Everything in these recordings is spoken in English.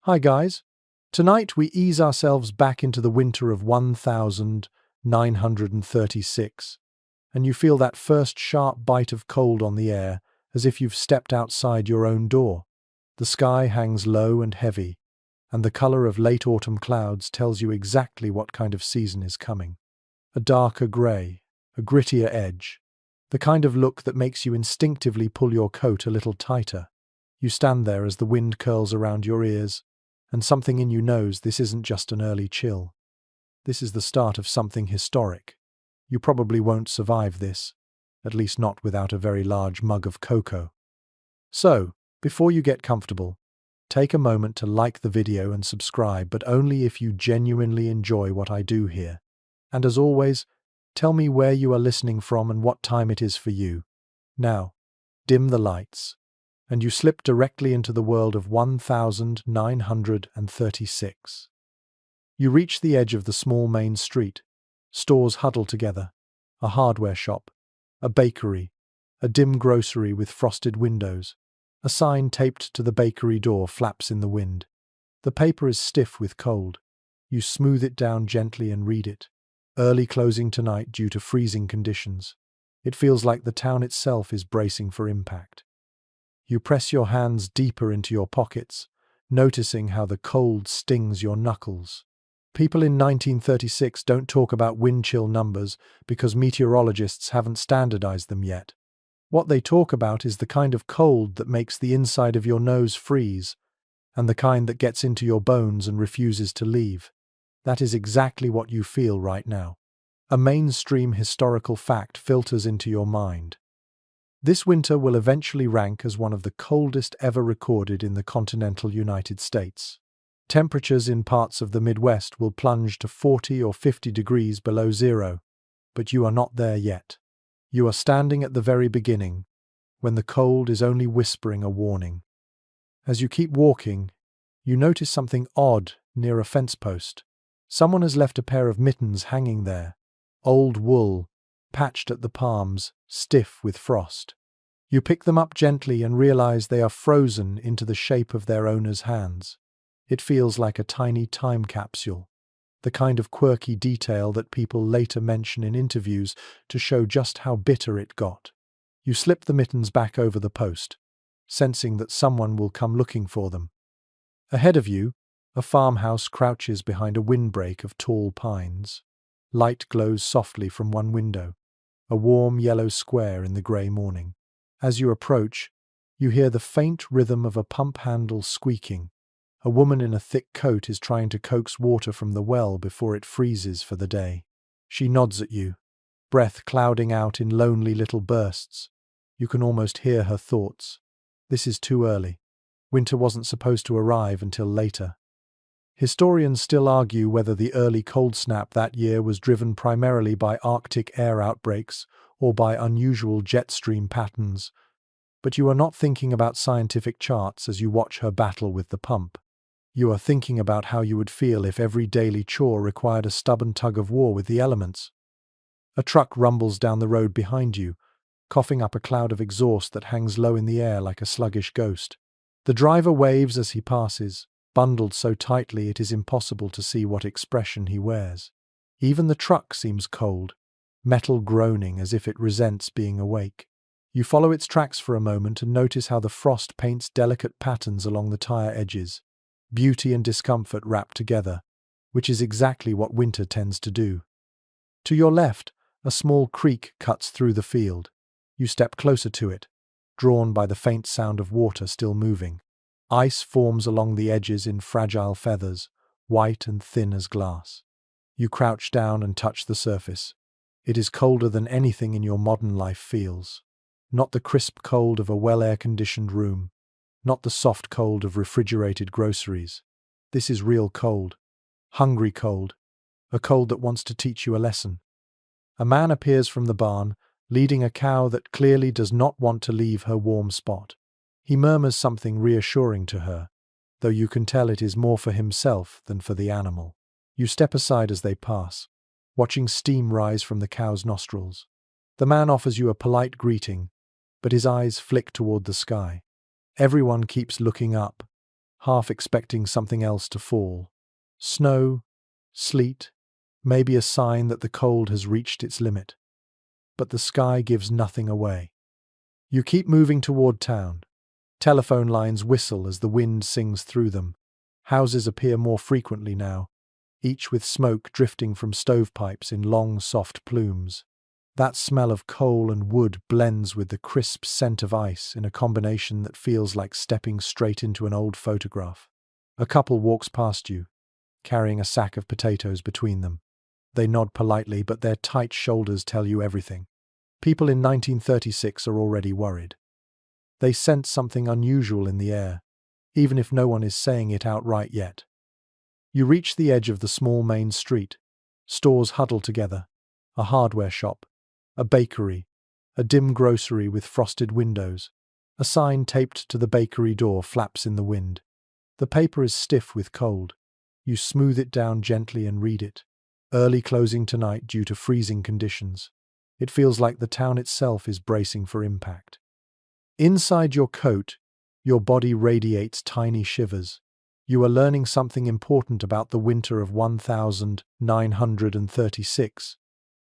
Hi guys. Tonight we ease ourselves back into the winter of 1936, and you feel that first sharp bite of cold on the air, as if you've stepped outside your own door. The sky hangs low and heavy, and the color of late autumn clouds tells you exactly what kind of season is coming. A darker grey, a grittier edge, the kind of look that makes you instinctively pull your coat a little tighter. You stand there as the wind curls around your ears, and something in you knows this isn't just an early chill. This is the start of something historic. You probably won't survive this, at least not without a very large mug of cocoa. So, before you get comfortable, take a moment to like the video and subscribe, but only if you genuinely enjoy what I do here. And as always, tell me where you are listening from and what time it is for you. Now, dim the lights, and you slip directly into the world of 1936. You reach the edge of the small main street. Stores huddle together. A hardware shop, a bakery, a dim grocery with frosted windows. A sign taped to the bakery door flaps in the wind. The paper is stiff with cold. You smooth it down gently and read it. Early closing tonight due to freezing conditions. It feels like the town itself is bracing for impact. You press your hands deeper into your pockets, noticing how the cold stings your knuckles. People in 1936 don't talk about wind chill numbers because meteorologists haven't standardized them yet. What they talk about is the kind of cold that makes the inside of your nose freeze, and the kind that gets into your bones and refuses to leave. That is exactly what you feel right now. A mainstream historical fact filters into your mind. This winter will eventually rank as one of the coldest ever recorded in the continental United States. Temperatures in parts of the Midwest will plunge to 40 or 50 degrees below zero, but you are not there yet. You are standing at the very beginning, when the cold is only whispering a warning. As you keep walking, you notice something odd near a fence post. Someone has left a pair of mittens hanging there, old wool, patched at the palms, stiff with frost. You pick them up gently and realize they are frozen into the shape of their owner's hands. It feels like a tiny time capsule, the kind of quirky detail that people later mention in interviews to show just how bitter it got. You slip the mittens back over the post, sensing that someone will come looking for them. Ahead of you, a farmhouse crouches behind a windbreak of tall pines. Light glows softly from one window, a warm yellow square in the grey morning. As you approach, you hear the faint rhythm of a pump handle squeaking. A woman in a thick coat is trying to coax water from the well before it freezes for the day. She nods at you, breath clouding out in lonely little bursts. You can almost hear her thoughts. This is too early. Winter wasn't supposed to arrive until later. Historians still argue whether the early cold snap that year was driven primarily by Arctic air outbreaks or by unusual jet stream patterns. But you are not thinking about scientific charts as you watch her battle with the pump. You are thinking about how you would feel if every daily chore required a stubborn tug of war with the elements. A truck rumbles down the road behind you, coughing up a cloud of exhaust that hangs low in the air like a sluggish ghost. The driver waves as he passes, bundled so tightly it is impossible to see what expression he wears. Even the truck seems cold, metal groaning as if it resents being awake. You follow its tracks for a moment and notice how the frost paints delicate patterns along the tire edges. Beauty and discomfort wrapped together, which is exactly what winter tends to do. To your left, a small creek cuts through the field. You step closer to it, drawn by the faint sound of water still moving. Ice forms along the edges in fragile feathers, white and thin as glass. You crouch down and touch the surface. It is colder than anything in your modern life feels. Not the crisp cold of a well-air-conditioned room, not the soft cold of refrigerated groceries. This is real cold, hungry cold, a cold that wants to teach you a lesson. A man appears from the barn, leading a cow that clearly does not want to leave her warm spot. He murmurs something reassuring to her, though you can tell it is more for himself than for the animal. You step aside as they pass, watching steam rise from the cow's nostrils. The man offers you a polite greeting, but his eyes flick toward the sky. Everyone keeps looking up, half expecting something else to fall. Snow, sleet, maybe a sign that the cold has reached its limit. But the sky gives nothing away. You keep moving toward town. Telephone lines whistle as the wind sings through them. Houses appear more frequently now, each with smoke drifting from stovepipes in long, soft plumes. That smell of coal and wood blends with the crisp scent of ice in a combination that feels like stepping straight into an old photograph. A couple walks past you, carrying a sack of potatoes between them. They nod politely, but their tight shoulders tell you everything. People in 1936 are already worried. They sense something unusual in the air, even if no one is saying it outright yet. You reach the edge of the small main street. Stores huddle together. A hardware shop, a bakery, a dim grocery with frosted windows. A sign taped to the bakery door flaps in the wind. The paper is stiff with cold. You smooth it down gently and read it. Early closing tonight due to freezing conditions. It feels like the town itself is bracing for impact. Inside your coat, your body radiates tiny shivers. You are learning something important about the winter of 1936.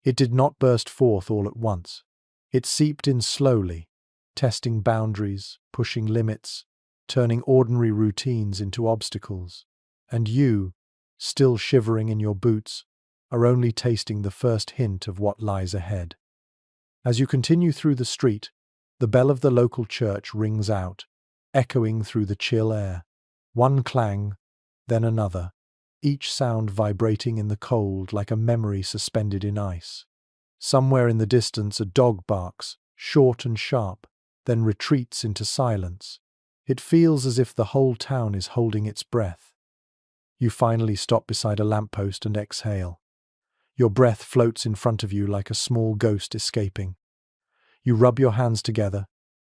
It did not burst forth all at once. It seeped in slowly, testing boundaries, pushing limits, turning ordinary routines into obstacles. And you, still shivering in your boots, are only tasting the first hint of what lies ahead. As you continue through the street, the bell of the local church rings out, echoing through the chill air. One clang, then another, each sound vibrating in the cold like a memory suspended in ice. Somewhere in the distance a dog barks, short and sharp, then retreats into silence. It feels as if the whole town is holding its breath. You finally stop beside a lamppost and exhale. Your breath floats in front of you like a small ghost escaping. You rub your hands together,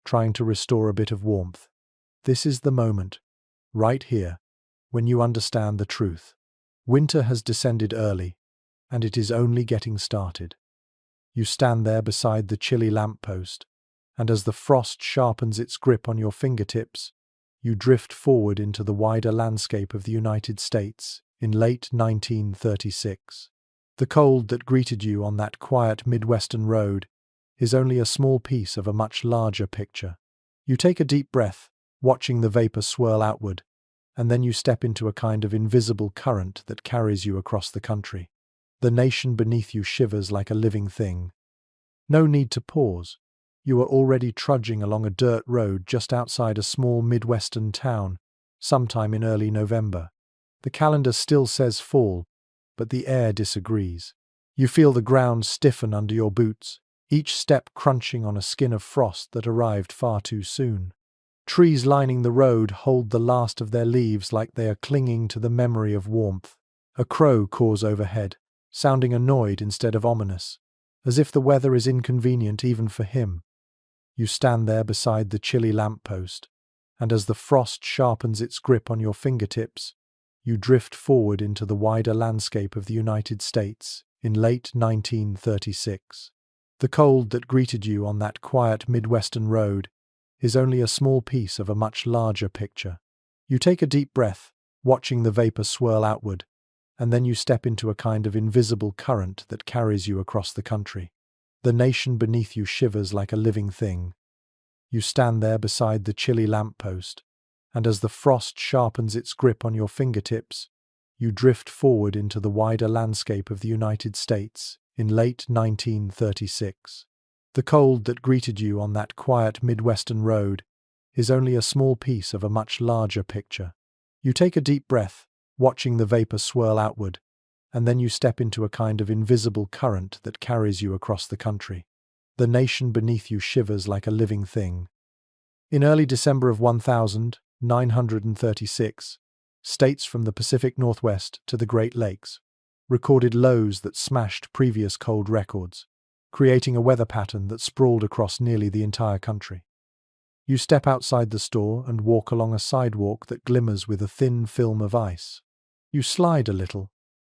trying to restore a bit of warmth. This is the moment, right here, when you understand the truth. Winter has descended early, and it is only getting started. You stand there beside the chilly lamppost, and as the frost sharpens its grip on your fingertips, you drift forward into the wider landscape of the United States in late 1936. The cold that greeted you on that quiet Midwestern road is only a small piece of a much larger picture. You take a deep breath, watching the vapor swirl outward, and then you step into a kind of invisible current that carries you across the country. The nation beneath you shivers like a living thing. No need to pause. You are already trudging along a dirt road just outside a small Midwestern town, sometime in early November. The calendar still says fall, but the air disagrees. You feel the ground stiffen under your boots, each step crunching on a skin of frost that arrived far too soon. Trees lining the road hold the last of their leaves like they are clinging to the memory of warmth. A crow caws overhead, sounding annoyed instead of ominous, as if the weather is inconvenient even for him. You stand there beside the chilly lamppost, and as the frost sharpens its grip on your fingertips, you drift forward into the wider landscape of the United States in late 1936. The cold that greeted you on that quiet Midwestern road is only a small piece of a much larger picture. You take a deep breath, watching the vapor swirl outward, and then you step into a kind of invisible current that carries you across the country. The nation beneath you shivers like a living thing. You stand there beside the chilly lamppost, and as the frost sharpens its grip on your fingertips, you drift forward into the wider landscape of the United States in late 1936. The cold that greeted you on that quiet Midwestern road is only a small piece of a much larger picture. You take a deep breath, watching the vapor swirl outward, and then you step into a kind of invisible current that carries you across the country. The nation beneath you shivers like a living thing. In early December of 1936, states from the Pacific Northwest to the Great Lakes recorded lows that smashed previous cold records, creating a weather pattern that sprawled across nearly the entire country. You step outside the store and walk along a sidewalk that glimmers with a thin film of ice. You slide a little,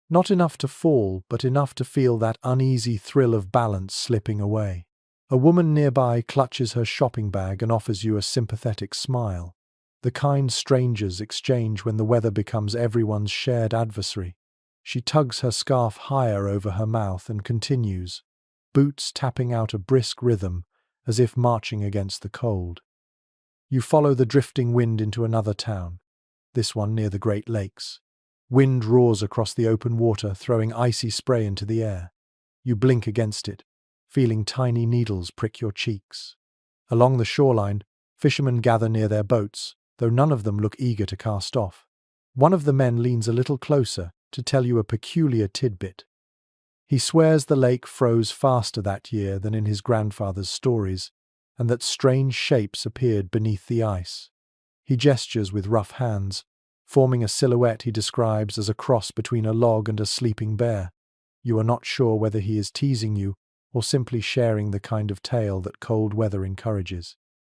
not enough to fall, but enough to feel that uneasy thrill of balance slipping away. A woman nearby clutches her shopping bag and offers you a sympathetic smile. the kind strangers exchange when the weather becomes everyone's shared adversary. She tugs her scarf higher over her mouth and continues, boots tapping out a brisk rhythm as if marching against the cold. You follow the drifting wind into another town, this one near the Great Lakes. Wind roars across the open water, throwing icy spray into the air. You blink against it, feeling tiny needles prick your cheeks. Along the shoreline, fishermen gather near their boats, though none of them look eager to cast off. One of the men leans a little closer to tell you a peculiar tidbit. He swears the lake froze faster that year than in his grandfather's stories, and that strange shapes appeared beneath the ice. He gestures with rough hands, forming a silhouette he describes as a cross between a log and a sleeping bear. You are not sure whether he is teasing you or simply sharing the kind of tale that cold weather encourages.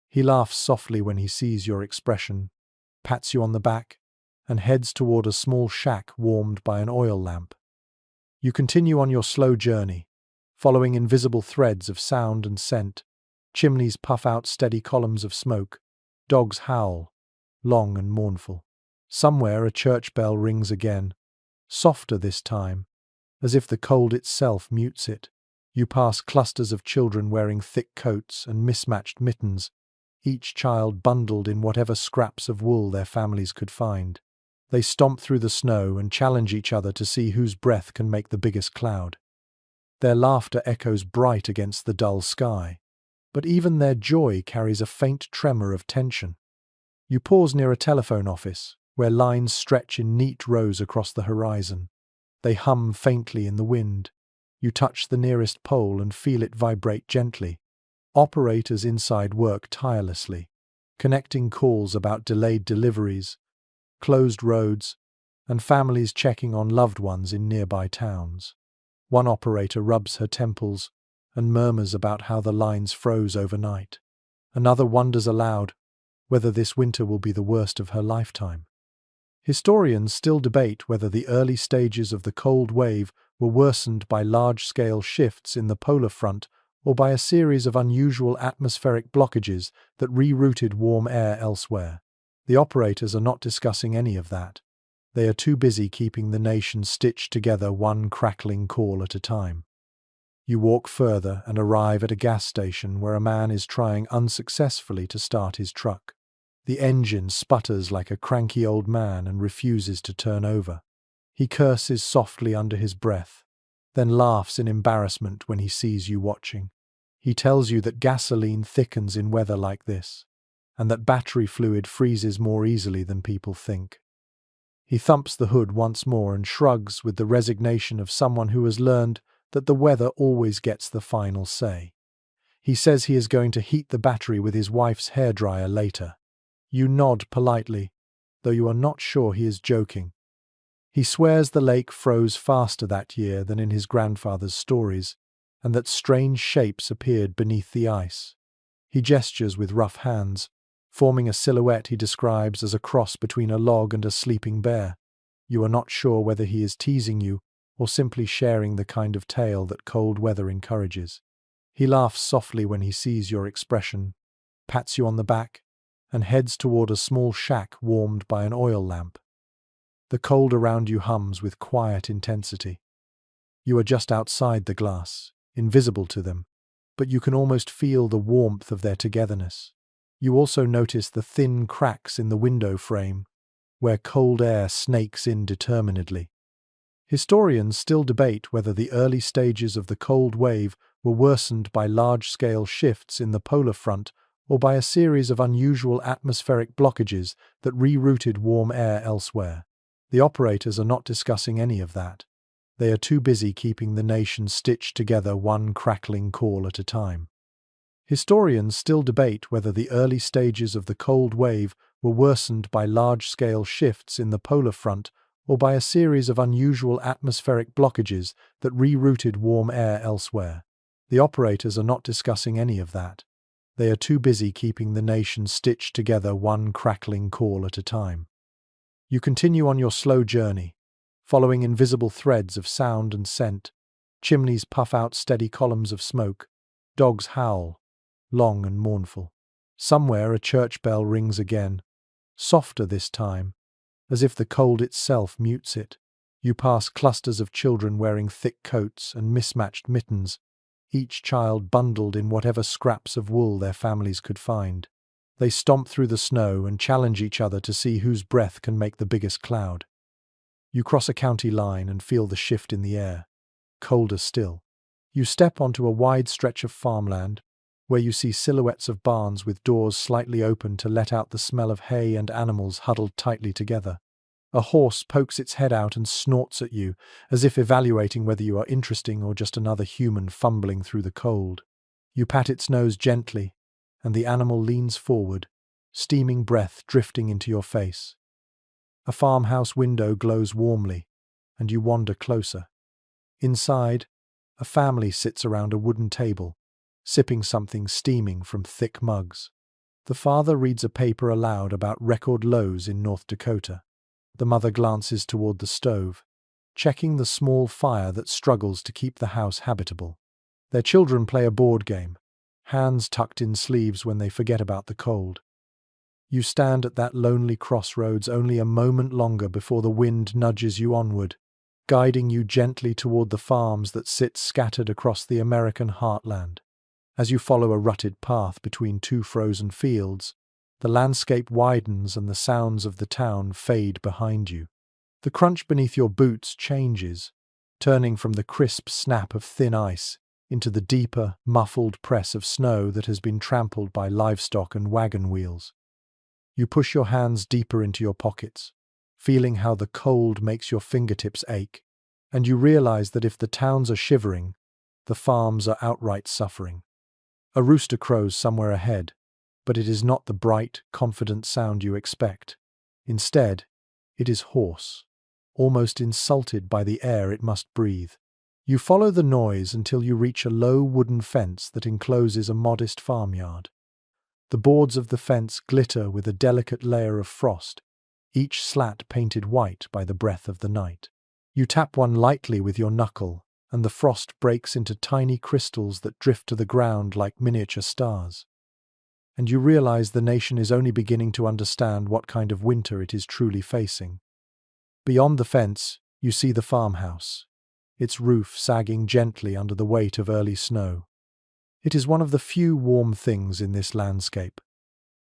He laughs softly when he sees your expression, pats you on the back, and heads toward a small shack warmed by an oil lamp. You continue on your slow journey, following invisible threads of sound and scent. Chimneys puff out steady columns of smoke. Dogs howl, long and mournful. Somewhere a church bell rings again, softer this time, as if the cold itself mutes it. You pass clusters of children wearing thick coats and mismatched mittens, each child bundled in whatever scraps of wool their families could find. They stomp through the snow and challenge each other to see whose breath can make the biggest cloud. Their laughter echoes bright against the dull sky, but even their joy carries a faint tremor of tension. You pause near a telephone office, where lines stretch in neat rows across the horizon. They hum faintly in the wind. You touch the nearest pole and feel it vibrate gently. Operators inside work tirelessly, connecting calls about delayed deliveries, closed roads, and families checking on loved ones in nearby towns. One operator rubs her temples and murmurs about how the lines froze overnight. Another wonders aloud whether this winter will be the worst of her lifetime. Historians still debate whether the early stages of the cold wave were worsened by large-scale shifts in the polar front or by a series of unusual atmospheric blockages that rerouted warm air elsewhere. The operators are not discussing any of that. They are too busy keeping the nation stitched together one crackling call at a time. You walk further and arrive at a gas station where a man is trying unsuccessfully to start his truck. The engine sputters like a cranky old man and refuses to turn over. He curses softly under his breath, then laughs in embarrassment when he sees you watching. He tells you that gasoline thickens in weather like this, and that battery fluid freezes more easily than people think. He thumps the hood once more and shrugs with the resignation of someone who has learned that the weather always gets the final say. He says he is going to heat the battery with his wife's hairdryer later. You nod politely, though you are not sure he is joking. He swears the lake froze faster that year than in his grandfather's stories, and that strange shapes appeared beneath the ice. He gestures with rough hands, forming a silhouette he describes as a cross between a log and a sleeping bear. You are not sure whether he is teasing you or simply sharing the kind of tale that cold weather encourages. He laughs softly when he sees your expression, pats you on the back, and heads toward a small shack warmed by an oil lamp. The cold around you hums with quiet intensity. You are just outside the glass, invisible to them, but you can almost feel the warmth of their togetherness. You also notice the thin cracks in the window frame, where cold air snakes in determinedly. Historians still debate whether the early stages of the cold wave were worsened by large-scale shifts in the polar front or by a series of unusual atmospheric blockages that rerouted warm air elsewhere. The operators are not discussing any of that. They are too busy keeping the nation stitched together one crackling call at a time. Historians still debate whether the early stages of the cold wave were worsened by large-scale shifts in the polar front or by a series of unusual atmospheric blockages that rerouted warm air elsewhere. The operators are not discussing any of that. They are too busy keeping the nation stitched together one crackling call at a time. You continue on your slow journey, following invisible threads of sound and scent. Chimneys puff out steady columns of smoke. Dogs howl, long and mournful. Somewhere a church bell rings again, softer this time, as if the cold itself mutes it. You pass clusters of children wearing thick coats and mismatched mittens, each child bundled in whatever scraps of wool their families could find. They stomp through the snow and challenge each other to see whose breath can make the biggest cloud. You cross a county line and feel the shift in the air, colder still. You step onto a wide stretch of farmland, where you see silhouettes of barns with doors slightly open to let out the smell of hay and animals huddled tightly together. A horse pokes its head out and snorts at you, as if evaluating whether you are interesting or just another human fumbling through the cold. You pat its nose gently, and the animal leans forward, steaming breath drifting into your face. A farmhouse window glows warmly, and you wander closer. Inside, a family sits around a wooden table, sipping something steaming from thick mugs. The father reads a paper aloud about record lows in North Dakota. The mother glances toward the stove, checking the small fire that struggles to keep the house habitable. Their children play a board game, hands tucked in sleeves when they forget about the cold. You stand at that lonely crossroads only a moment longer before the wind nudges you onward, guiding you gently toward the farms that sit scattered across the American heartland. As you follow a rutted path between two frozen fields, the landscape widens and the sounds of the town fade behind you. The crunch beneath your boots changes, turning from the crisp snap of thin ice into the deeper, muffled press of snow that has been trampled by livestock and wagon wheels. You push your hands deeper into your pockets, feeling how the cold makes your fingertips ache, and you realize that if the towns are shivering, the farms are outright suffering. A rooster crows somewhere ahead, but it is not the bright, confident sound you expect. Instead, it is hoarse, almost insulted by the air it must breathe. You follow the noise until you reach a low wooden fence that encloses a modest farmyard. The boards of the fence glitter with a delicate layer of frost, each slat painted white by the breath of the night. You tap one lightly with your knuckle, and the frost breaks into tiny crystals that drift to the ground like miniature stars. And you realize the nation is only beginning to understand what kind of winter it is truly facing. Beyond the fence, you see the farmhouse, its roof sagging gently under the weight of early snow. It is one of the few warm things in this landscape.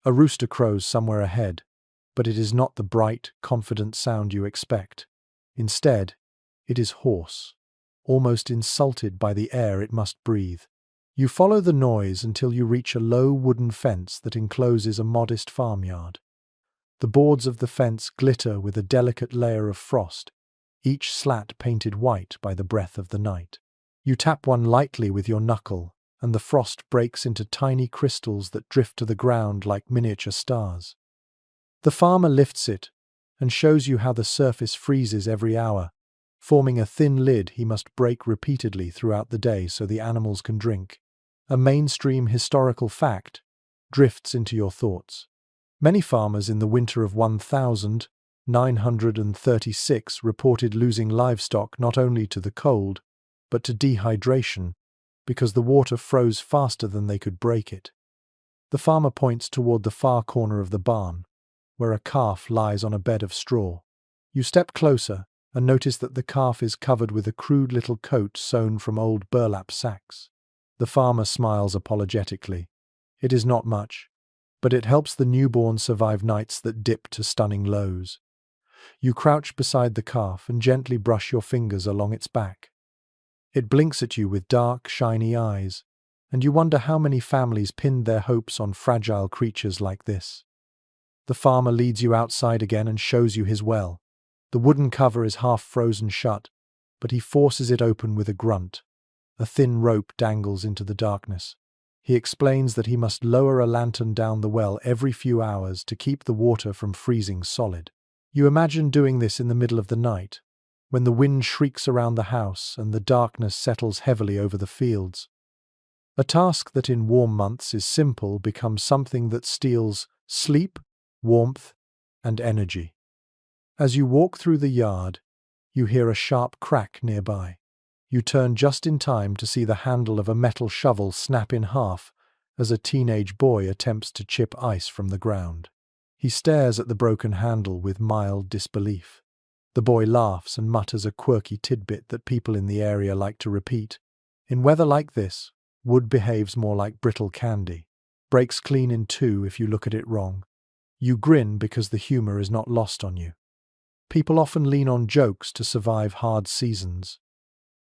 A rooster crows somewhere ahead, but it is not the bright, confident sound you expect. Instead, it is hoarse, almost insulted by the air it must breathe. You follow the noise until you reach a low wooden fence that encloses a modest farmyard. The boards of the fence glitter with a delicate layer of frost, each slat painted white by the breath of the night. You tap one lightly with your knuckle, and the frost breaks into tiny crystals that drift to the ground like miniature stars. The farmer lifts it and shows you how the surface freezes every hour, forming a thin lid he must break repeatedly throughout the day so the animals can drink. A mainstream historical fact drifts into your thoughts. Many farmers in the winter of 1936 reported losing livestock not only to the cold, but to dehydration, because the water froze faster than they could break it. The farmer points toward the far corner of the barn, where a calf lies on a bed of straw. You step closer and notice that the calf is covered with a crude little coat sewn from old burlap sacks. The farmer smiles apologetically. It is not much, but it helps the newborn survive nights that dip to stunning lows. You crouch beside the calf and gently brush your fingers along its back. It blinks at you with dark, shiny eyes, and you wonder how many families pinned their hopes on fragile creatures like this. The farmer leads you outside again and shows you his well. The wooden cover is half frozen shut, but he forces it open with a grunt. A thin rope dangles into the darkness. He explains that he must lower a lantern down the well every few hours to keep the water from freezing solid. You imagine doing this in the middle of the night, when the wind shrieks around the house and the darkness settles heavily over the fields. A task that in warm months is simple becomes something that steals sleep, warmth, and energy. As you walk through the yard, you hear a sharp crack nearby. You turn just in time to see the handle of a metal shovel snap in half as a teenage boy attempts to chip ice from the ground. He stares at the broken handle with mild disbelief. The boy laughs and mutters a quirky tidbit that people in the area like to repeat. In weather like this, wood behaves more like brittle candy. Breaks clean in two if you look at it wrong. You grin because the humor is not lost on you. People often lean on jokes to survive hard seasons.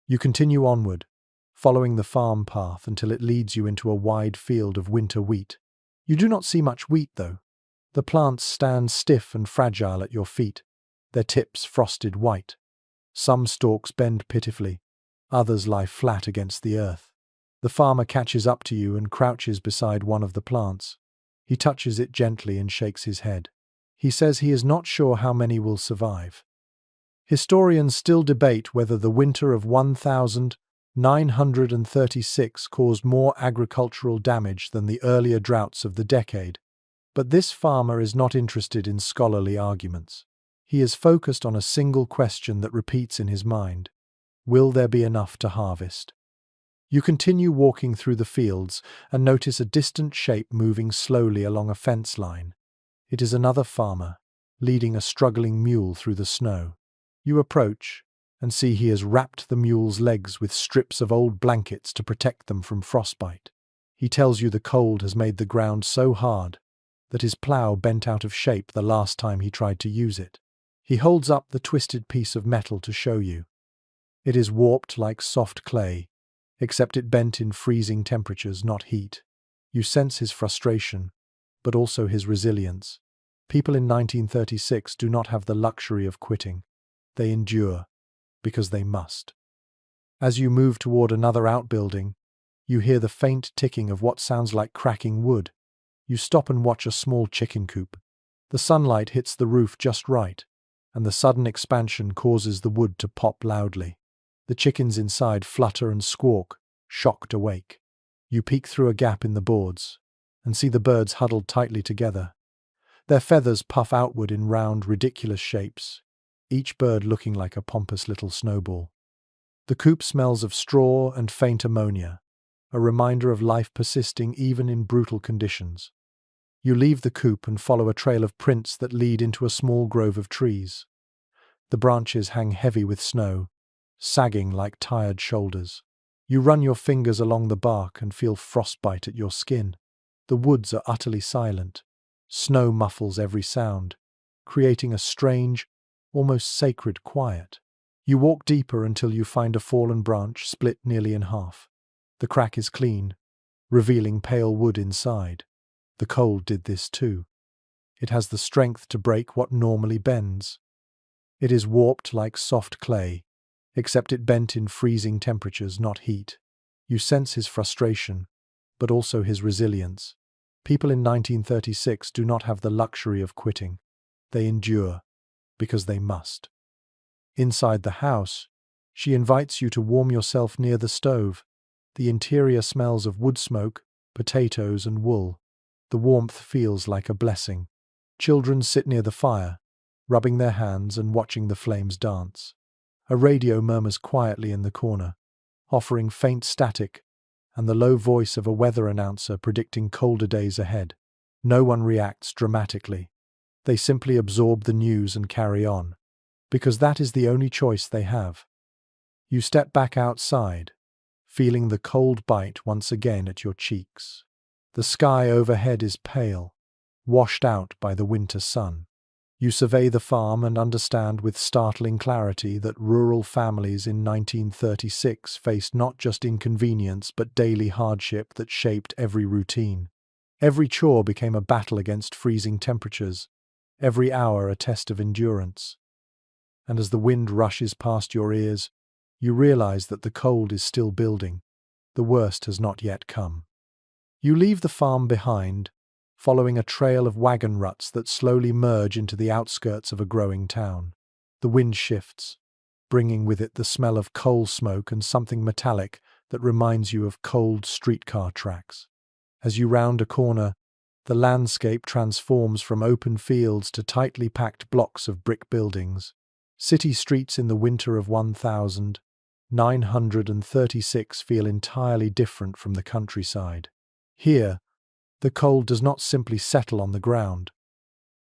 You continue onward, following the farm path until it leads you into a wide field of winter wheat. You do not see much wheat, though. The plants stand stiff and fragile at your feet, their tips frosted white. Some stalks bend pitifully, others lie flat against the earth. The farmer catches up to you and crouches beside one of the plants. He touches it gently and shakes his head. He says he is not sure how many will survive. Historians still debate whether the winter of 1936 caused more agricultural damage than the earlier droughts of the decade. But this farmer is not interested in scholarly arguments. He is focused on a single question that repeats in his mind. Will there be enough to harvest? You continue walking through the fields and notice a distant shape moving slowly along a fence line. It is another farmer, leading a struggling mule through the snow. You approach and see he has wrapped the mule's legs with strips of old blankets to protect them from frostbite. He tells you the cold has made the ground so hard that his plough bent out of shape the last time he tried to use it. He holds up the twisted piece of metal to show you. It is warped like soft clay, except it bent in freezing temperatures, not heat. You sense his frustration, but also his resilience. People in 1936 do not have the luxury of quitting. They endure, because they must. As you move toward another outbuilding, you hear the faint ticking of what sounds like cracking wood. You stop and watch a small chicken coop. The sunlight hits the roof just right, and the sudden expansion causes the wood to pop loudly. The chickens inside flutter and squawk, shocked awake. You peek through a gap in the boards and see the birds huddled tightly together. Their feathers puff outward in round, ridiculous shapes, each bird looking like a pompous little snowball. The coop smells of straw and faint ammonia, a reminder of life persisting even in brutal conditions. You leave the coop and follow a trail of prints that lead into a small grove of trees. The branches hang heavy with snow, sagging like tired shoulders. You run your fingers along the bark and feel frostbite at your skin. The woods are utterly silent. Snow muffles every sound, creating a strange, almost sacred quiet. You walk deeper until you find a fallen branch split nearly in half. The crack is clean, revealing pale wood inside. The cold did this too. It has the strength to break what normally bends. It is warped like soft clay, except it bent in freezing temperatures, not heat. You sense his frustration, but also his resilience. People in 1936 do not have the luxury of quitting. They endure, because they must. Inside the house, she invites you to warm yourself near the stove. The interior smells of wood smoke, potatoes, and wool. The warmth feels like a blessing. Children sit near the fire, rubbing their hands and watching the flames dance. A radio murmurs quietly in the corner, offering faint static and the low voice of a weather announcer predicting colder days ahead. No one reacts dramatically. They simply absorb the news and carry on, because that is the only choice they have. You step back outside, feeling the cold bite once again at your cheeks. The sky overhead is pale, washed out by the winter sun. You survey the farm and understand with startling clarity that rural families in 1936 faced not just inconvenience but daily hardship that shaped every routine. Every chore became a battle against freezing temperatures, every hour a test of endurance. And as the wind rushes past your ears, you realize that the cold is still building. The worst has not yet come. You leave the farm behind, following a trail of wagon ruts that slowly merge into the outskirts of a growing town. The wind shifts, bringing with it the smell of coal smoke and something metallic that reminds you of cold streetcar tracks. As you round a corner, the landscape transforms from open fields to tightly packed blocks of brick buildings. City streets in the winter of 1936 feel entirely different from the countryside. Here, the cold does not simply settle on the ground.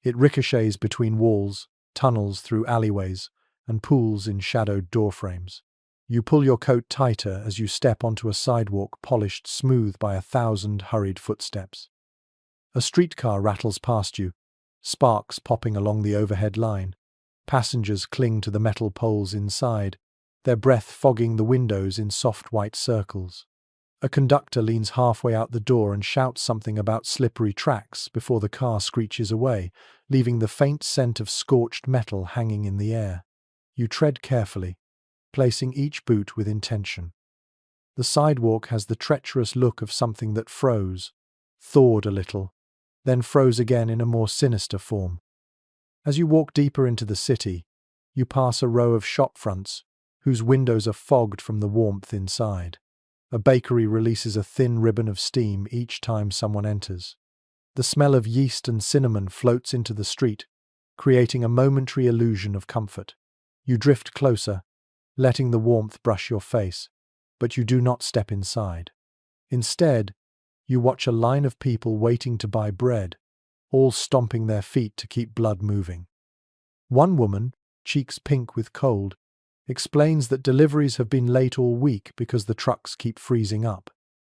It ricochets between walls, tunnels through alleyways, and pools in shadowed doorframes. You pull your coat tighter as you step onto a sidewalk polished smooth by 1,000 hurried footsteps. A streetcar rattles past you, sparks popping along the overhead line. Passengers cling to the metal poles inside, their breath fogging the windows in soft white circles. A conductor leans halfway out the door and shouts something about slippery tracks before the car screeches away, leaving the faint scent of scorched metal hanging in the air. You tread carefully, placing each boot with intention. The sidewalk has the treacherous look of something that froze, thawed a little, then froze again in a more sinister form. As you walk deeper into the city, you pass a row of shop fronts, whose windows are fogged from the warmth inside. A bakery releases a thin ribbon of steam each time someone enters. The smell of yeast and cinnamon floats into the street, creating a momentary illusion of comfort. You drift closer, letting the warmth brush your face, but you do not step inside. Instead, you watch a line of people waiting to buy bread, all stomping their feet to keep blood moving. One woman, cheeks pink with cold, explains that deliveries have been late all week because the trucks keep freezing up.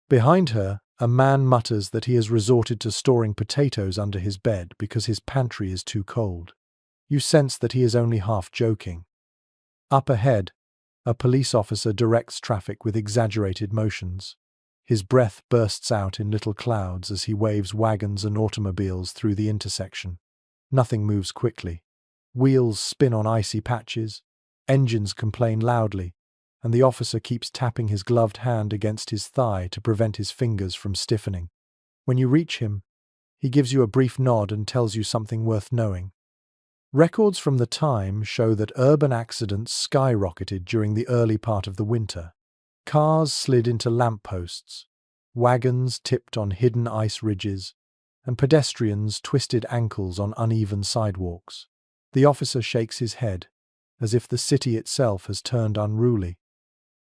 Behind her, a man mutters that he has resorted to storing potatoes under his bed because his pantry is too cold. You sense that he is only half joking. Up ahead, a police officer directs traffic with exaggerated motions. His breath bursts out in little clouds as he waves wagons and automobiles through the intersection. Nothing moves quickly. Wheels spin on icy patches, engines complain loudly, and the officer keeps tapping his gloved hand against his thigh to prevent his fingers from stiffening. When you reach him, he gives you a brief nod and tells you something worth knowing. Records from the time show that urban accidents skyrocketed during the early part of the winter. Cars slid into lampposts, wagons tipped on hidden ice ridges, and pedestrians twisted ankles on uneven sidewalks. The officer shakes his head, as if the city itself has turned unruly.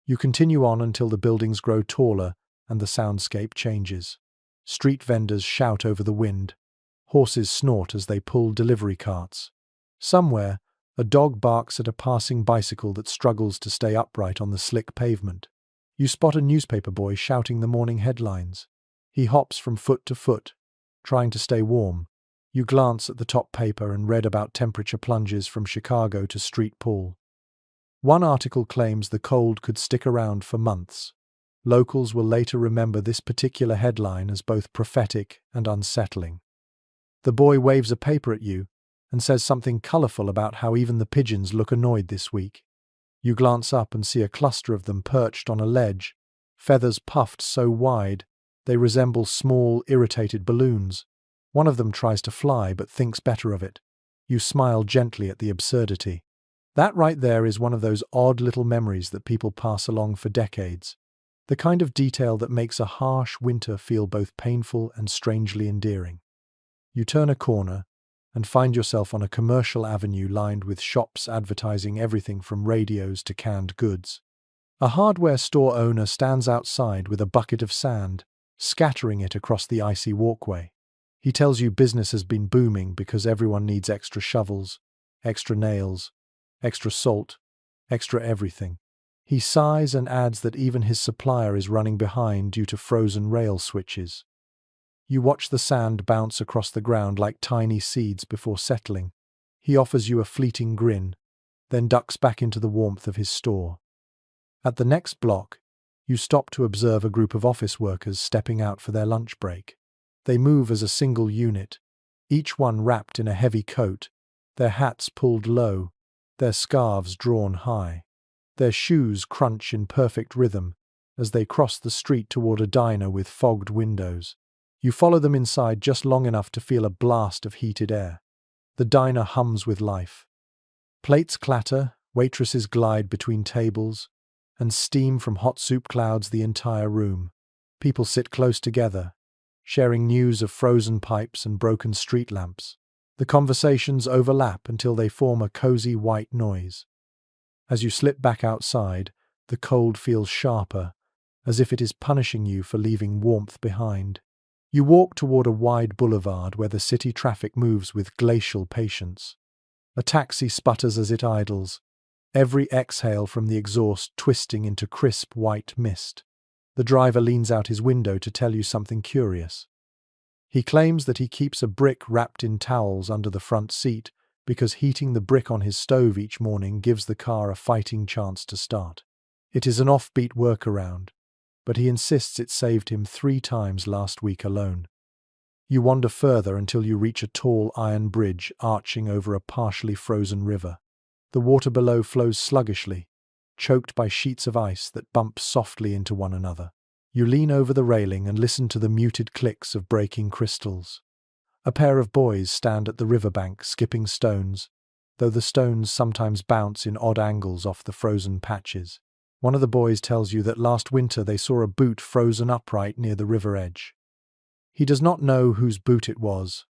You continue on until the buildings grow taller and the soundscape changes. Street vendors shout over the wind. Horses snort as they pull delivery carts. Somewhere, a dog barks at a passing bicycle that struggles to stay upright on the slick pavement. You spot a newspaper boy shouting the morning headlines. He hops from foot to foot, trying to stay warm. You glance at the top paper and read about temperature plunges from Chicago to St. Paul. One article claims the cold could stick around for months. Locals will later remember this particular headline as both prophetic and unsettling. The boy waves a paper at you and says something colourful about how even the pigeons look annoyed this week. You glance up and see a cluster of them perched on a ledge, feathers puffed so wide they resemble small, irritated balloons. One of them tries to fly but thinks better of it. You smile gently at the absurdity. That right there is one of those odd little memories that people pass along for decades. The kind of detail that makes a harsh winter feel both painful and strangely endearing. You turn a corner and find yourself on a commercial avenue lined with shops advertising everything from radios to canned goods. A hardware store owner stands outside with a bucket of sand, scattering it across the icy walkway. He tells you business has been booming because everyone needs extra shovels, extra nails, extra salt, extra everything. He sighs and adds that even his supplier is running behind due to frozen rail switches. You watch the sand bounce across the ground like tiny seeds before settling. He offers you a fleeting grin, then ducks back into the warmth of his store. At the next block, you stop to observe a group of office workers stepping out for their lunch break. They move as a single unit, each one wrapped in a heavy coat, their hats pulled low, their scarves drawn high. Their shoes crunch in perfect rhythm as they cross the street toward a diner with fogged windows. You follow them inside just long enough to feel a blast of heated air. The diner hums with life. Plates clatter, waitresses glide between tables, and steam from hot soup clouds the entire room. People sit close together, sharing news of frozen pipes and broken street lamps. The conversations overlap until they form a cozy white noise. As you slip back outside, the cold feels sharper, as if it is punishing you for leaving warmth behind. You walk toward a wide boulevard where the city traffic moves with glacial patience. A taxi sputters as it idles, every exhale from the exhaust twisting into crisp white mist. The driver leans out his window to tell you something curious. He claims that he keeps a brick wrapped in towels under the front seat because heating the brick on his stove each morning gives the car a fighting chance to start. It is an offbeat workaround, but he insists it saved him 3 times last week alone. You wander further until you reach a tall iron bridge arching over a partially frozen river. The water below flows sluggishly, choked by sheets of ice that bump softly into one another. You lean over the railing and listen to the muted clicks of breaking crystals. A pair of boys stand at the riverbank skipping stones, though the stones sometimes bounce in odd angles off the frozen patches. One of the boys tells you that last winter they saw a boot frozen upright near the river edge. He does not know whose boot it was,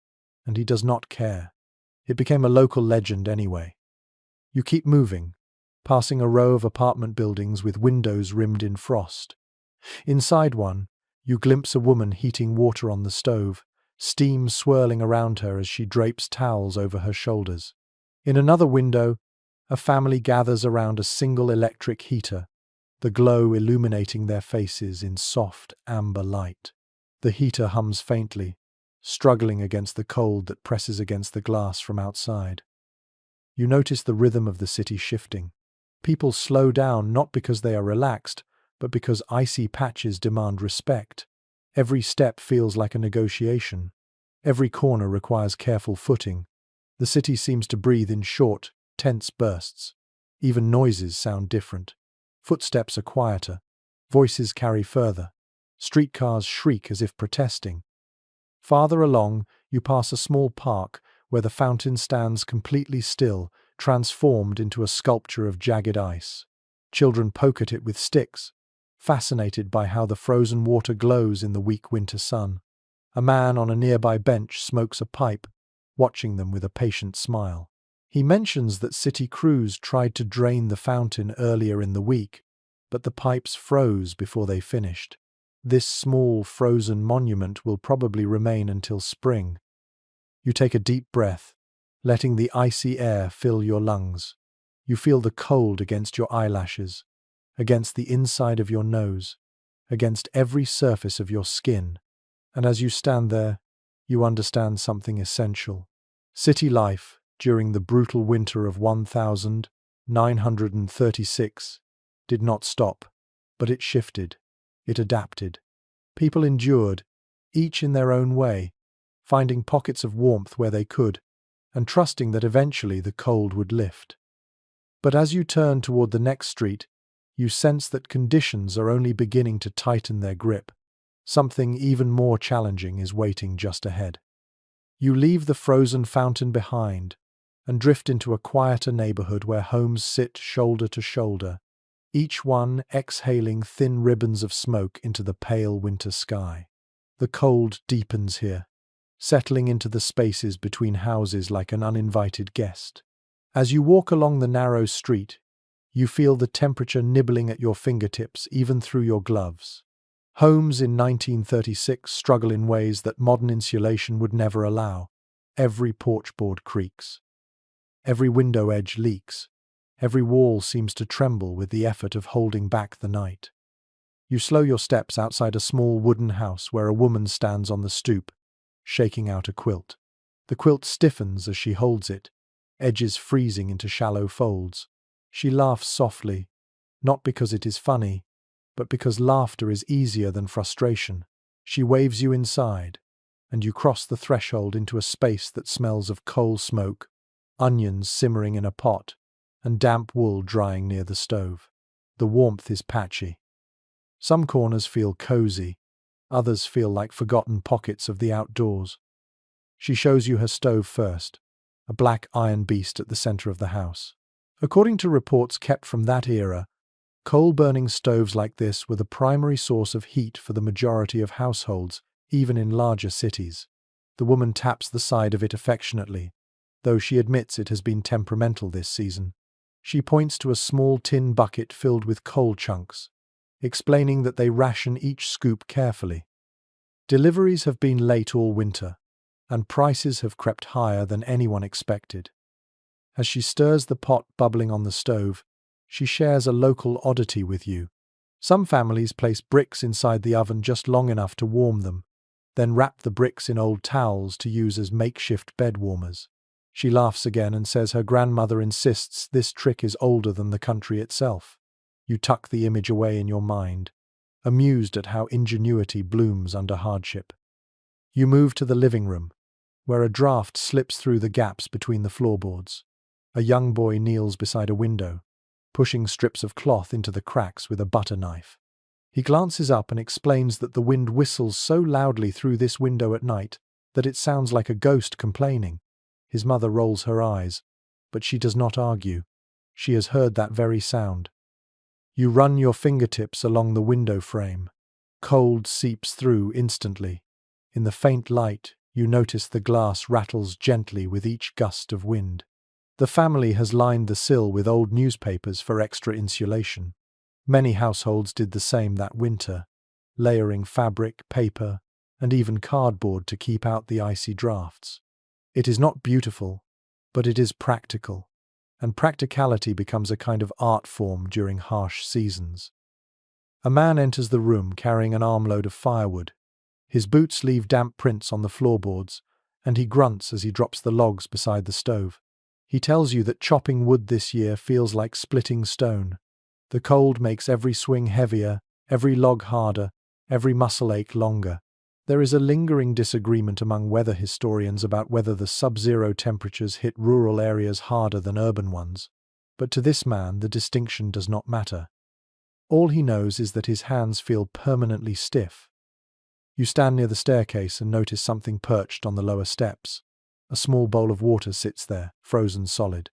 and he does not care. It became a local legend anyway. You keep moving, passing a row of apartment buildings with windows rimmed in frost. Inside one, you glimpse a woman heating water on the stove, steam swirling around her as she drapes towels over her shoulders. In another window, a family gathers around a single electric heater, the glow illuminating their faces in soft amber light. The heater hums faintly, struggling against the cold that presses against the glass from outside. You notice the rhythm of the city shifting. People slow down not because they are relaxed, but because icy patches demand respect. Every step feels like a negotiation. Every corner requires careful footing. The city seems to breathe in short, tense bursts. Even noises sound different. Footsteps are quieter. Voices carry further. Streetcars shriek as if protesting. Farther along, you pass a small park where the fountain stands completely still, transformed into a sculpture of jagged ice. Children poke at it with sticks, fascinated by how the frozen water glows in the weak winter sun. A man on a nearby bench smokes a pipe, watching them with a patient smile. He mentions that city crews tried to drain the fountain earlier in the week, but the pipes froze before they finished. This small frozen monument will probably remain until spring. You take a deep breath, letting the icy air fill your lungs. You feel the cold against your eyelashes, against the inside of your nose, against every surface of your skin. And as you stand there, you understand something essential. City life, during the brutal winter of 1936, did not stop, but it shifted. It adapted. People endured, each in their own way, finding pockets of warmth where they could, and trusting that eventually the cold would lift. But as you turn toward the next street, you sense that conditions are only beginning to tighten their grip. Something even more challenging is waiting just ahead. You leave the frozen fountain behind and drift into a quieter neighborhood where homes sit shoulder to shoulder, each one exhaling thin ribbons of smoke into the pale winter sky. The cold deepens here, settling into the spaces between houses like an uninvited guest. As you walk along the narrow street, you feel the temperature nibbling at your fingertips even through your gloves. Homes in 1936 struggle in ways that modern insulation would never allow. Every porch board creaks. Every window edge leaks. Every wall seems to tremble with the effort of holding back the night. You slow your steps outside a small wooden house where a woman stands on the stoop, shaking out a quilt. The quilt stiffens as she holds it, edges freezing into shallow folds. She laughs softly, not because it is funny, but because laughter is easier than frustration. She waves you inside, and you cross the threshold into a space that smells of coal smoke, onions simmering in a pot, and damp wool drying near the stove. The warmth is patchy. Some corners feel cozy, others feel like forgotten pockets of the outdoors. She shows you her stove first, a black iron beast at the center of the house. According to reports kept from that era, coal-burning stoves like this were the primary source of heat for the majority of households, even in larger cities. The woman taps the side of it affectionately, though she admits it has been temperamental this season. She points to a small tin bucket filled with coal chunks, explaining that they ration each scoop carefully. Deliveries have been late all winter, and prices have crept higher than anyone expected. As she stirs the pot bubbling on the stove, she shares a local oddity with you. Some families place bricks inside the oven just long enough to warm them, then wrap the bricks in old towels to use as makeshift bed warmers. She laughs again and says her grandmother insists this trick is older than the country itself. You tuck the image away in your mind, amused at how ingenuity blooms under hardship. You move to the living room, where a draught slips through the gaps between the floorboards. A young boy kneels beside a window, pushing strips of cloth into the cracks with a butter knife. He glances up and explains that the wind whistles so loudly through this window at night that it sounds like a ghost complaining. His mother rolls her eyes, but she does not argue. She has heard that very sound. You run your fingertips along the window frame. Cold seeps through instantly. In the faint light, you notice the glass rattles gently with each gust of wind. The family has lined the sill with old newspapers for extra insulation. Many households did the same that winter, layering fabric, paper, and even cardboard to keep out the icy drafts. It is not beautiful, but it is practical, and practicality becomes a kind of art form during harsh seasons. A man enters the room carrying an armload of firewood. His boots leave damp prints on the floorboards, and he grunts as he drops the logs beside the stove. He tells you that chopping wood this year feels like splitting stone. The cold makes every swing heavier, every log harder, every muscle ache longer. There is a lingering disagreement among weather historians about whether the sub-zero temperatures hit rural areas harder than urban ones. But to this man, the distinction does not matter. All he knows is that his hands feel permanently stiff. You stand near the staircase and notice something perched on the lower steps. A small bowl of water sits there, frozen solid.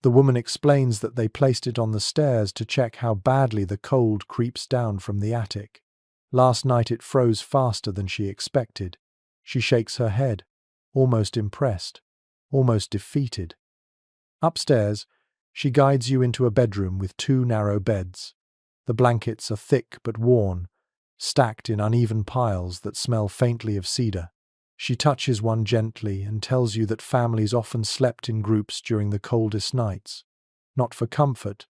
The woman explains that they placed it on the stairs to check how badly the cold creeps down from the attic. Last night it froze faster than she expected. She shakes her head, almost impressed, almost defeated. Upstairs, she guides you into a bedroom with two narrow beds. The blankets are thick but worn, stacked in uneven piles that smell faintly of cedar. She touches one gently and tells you that families often slept in groups during the coldest nights, not for comfort,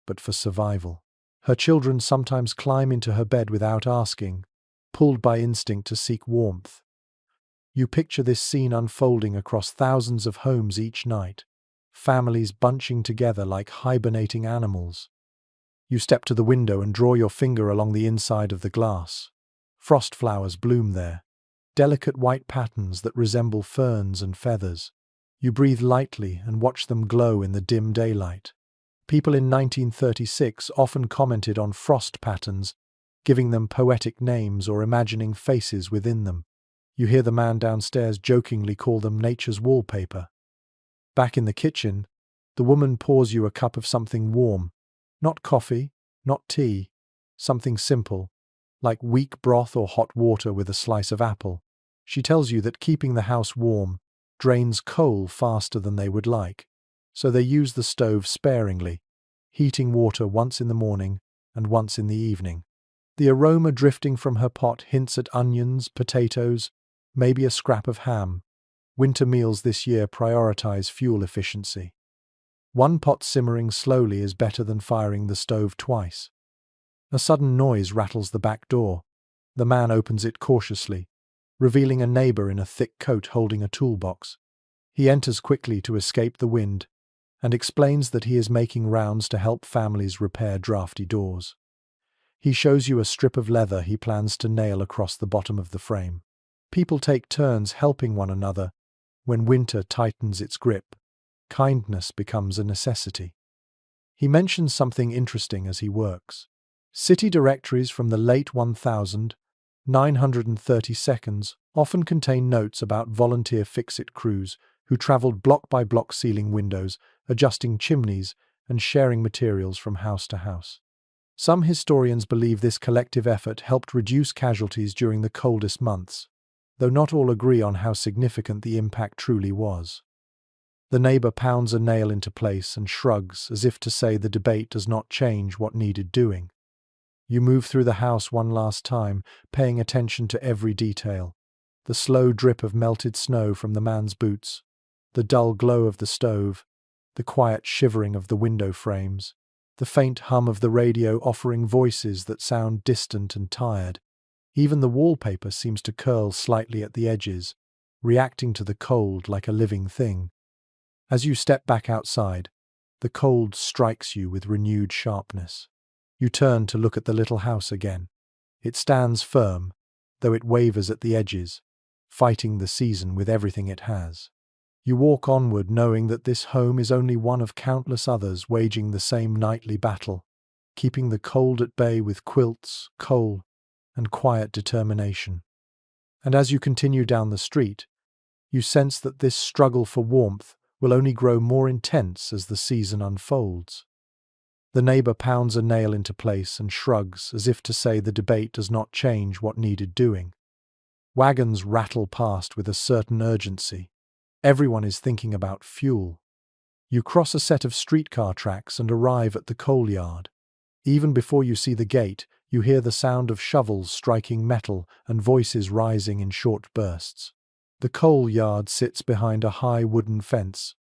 but for survival. Her children sometimes climb into her bed without asking, pulled by instinct to seek warmth. You picture this scene unfolding across thousands of homes each night, families bunching together like hibernating animals. You step to the window and draw your finger along the inside of the glass. Frost flowers bloom there, delicate white patterns that resemble ferns and feathers. You breathe lightly and watch them glow in the dim daylight. People in 1936 often commented on frost patterns, giving them poetic names or imagining faces within them. You hear the man downstairs jokingly call them nature's wallpaper. Back in the kitchen, the woman pours you a cup of something warm. Not coffee, not tea, something simple, like weak broth or hot water with a slice of apple. She tells you that keeping the house warm drains coal faster than they would like, so they use the stove sparingly, heating water once in the morning and once in the evening. The aroma drifting from her pot hints at onions, potatoes, maybe a scrap of ham. Winter meals this year prioritize fuel efficiency. One pot simmering slowly is better than firing the stove twice. A sudden noise rattles the back door. The man opens it cautiously, revealing a neighbor in a thick coat holding a toolbox. He enters quickly to escape the wind and explains that he is making rounds to help families repair drafty doors. He shows you a strip of leather he plans to nail across the bottom of the frame. People take turns helping one another. When winter tightens its grip, kindness becomes a necessity. He mentions something interesting as he works. City directories from the late 1932 often contain notes about volunteer fix-it crews who traveled block by block sealing windows, adjusting chimneys, and sharing materials from house to house. Some historians believe this collective effort helped reduce casualties during the coldest months, though not all agree on how significant the impact truly was. The neighbor pounds a nail into place and shrugs as if to say the debate does not change what needed doing. You move through the house one last time, paying attention to every detail. The slow drip of melted snow from the man's boots, the dull glow of the stove, the quiet shivering of the window frames, the faint hum of the radio offering voices that sound distant and tired. Even the wallpaper seems to curl slightly at the edges, reacting to the cold like a living thing. As you step back outside, the cold strikes you with renewed sharpness. You turn to look at the little house again. It stands firm, though it wavers at the edges, fighting the season with everything it has. You walk onward knowing that this home is only one of countless others waging the same nightly battle, keeping the cold at bay with quilts, coal, and quiet determination. And as you continue down the street, you sense that this struggle for warmth will only grow more intense as the season unfolds. The neighbor pounds a nail into place and shrugs as if to say the debate does not change what needed doing. Wagons rattle past with a certain urgency. Everyone is thinking about fuel. You cross a set of streetcar tracks and arrive at the coal yard. Even before you see the gate, you hear the sound of shovels striking metal and voices rising in short bursts. The coal yard sits behind a high wooden fence,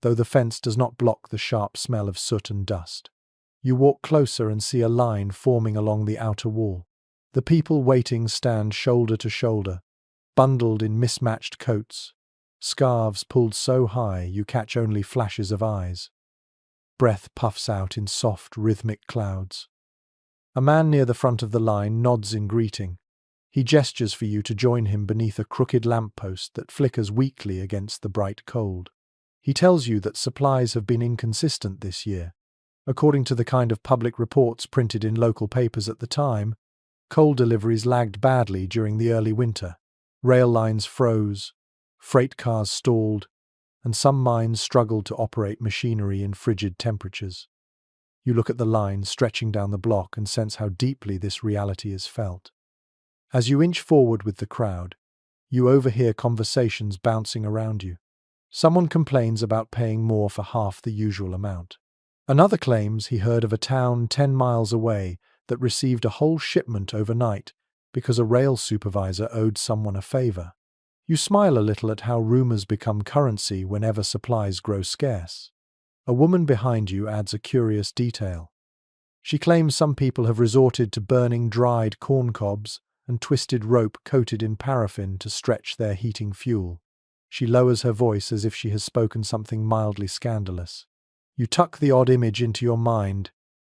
though the fence does not block the sharp smell of soot and dust. You walk closer and see a line forming along the outer wall. The people waiting stand shoulder to shoulder, bundled in mismatched coats, scarves pulled so high you catch only flashes of eyes. Breath puffs out in soft, rhythmic clouds. A man near the front of the line nods in greeting. He gestures for you to join him beneath a crooked lamppost that flickers weakly against the bright cold. He tells you that supplies have been inconsistent this year. According to the kind of public reports printed in local papers at the time, coal deliveries lagged badly during the early winter. Rail lines froze, freight cars stalled, and some mines struggled to operate machinery in frigid temperatures. You look at the line stretching down the block and sense how deeply this reality is felt. As you inch forward with the crowd, you overhear conversations bouncing around you. Someone complains about paying more for half the usual amount. Another claims he heard of a town 10 miles away that received a whole shipment overnight because a rail supervisor owed someone a favor. You smile a little at how rumors become currency whenever supplies grow scarce. A woman behind you adds a curious detail. She claims some people have resorted to burning dried corn cobs and twisted rope coated in paraffin to stretch their heating fuel. She lowers her voice as if she has spoken something mildly scandalous. You tuck the odd image into your mind,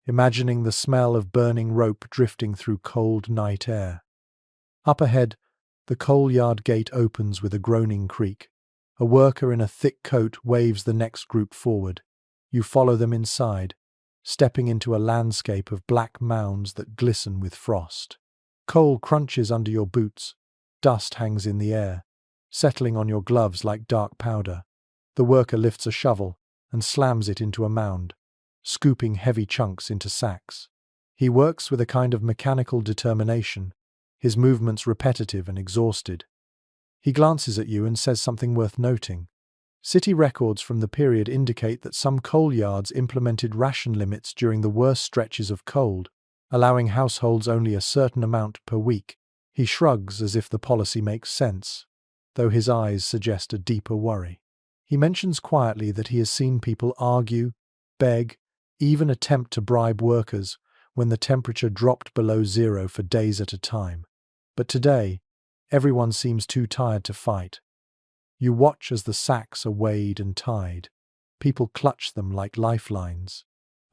imagining the smell of burning rope drifting through cold night air. Up ahead, the coal yard gate opens with a groaning creak. A worker in a thick coat waves the next group forward. You follow them inside, stepping into a landscape of black mounds that glisten with frost. Coal crunches under your boots. Dust hangs in the air, settling on your gloves like dark powder. The worker lifts a shovel and slams it into a mound, scooping heavy chunks into sacks. He works with a kind of mechanical determination, his movements repetitive and exhausted. He glances at you and says something worth noting. City records from the period indicate that some coal yards implemented ration limits during the worst stretches of cold, allowing households only a certain amount per week. He shrugs as if the policy makes sense, though his eyes suggest a deeper worry. He mentions quietly that he has seen people argue, beg, even attempt to bribe workers when the temperature dropped below zero for days at a time. But today, everyone seems too tired to fight. You watch as the sacks are weighed and tied. People clutch them like lifelines.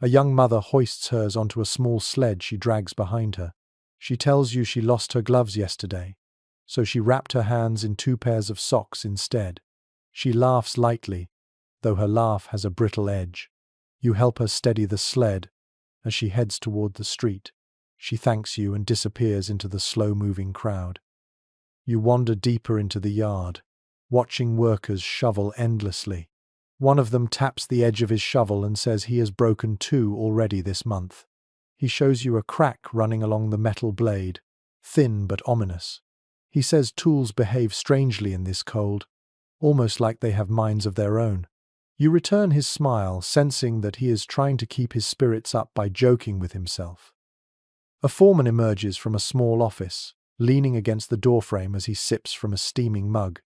A young mother hoists hers onto a small sled she drags behind her. She tells you she lost her gloves yesterday, so she wrapped her hands in 2 pairs of socks instead. She laughs lightly, though her laugh has a brittle edge. You help her steady the sled as she heads toward the street. She thanks you and disappears into the slow-moving crowd. You wander deeper into the yard, watching workers shovel endlessly. One of them taps the edge of his shovel and says he has broken 2 already this month. He shows you a crack running along the metal blade, thin but ominous. He says tools behave strangely in this cold, almost like they have minds of their own. You return his smile, sensing that he is trying to keep his spirits up by joking with himself. A foreman emerges from a small office, leaning against the doorframe as he sips from a steaming mug.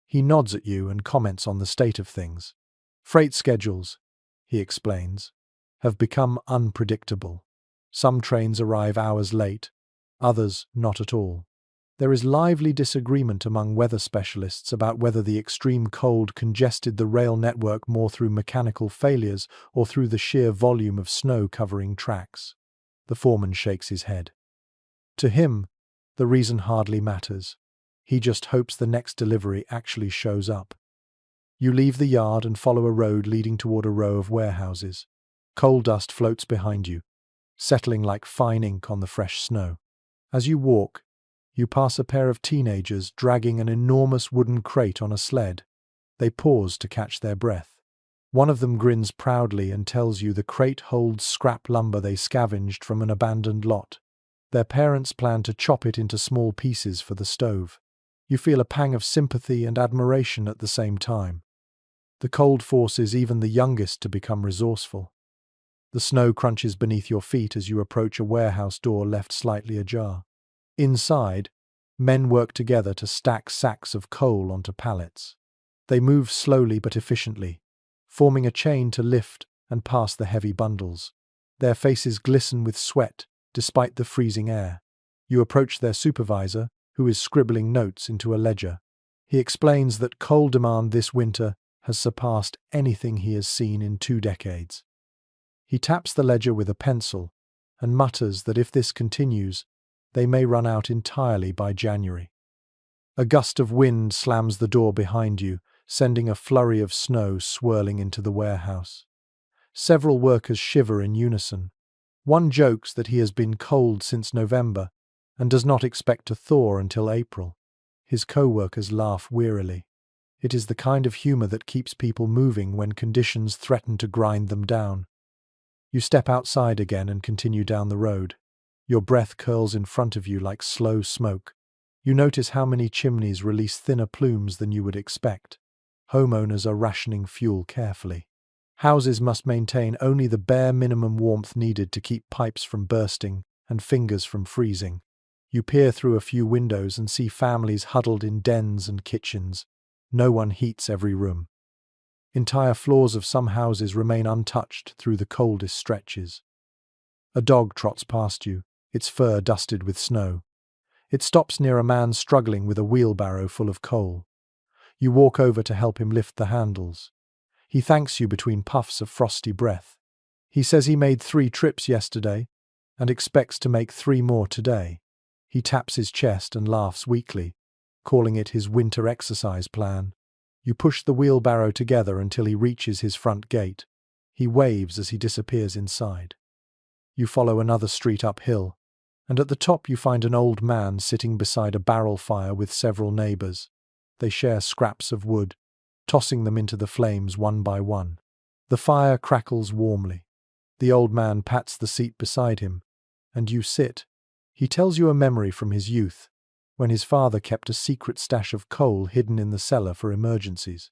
He nods at you and comments on the state of things. Freight schedules, he explains, have become unpredictable. Some trains arrive hours late, others not at all. There is lively disagreement among weather specialists about whether the extreme cold congested the rail network more through mechanical failures or through the sheer volume of snow covering tracks. The foreman shakes his head. To him, the reason hardly matters. He just hopes the next delivery actually shows up. You leave the yard and follow a road leading toward a row of warehouses. Coal dust floats behind you, settling like fine ink on the fresh snow. As you walk, you pass a pair of teenagers dragging an enormous wooden crate on a sled. They pause to catch their breath. One of them grins proudly and tells you the crate holds scrap lumber they scavenged from an abandoned lot. Their parents plan to chop it into small pieces for the stove. You feel a pang of sympathy and admiration at the same time. The cold forces even the youngest to become resourceful. The snow crunches beneath your feet as you approach a warehouse door left slightly ajar. Inside, men work together to stack sacks of coal onto pallets. They move slowly but efficiently, forming a chain to lift and pass the heavy bundles. Their faces glisten with sweat despite the freezing air. You approach their supervisor, who is scribbling notes into a ledger. He explains that coal demand this winter has surpassed anything he has seen in 2 decades. He taps the ledger with a pencil and mutters that if this continues, they may run out entirely by January. A gust of wind slams the door behind you, sending a flurry of snow swirling into the warehouse. Several workers shiver in unison. One jokes that he has been cold since November and does not expect to thaw until April. His co-workers laugh wearily. It is the kind of humor that keeps people moving when conditions threaten to grind them down. You step outside again and continue down the road. Your breath curls in front of you like slow smoke. You notice how many chimneys release thinner plumes than you would expect. Homeowners are rationing fuel carefully. Houses must maintain only the bare minimum warmth needed to keep pipes from bursting and fingers from freezing. You peer through a few windows and see families huddled in dens and kitchens. No one heats every room. Entire floors of some houses remain untouched through the coldest stretches. A dog trots past you, its fur dusted with snow. It stops near a man struggling with a wheelbarrow full of coal. You walk over to help him lift the handles. He thanks you between puffs of frosty breath. He says he made 3 trips yesterday and expects to make 3 more today. He taps his chest and laughs weakly, calling it his winter exercise plan. You push the wheelbarrow together until he reaches his front gate. He waves as he disappears inside. You follow another street uphill, and at the top you find an old man sitting beside a barrel fire with several neighbors. They share scraps of wood, tossing them into the flames one by one. The fire crackles warmly. The old man pats the seat beside him, and you sit. He tells you a memory from his youth, when his father kept a secret stash of coal hidden in the cellar for emergencies.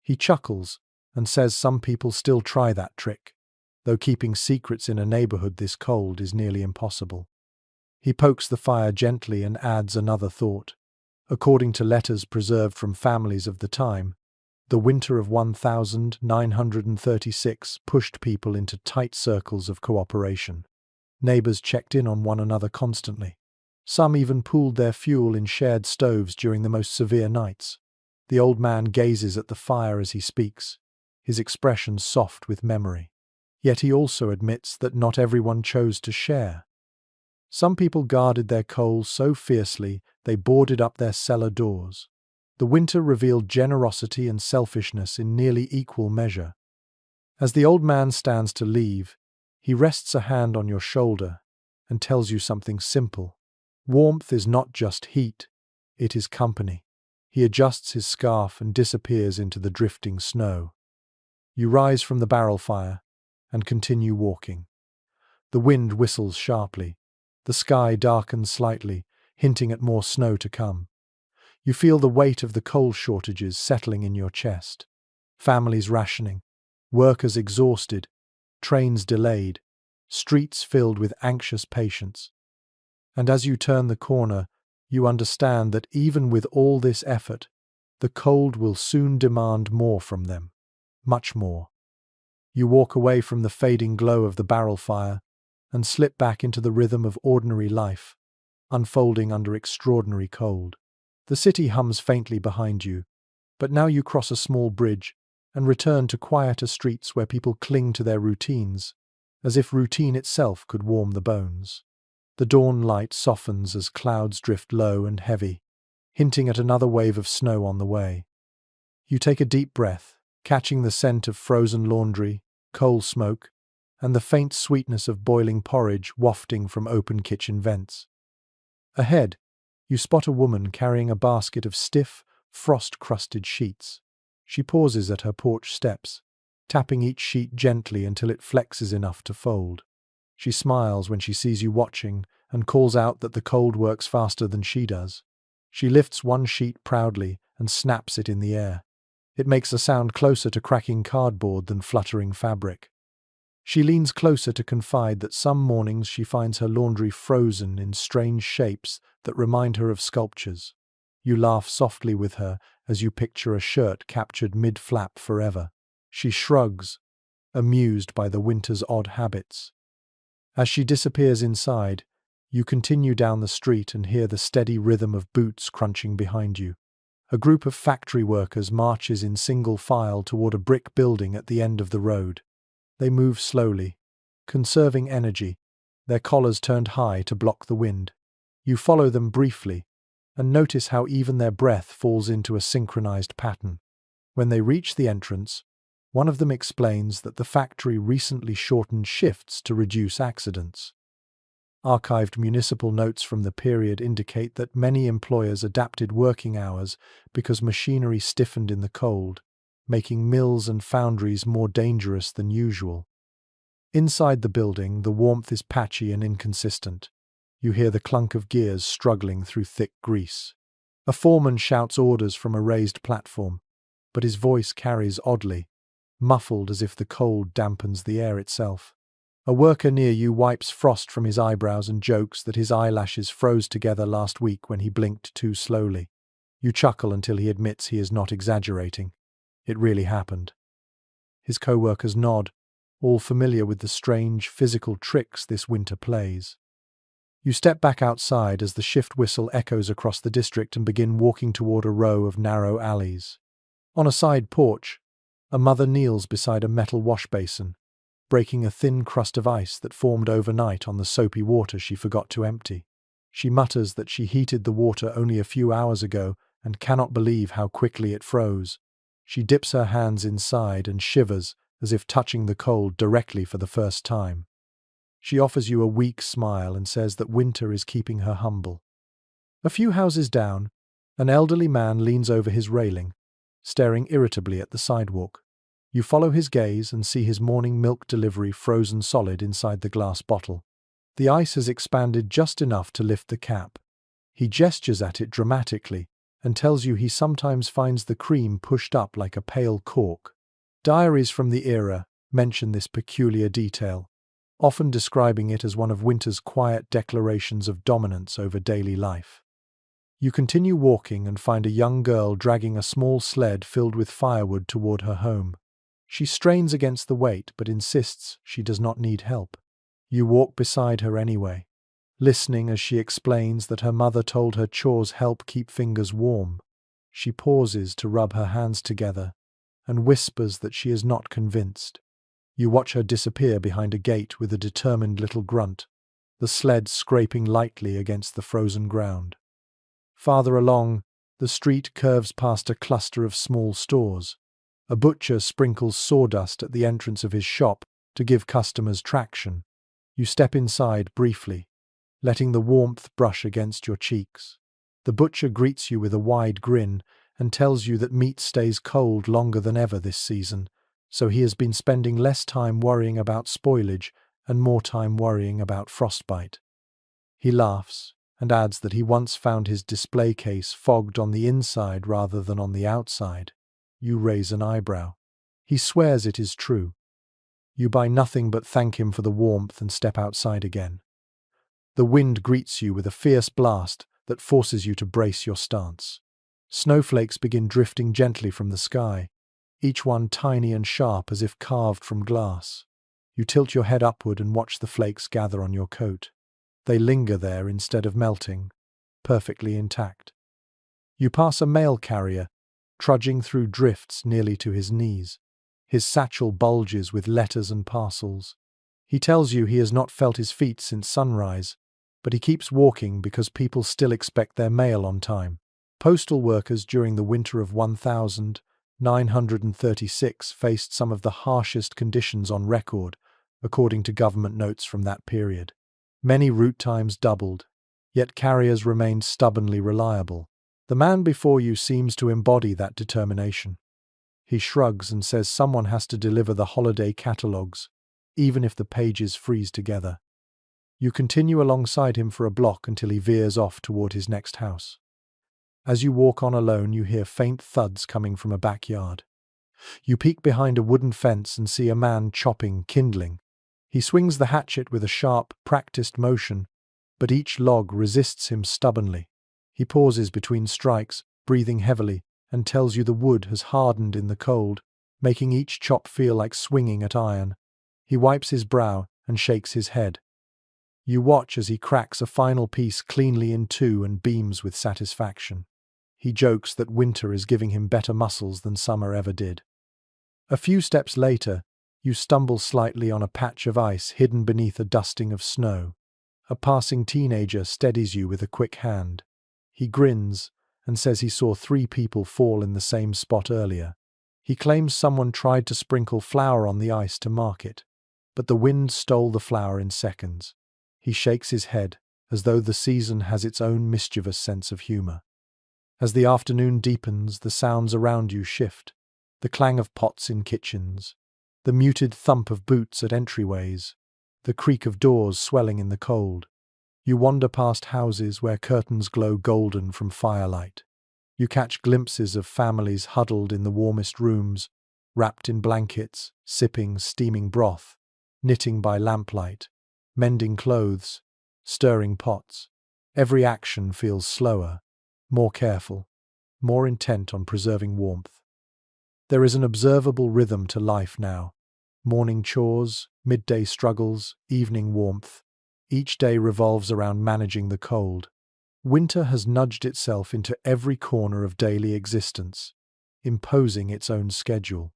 He chuckles and says some people still try that trick, though keeping secrets in a neighborhood this cold is nearly impossible. He pokes the fire gently and adds another thought. According to letters preserved from families of the time, the winter of 1936 pushed people into tight circles of cooperation. Neighbors checked in on one another constantly. Some even pooled their fuel in shared stoves during the most severe nights. The old man gazes at the fire as he speaks, his expression soft with memory. Yet he also admits that not everyone chose to share. Some people guarded their coal so fiercely they boarded up their cellar doors. The winter revealed generosity and selfishness in nearly equal measure. As the old man stands to leave, he rests a hand on your shoulder and tells you something simple. Warmth is not just heat, it is company. He adjusts his scarf and disappears into the drifting snow. You rise from the barrel fire and continue walking. The wind whistles sharply. The sky darkens slightly, hinting at more snow to come. You feel the weight of the coal shortages settling in your chest. Families rationing, workers exhausted, trains delayed, streets filled with anxious patients. And as you turn the corner, you understand that even with all this effort, the cold will soon demand more from them. Much more. You walk away from the fading glow of the barrel fire and slip back into the rhythm of ordinary life, unfolding under extraordinary cold. The city hums faintly behind you, but now you cross a small bridge and return to quieter streets where people cling to their routines, as if routine itself could warm the bones. The dawn light softens as clouds drift low and heavy, hinting at another wave of snow on the way. You take a deep breath, catching the scent of frozen laundry, coal smoke, and the faint sweetness of boiling porridge wafting from open kitchen vents. Ahead, you spot a woman carrying a basket of stiff, frost-crusted sheets. She pauses at her porch steps, tapping each sheet gently until it flexes enough to fold. She smiles when she sees you watching and calls out that the cold works faster than she does. She lifts one sheet proudly and snaps it in the air. It makes a sound closer to cracking cardboard than fluttering fabric. She leans closer to confide that some mornings she finds her laundry frozen in strange shapes that remind her of sculptures. You laugh softly with her as you picture a shirt captured mid-flap forever. She shrugs, amused by the winter's odd habits. As she disappears inside, you continue down the street and hear the steady rhythm of boots crunching behind you. A group of factory workers marches in single file toward a brick building at the end of the road. They move slowly, conserving energy, their collars turned high to block the wind. You follow them briefly and notice how even their breath falls into a synchronized pattern. When they reach the entrance, one of them explains that the factory recently shortened shifts to reduce accidents. Archived municipal notes from the period indicate that many employers adapted working hours because machinery stiffened in the cold, making mills and foundries more dangerous than usual. Inside the building, the warmth is patchy and inconsistent. You hear the clunk of gears struggling through thick grease. A foreman shouts orders from a raised platform, but his voice carries oddly, muffled as if the cold dampens the air itself. A worker near you wipes frost from his eyebrows and jokes that his eyelashes froze together last week when he blinked too slowly. You chuckle until he admits he is not exaggerating. It really happened. His co-workers nod, all familiar with the strange physical tricks this winter plays. You step back outside as the shift whistle echoes across the district and begin walking toward a row of narrow alleys. On a side porch, a mother kneels beside a metal wash basin, breaking a thin crust of ice that formed overnight on the soapy water she forgot to empty. She mutters that she heated the water only a few hours ago and cannot believe how quickly it froze. She dips her hands inside and shivers as if touching the cold directly for the first time. She offers you a weak smile and says that winter is keeping her humble. A few houses down, an elderly man leans over his railing, staring irritably at the sidewalk. You follow his gaze and see his morning milk delivery frozen solid inside the glass bottle. The ice has expanded just enough to lift the cap. He gestures at it dramatically and tells you he sometimes finds the cream pushed up like a pale cork. Diaries from the era mention this peculiar detail, often describing it as one of winter's quiet declarations of dominance over daily life. You continue walking and find a young girl dragging a small sled filled with firewood toward her home. She strains against the weight but insists she does not need help. You walk beside her anyway, listening as she explains that her mother told her chores help keep fingers warm. She pauses to rub her hands together and whispers that she is not convinced. You watch her disappear behind a gate with a determined little grunt, the sled scraping lightly against the frozen ground. Farther along, the street curves past a cluster of small stores. A butcher sprinkles sawdust at the entrance of his shop to give customers traction. You step inside briefly, letting the warmth brush against your cheeks. The butcher greets you with a wide grin and tells you that meat stays cold longer than ever this season, so he has been spending less time worrying about spoilage and more time worrying about frostbite. He laughs and adds that he once found his display case fogged on the inside rather than on the outside. You raise an eyebrow. He swears it is true. You buy nothing but thank him for the warmth and step outside again. The wind greets you with a fierce blast that forces you to brace your stance. Snowflakes begin drifting gently from the sky, each one tiny and sharp as if carved from glass. You tilt your head upward and watch the flakes gather on your coat. They linger there instead of melting, perfectly intact. You pass a mail carrier, trudging through drifts nearly to his knees. His satchel bulges with letters and parcels. He tells you he has not felt his feet since sunrise, but he keeps walking because people still expect their mail on time. Postal workers during the winter of 1936 faced some of the harshest conditions on record, according to government notes from that period. Many route times doubled, yet carriers remained stubbornly reliable. The man before you seems to embody that determination. He shrugs and says someone has to deliver the holiday catalogues, even if the pages freeze together. You continue alongside him for a block until he veers off toward his next house. As you walk on alone, you hear faint thuds coming from a backyard. You peek behind a wooden fence and see a man chopping kindling. He swings the hatchet with a sharp, practiced motion, but each log resists him stubbornly. He pauses between strikes, breathing heavily, and tells you the wood has hardened in the cold, making each chop feel like swinging at iron. He wipes his brow and shakes his head. You watch as he cracks a final piece cleanly in two and beams with satisfaction. He jokes that winter is giving him better muscles than summer ever did. A few steps later, you stumble slightly on a patch of ice hidden beneath a dusting of snow. A passing teenager steadies you with a quick hand. He grins and says he saw 3 people fall in the same spot earlier. He claims someone tried to sprinkle flour on the ice to mark it, but the wind stole the flour in seconds. He shakes his head, as though the season has its own mischievous sense of humor. As the afternoon deepens, the sounds around you shift. The clang of pots in kitchens, the muted thump of boots at entryways, the creak of doors swelling in the cold. You wander past houses where curtains glow golden from firelight. You catch glimpses of families huddled in the warmest rooms, wrapped in blankets, sipping steaming broth, knitting by lamplight, mending clothes, stirring pots. Every action feels slower, more careful, more intent on preserving warmth. There is an observable rhythm to life now. Morning chores, midday struggles, evening warmth. Each day revolves around managing the cold. Winter has nudged itself into every corner of daily existence, imposing its own schedule.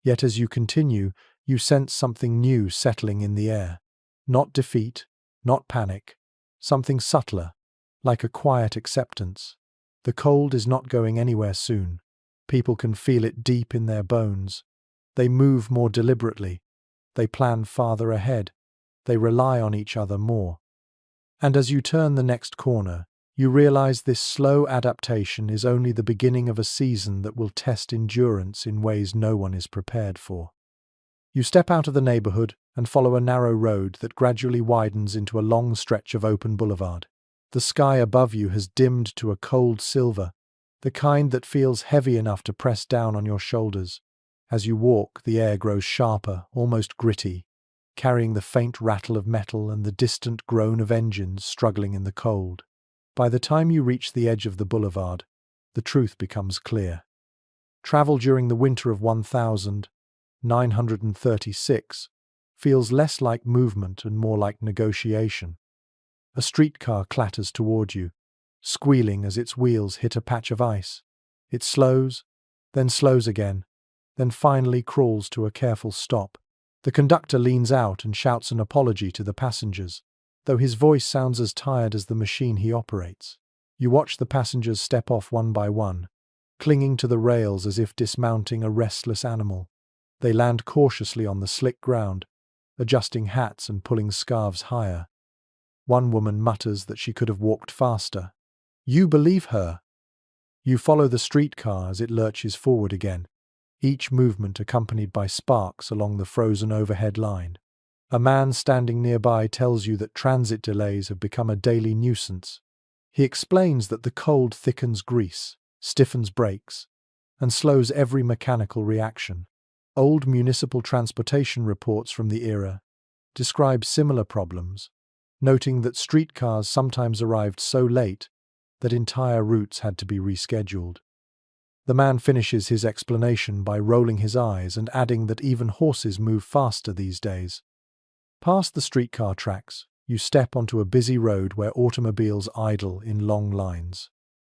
Yet as you continue, you sense something new settling in the air. Not defeat, not panic, something subtler, like a quiet acceptance. The cold is not going anywhere soon. People can feel it deep in their bones. They move more deliberately. They plan farther ahead. They rely on each other more. And as you turn the next corner, you realize this slow adaptation is only the beginning of a season that will test endurance in ways no one is prepared for. You step out of the neighborhood and follow a narrow road that gradually widens into a long stretch of open boulevard. The sky above you has dimmed to a cold silver, the kind that feels heavy enough to press down on your shoulders. As you walk, the air grows sharper, almost gritty, carrying the faint rattle of metal and the distant groan of engines struggling in the cold. By the time you reach the edge of the boulevard, the truth becomes clear. Travel during the winter of 1936 feels less like movement and more like negotiation. A streetcar clatters toward you, squealing as its wheels hit a patch of ice. It slows, then slows again, then finally crawls to a careful stop. The conductor leans out and shouts an apology to the passengers, though his voice sounds as tired as the machine he operates. You watch the passengers step off one by one, clinging to the rails as if dismounting a restless animal. They land cautiously on the slick ground, adjusting hats and pulling scarves higher. One woman mutters that she could have walked faster. You believe her. You follow the streetcar as it lurches forward again, each movement accompanied by sparks along the frozen overhead line. A man standing nearby tells you that transit delays have become a daily nuisance. He explains that the cold thickens grease, stiffens brakes, and slows every mechanical reaction. Old municipal transportation reports from the era describe similar problems, noting that streetcars sometimes arrived so late that entire routes had to be rescheduled. The man finishes his explanation by rolling his eyes and adding that even horses move faster these days. Past the streetcar tracks, you step onto a busy road where automobiles idle in long lines.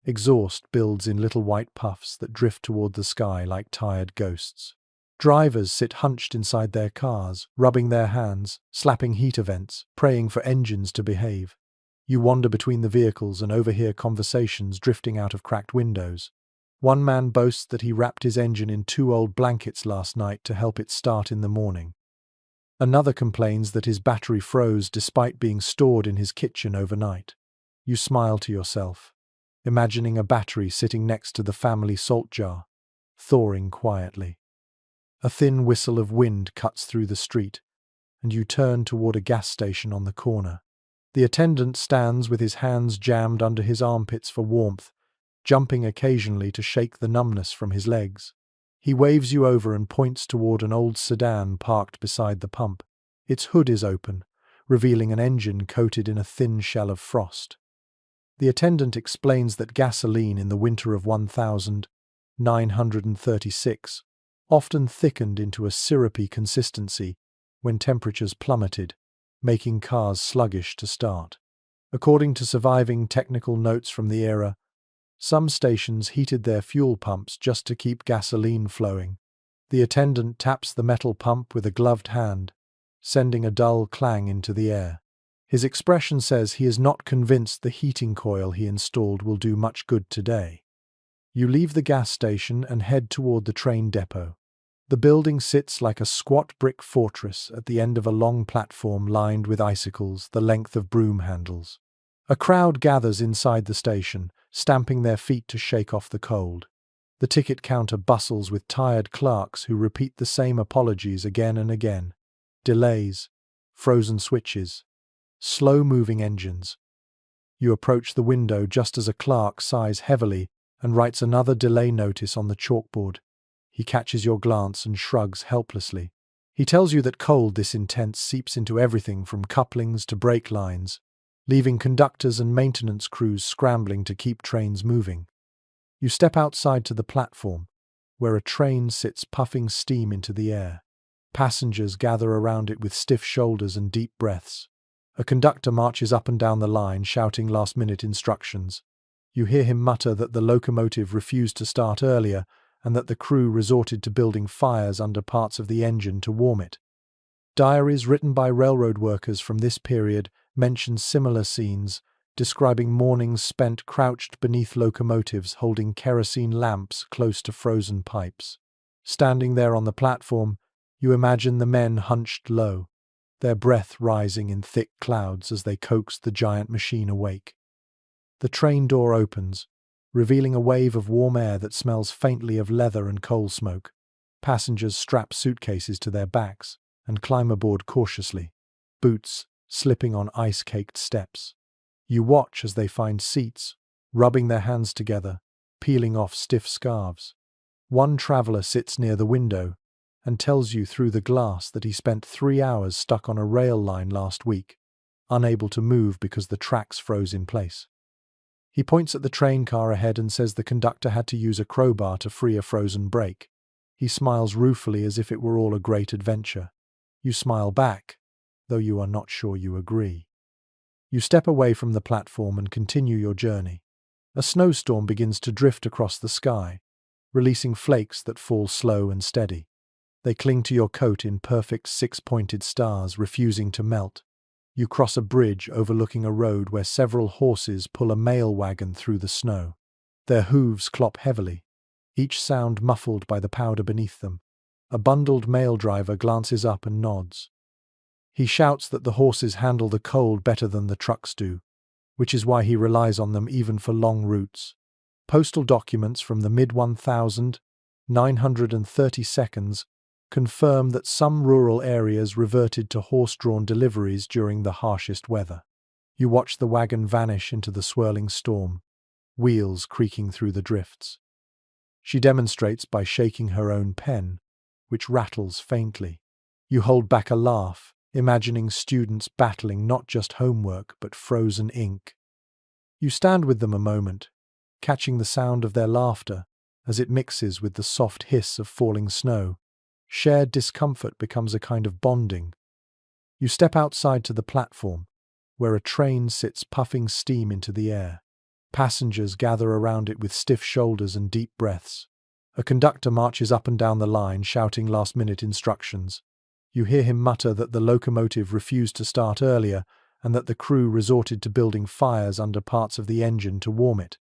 Exhaust builds in little white puffs that drift toward the sky like tired ghosts. Drivers sit hunched inside their cars, rubbing their hands, slapping heater vents, praying for engines to behave. You wander between the vehicles and overhear conversations drifting out of cracked windows. One man boasts that he wrapped his engine in 2 old blankets last night to help it start in the morning. Another complains that his battery froze despite being stored in his kitchen overnight. You smile to yourself, imagining a battery sitting next to the family salt jar, thawing quietly. A thin whistle of wind cuts through the street, and you turn toward a gas station on the corner. The attendant stands with his hands jammed under his armpits for warmth, jumping occasionally to shake the numbness from his legs. He waves you over and points toward an old sedan parked beside the pump. Its hood is open, revealing an engine coated in a thin shell of frost. The attendant explains that gasoline in the winter of 1936 often thickened into a syrupy consistency when temperatures plummeted, making cars sluggish to start. According to surviving technical notes from the era, some stations heated their fuel pumps just to keep gasoline flowing. The attendant taps the metal pump with a gloved hand, sending a dull clang into the air. His expression says he is not convinced the heating coil he installed will do much good today. You leave the gas station and head toward the train depot. The building sits like a squat brick fortress at the end of a long platform lined with icicles the length of broom handles. A crowd gathers inside the station, stamping their feet to shake off the cold. The ticket counter bustles with tired clerks who repeat the same apologies again and again. Delays, frozen switches, slow-moving engines. You approach the window just as a clerk sighs heavily and writes another delay notice on the chalkboard. He catches your glance and shrugs helplessly. He tells you that cold this intense seeps into everything from couplings to brake lines, leaving conductors and maintenance crews scrambling to keep trains moving. You step outside to the platform, where a train sits puffing steam into the air. Passengers gather around it with stiff shoulders and deep breaths. A conductor marches up and down the line shouting last-minute instructions. You hear him mutter that the locomotive refused to start earlier and that the crew resorted to building fires under parts of the engine to warm it. Diaries written by railroad workers from this period mention similar scenes, describing mornings spent crouched beneath locomotives holding kerosene lamps close to frozen pipes. Standing there on the platform, you imagine the men hunched low, their breath rising in thick clouds as they coaxed the giant machine awake. The train door opens, revealing a wave of warm air that smells faintly of leather and coal smoke. Passengers strap suitcases to their backs and climb aboard cautiously, boots slipping on ice-caked steps. You watch as they find seats, rubbing their hands together, peeling off stiff scarves. One traveler sits near the window and tells you through the glass that he spent 3 hours stuck on a rail line last week, unable to move because the tracks froze in place. He points at the train car ahead and says the conductor had to use a crowbar to free a frozen brake. He smiles ruefully as if it were all a great adventure. You smile back, though you are not sure you agree. You step away from the platform and continue your journey. A snowstorm begins to drift across the sky, releasing flakes that fall slow and steady. They cling to your coat in perfect six-pointed stars, refusing to melt. You cross a bridge overlooking a road where several horses pull a mail wagon through the snow. Their hooves clop heavily, each sound muffled by the powder beneath them. A bundled mail driver glances up and nods. He shouts that the horses handle the cold better than the trucks do, which is why he relies on them even for long routes. Postal documents from the mid-1932s confirm that some rural areas reverted to horse-drawn deliveries during the harshest weather. You watch the wagon vanish into the swirling storm, wheels creaking through the drifts. She demonstrates by shaking her own pen, which rattles faintly. You hold back a laugh, imagining students battling not just homework but frozen ink. You stand with them a moment, catching the sound of their laughter as it mixes with the soft hiss of falling snow. Shared discomfort becomes a kind of bonding. You step outside to the platform, where a train sits puffing steam into the air. Passengers gather around it with stiff shoulders and deep breaths. A conductor marches up and down the line, shouting last-minute instructions. You hear him mutter that the locomotive refused to start earlier and that the crew resorted to building fires under parts of the engine to warm it.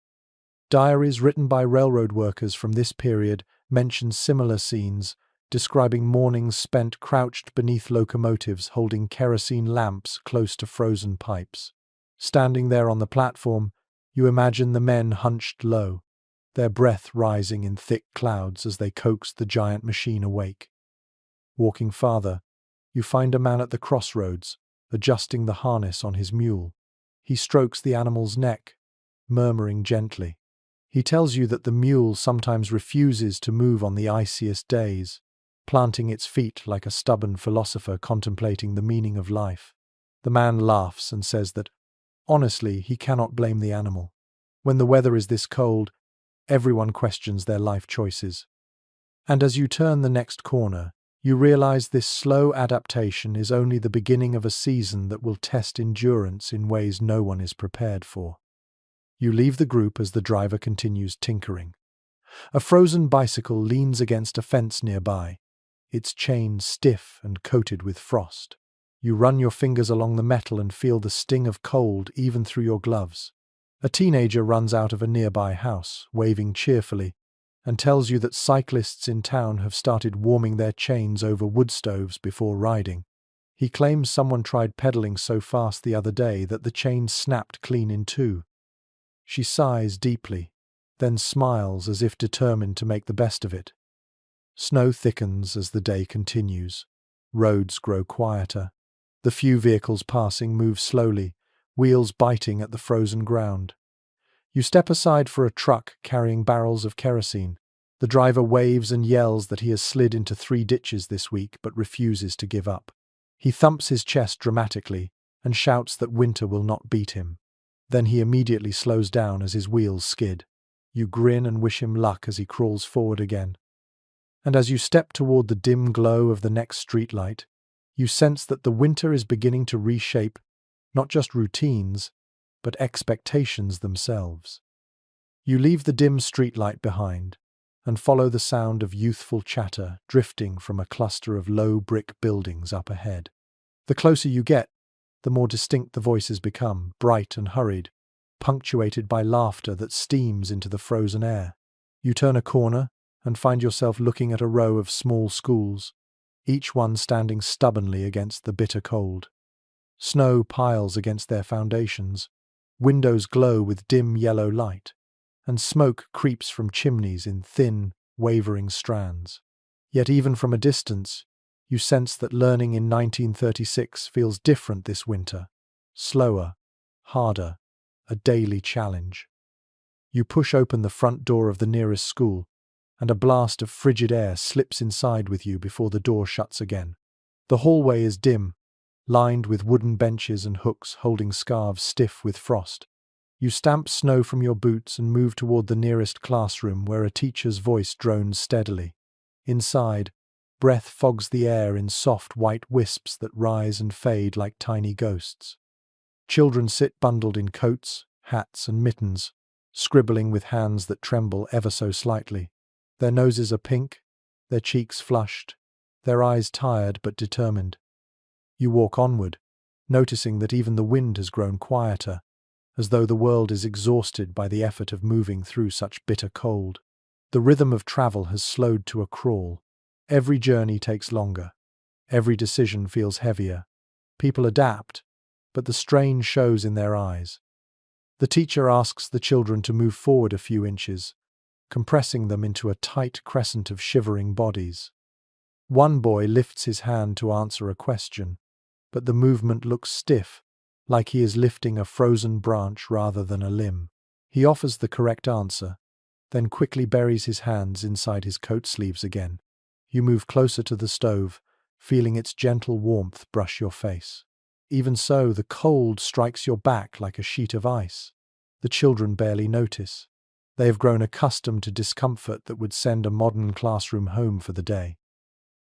Diaries written by railroad workers from this period mention similar scenes, describing mornings spent crouched beneath locomotives holding kerosene lamps close to frozen pipes. Standing there on the platform, you imagine the men hunched low, their breath rising in thick clouds as they coaxed the giant machine awake. Walking farther, you find a man at the crossroads, adjusting the harness on his mule. He strokes the animal's neck, murmuring gently. He tells you that the mule sometimes refuses to move on the iciest days, planting its feet like a stubborn philosopher contemplating the meaning of life. The man laughs and says that, honestly, he cannot blame the animal. When the weather is this cold, everyone questions their life choices. And as you turn the next corner, you realize this slow adaptation is only the beginning of a season that will test endurance in ways no one is prepared for. You leave the group as the driver continues tinkering. A frozen bicycle leans against a fence nearby, its chain stiff and coated with frost. You run your fingers along the metal and feel the sting of cold even through your gloves. A teenager runs out of a nearby house, waving cheerfully, and tells you that cyclists in town have started warming their chains over wood stoves before riding. He claims someone tried pedaling so fast the other day that the chain snapped clean in two. She sighs deeply, then smiles as if determined to make the best of it. Snow thickens as the day continues. Roads grow quieter. The few vehicles passing move slowly, wheels biting at the frozen ground. You step aside for a truck carrying barrels of kerosene. The driver waves and yells that he has slid into 3 ditches this week but refuses to give up. He thumps his chest dramatically and shouts that winter will not beat him. Then he immediately slows down as his wheels skid. You grin and wish him luck as he crawls forward again. And as you step toward the dim glow of the next streetlight, you sense that the winter is beginning to reshape not just routines, but expectations themselves. You leave the dim streetlight behind and follow the sound of youthful chatter drifting from a cluster of low brick buildings up ahead. The closer you get, the more distinct the voices become, bright and hurried, punctuated by laughter that steams into the frozen air. You turn a corner and find yourself looking at a row of small schools, each one standing stubbornly against the bitter cold. Snow piles against their foundations, windows glow with dim yellow light, and smoke creeps from chimneys in thin, wavering strands. Yet even from a distance, you sense that learning in 1936 feels different this winter, slower, harder, a daily challenge. You push open the front door of the nearest school, and a blast of frigid air slips inside with you before the door shuts again. The hallway is dim, lined with wooden benches and hooks holding scarves stiff with frost. You stamp snow from your boots and move toward the nearest classroom where a teacher's voice drones steadily. Inside, breath fogs the air in soft white wisps that rise and fade like tiny ghosts. Children sit bundled in coats, hats, and mittens, scribbling with hands that tremble ever so slightly. Their noses are pink, their cheeks flushed, their eyes tired but determined. You walk onward, noticing that even the wind has grown quieter, as though the world is exhausted by the effort of moving through such bitter cold. The rhythm of travel has slowed to a crawl. Every journey takes longer. Every decision feels heavier. People adapt, but the strain shows in their eyes. The teacher asks the children to move forward a few inches, compressing them into a tight crescent of shivering bodies. One boy lifts his hand to answer a question, but the movement looks stiff, like he is lifting a frozen branch rather than a limb. He offers the correct answer, then quickly buries his hands inside his coat sleeves again. You move closer to the stove, feeling its gentle warmth brush your face. Even so, the cold strikes your back like a sheet of ice. The children barely notice. They have grown accustomed to discomfort that would send a modern classroom home for the day.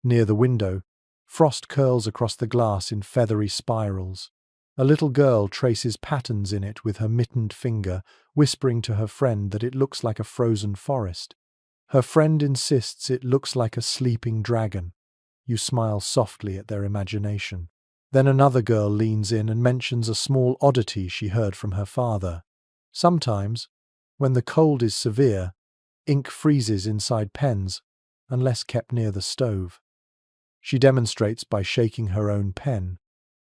Near the window, frost curls across the glass in feathery spirals. A little girl traces patterns in it with her mittened finger, whispering to her friend that it looks like a frozen forest. Her friend insists it looks like a sleeping dragon. You smile softly at their imagination. Then another girl leans in and mentions a small oddity she heard from her father. Sometimes, when the cold is severe, ink freezes inside pens, unless kept near the stove. She demonstrates by shaking her own pen,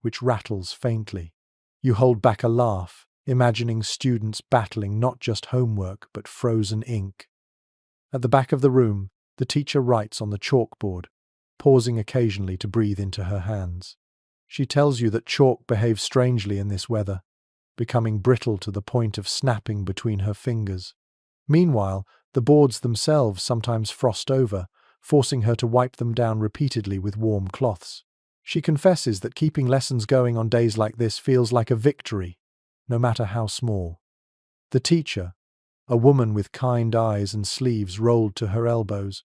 which rattles faintly. You hold back a laugh, imagining students battling not just homework but frozen ink. At the back of the room, the teacher writes on the chalkboard, pausing occasionally to breathe into her hands. She tells you that chalk behaves strangely in this weather, becoming brittle to the point of snapping between her fingers. Meanwhile, the boards themselves sometimes frost over, forcing her to wipe them down repeatedly with warm cloths. She confesses that keeping lessons going on days like this feels like a victory, no matter how small. The teacher, a woman with kind eyes and sleeves rolled to her elbows,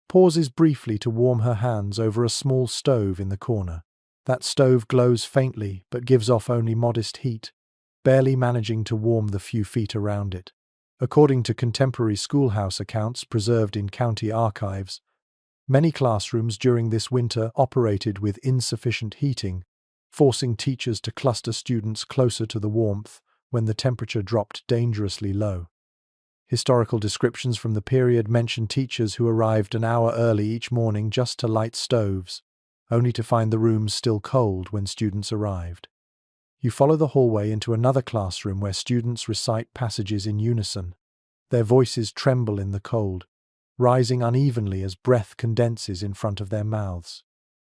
pauses briefly to warm her hands over a small stove in the corner. That stove glows faintly but gives off only modest heat, barely managing to warm the few feet around it. According to contemporary schoolhouse accounts preserved in county archives, many classrooms during this winter operated with insufficient heating, forcing teachers to cluster students closer to the warmth when the temperature dropped dangerously low. Historical descriptions from the period mention teachers who arrived an hour early each morning just to light stoves, only to find the rooms still cold when students arrived. You follow the hallway into another classroom where students recite passages in unison. Their voices tremble in the cold, rising unevenly as breath condenses in front of their mouths.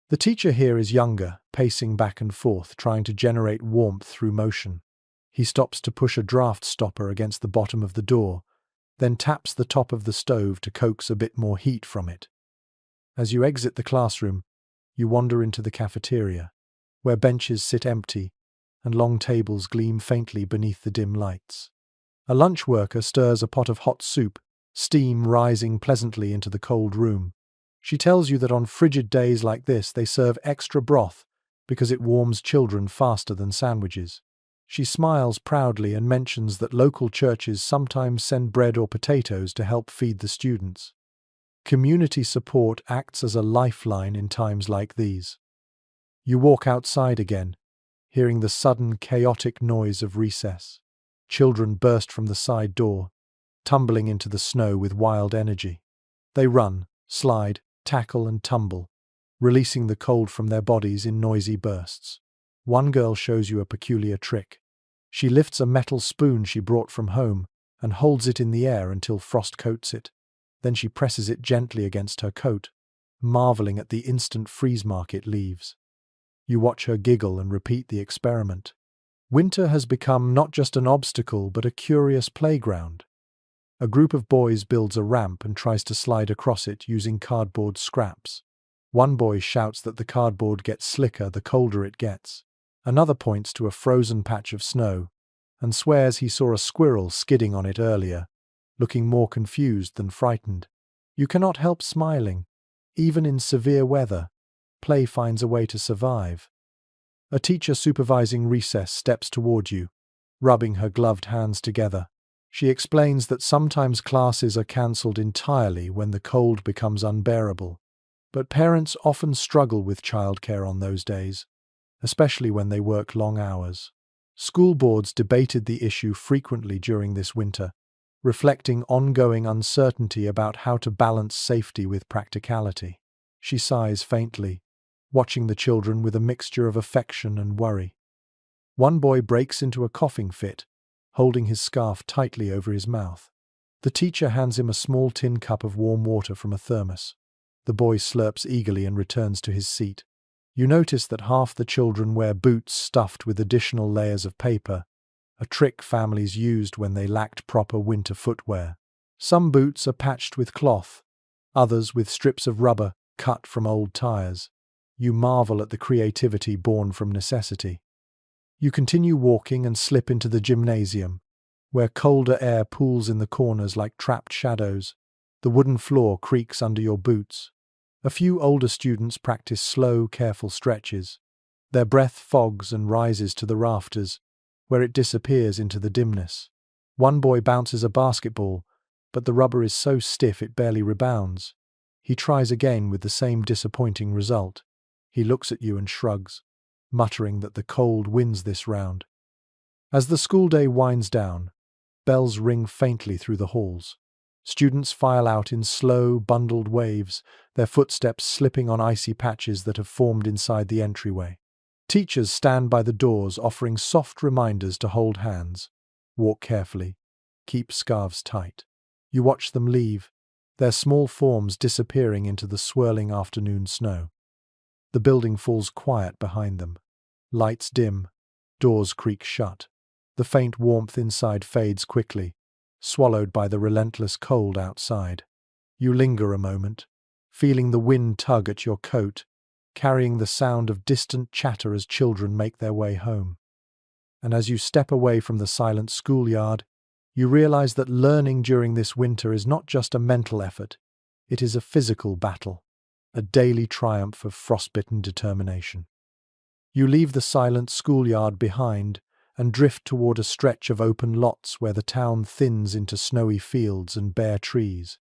The teacher here is younger, pacing back and forth, trying to generate warmth through motion. He stops to push a draft stopper against the bottom of the door, then taps the top of the stove to coax a bit more heat from it. As you exit the classroom, you wander into the cafeteria, where benches sit empty and long tables gleam faintly beneath the dim lights. A lunch worker stirs a pot of hot soup, steam rising pleasantly into the cold room. She tells you that on frigid days like this they serve extra broth because it warms children faster than sandwiches. She smiles proudly and mentions that local churches sometimes send bread or potatoes to help feed the students. Community support acts as a lifeline in times like these. You walk outside again, hearing the sudden chaotic noise of recess. Children burst from the side door, tumbling into the snow with wild energy. They run, slide, tackle and tumble, releasing the cold from their bodies in noisy bursts. One girl shows you a peculiar trick. She lifts a metal spoon she brought from home and holds it in the air until frost coats it. Then she presses it gently against her coat, marveling at the instant freeze mark it leaves. You watch her giggle and repeat the experiment. Winter has become not just an obstacle but a curious playground. A group of boys builds a ramp and tries to slide across it using cardboard scraps. One boy shouts that the cardboard gets slicker the colder it gets. Another points to a frozen patch of snow and swears he saw a squirrel skidding on it earlier, looking more confused than frightened. You cannot help smiling. Even in severe weather, play finds a way to survive. A teacher supervising recess steps toward you, rubbing her gloved hands together. She explains that sometimes classes are cancelled entirely when the cold becomes unbearable, but parents often struggle with childcare on those days, especially when they work long hours. School boards debated the issue frequently during this winter, reflecting ongoing uncertainty about how to balance safety with practicality. She sighs faintly, watching the children with a mixture of affection and worry. One boy breaks into a coughing fit, holding his scarf tightly over his mouth. The teacher hands him a small tin cup of warm water from a thermos. The boy slurps eagerly and returns to his seat. You notice that half the children wear boots stuffed with additional layers of paper, a trick families used when they lacked proper winter footwear. Some boots are patched with cloth, others with strips of rubber cut from old tires. You marvel at the creativity born from necessity. You continue walking and slip into the gymnasium, where colder air pools in the corners like trapped shadows. The wooden floor creaks under your boots. A few older students practice slow, careful stretches. Their breath fogs and rises to the rafters, where it disappears into the dimness. One boy bounces a basketball, but the rubber is so stiff it barely rebounds. He tries again with the same disappointing result. He looks at you and shrugs, muttering that the cold wins this round. As the school day winds down, bells ring faintly through the halls. Students file out in slow, bundled waves, their footsteps slipping on icy patches that have formed inside the entryway. Teachers stand by the doors offering soft reminders to hold hands, walk carefully, keep scarves tight. You watch them leave, their small forms disappearing into the swirling afternoon snow. The building falls quiet behind them. Lights dim, doors creak shut. The faint warmth inside fades quickly, swallowed by the relentless cold outside. You linger a moment, feeling the wind tug at your coat, carrying the sound of distant chatter as children make their way home. And as you step away from the silent schoolyard, you realize that learning during this winter is not just a mental effort, it is a physical battle, a daily triumph of frostbitten determination. You leave the silent schoolyard behind and drift toward a stretch of open lots where the town thins into snowy fields and bare trees.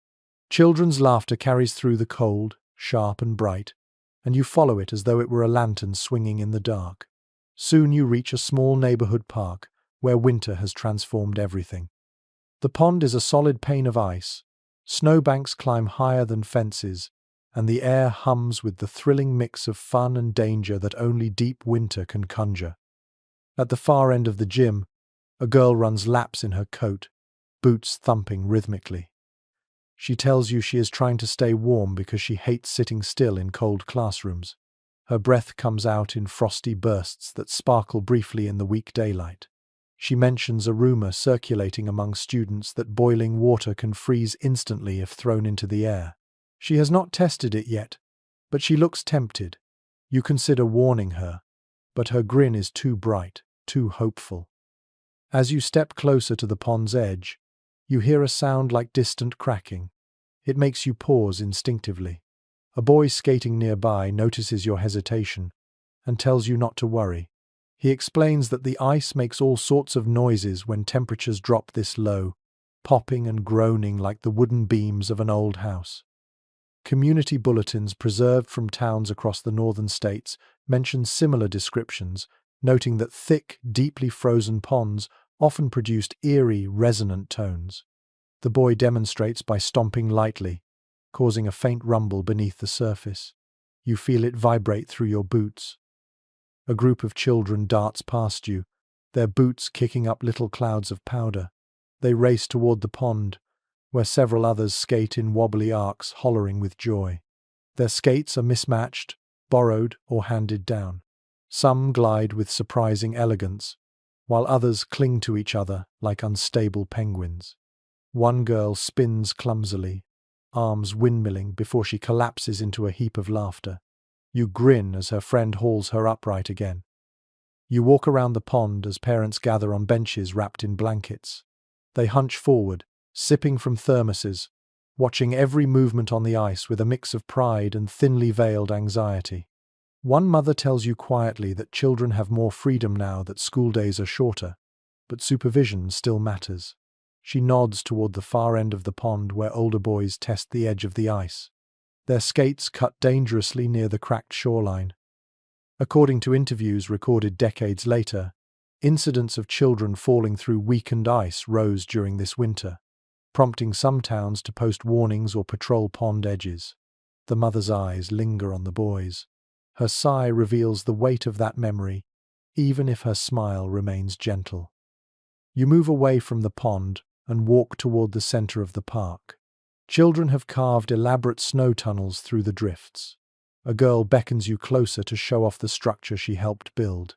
Children's laughter carries through the cold, sharp and bright, and you follow it as though it were a lantern swinging in the dark. Soon you reach a small neighborhood park where winter has transformed everything. The pond is a solid pane of ice, snowbanks climb higher than fences, and the air hums with the thrilling mix of fun and danger that only deep winter can conjure. At the far end of the gym, a girl runs laps in her coat, boots thumping rhythmically. She tells you she is trying to stay warm because she hates sitting still in cold classrooms. Her breath comes out in frosty bursts that sparkle briefly in the weak daylight. She mentions a rumor circulating among students that boiling water can freeze instantly if thrown into the air. She has not tested it yet, but she looks tempted. You consider warning her, but her grin is too bright, too hopeful. As you step closer to the pond's edge, you hear a sound like distant cracking. It makes you pause instinctively. A boy skating nearby notices your hesitation and tells you not to worry. He explains that the ice makes all sorts of noises when temperatures drop this low, popping and groaning like the wooden beams of an old house. Community bulletins preserved from towns across the northern states mention similar descriptions, noting that thick, deeply frozen ponds often produced eerie, resonant tones. The boy demonstrates by stomping lightly, causing a faint rumble beneath the surface. You feel it vibrate through your boots. A group of children darts past you, their boots kicking up little clouds of powder. They race toward the pond, where several others skate in wobbly arcs, hollering with joy. Their skates are mismatched, borrowed, or handed down. Some glide with surprising elegance, while others cling to each other like unstable penguins. One girl spins clumsily, arms windmilling before she collapses into a heap of laughter. You grin as her friend hauls her upright again. You walk around the pond as parents gather on benches wrapped in blankets. They hunch forward, sipping from thermoses, watching every movement on the ice with a mix of pride and thinly veiled anxiety. One mother tells you quietly that children have more freedom now that school days are shorter, but supervision still matters. She nods toward the far end of the pond where older boys test the edge of the ice. Their skates cut dangerously near the cracked shoreline. According to interviews recorded decades later, incidents of children falling through weakened ice rose during this winter, prompting some towns to post warnings or patrol pond edges. The mother's eyes linger on the boys. Her sigh reveals the weight of that memory, even if her smile remains gentle. You move away from the pond and walk toward the center of the park. Children have carved elaborate snow tunnels through the drifts. A girl beckons you closer to show off the structure she helped build.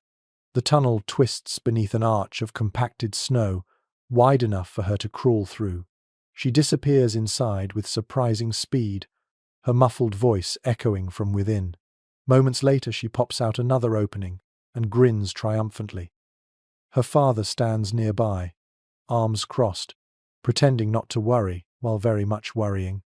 The tunnel twists beneath an arch of compacted snow, wide enough for her to crawl through. She disappears inside with surprising speed, her muffled voice echoing from within. Moments later, she pops out another opening and grins triumphantly. Her father stands nearby, arms crossed, pretending not to worry while very much worrying.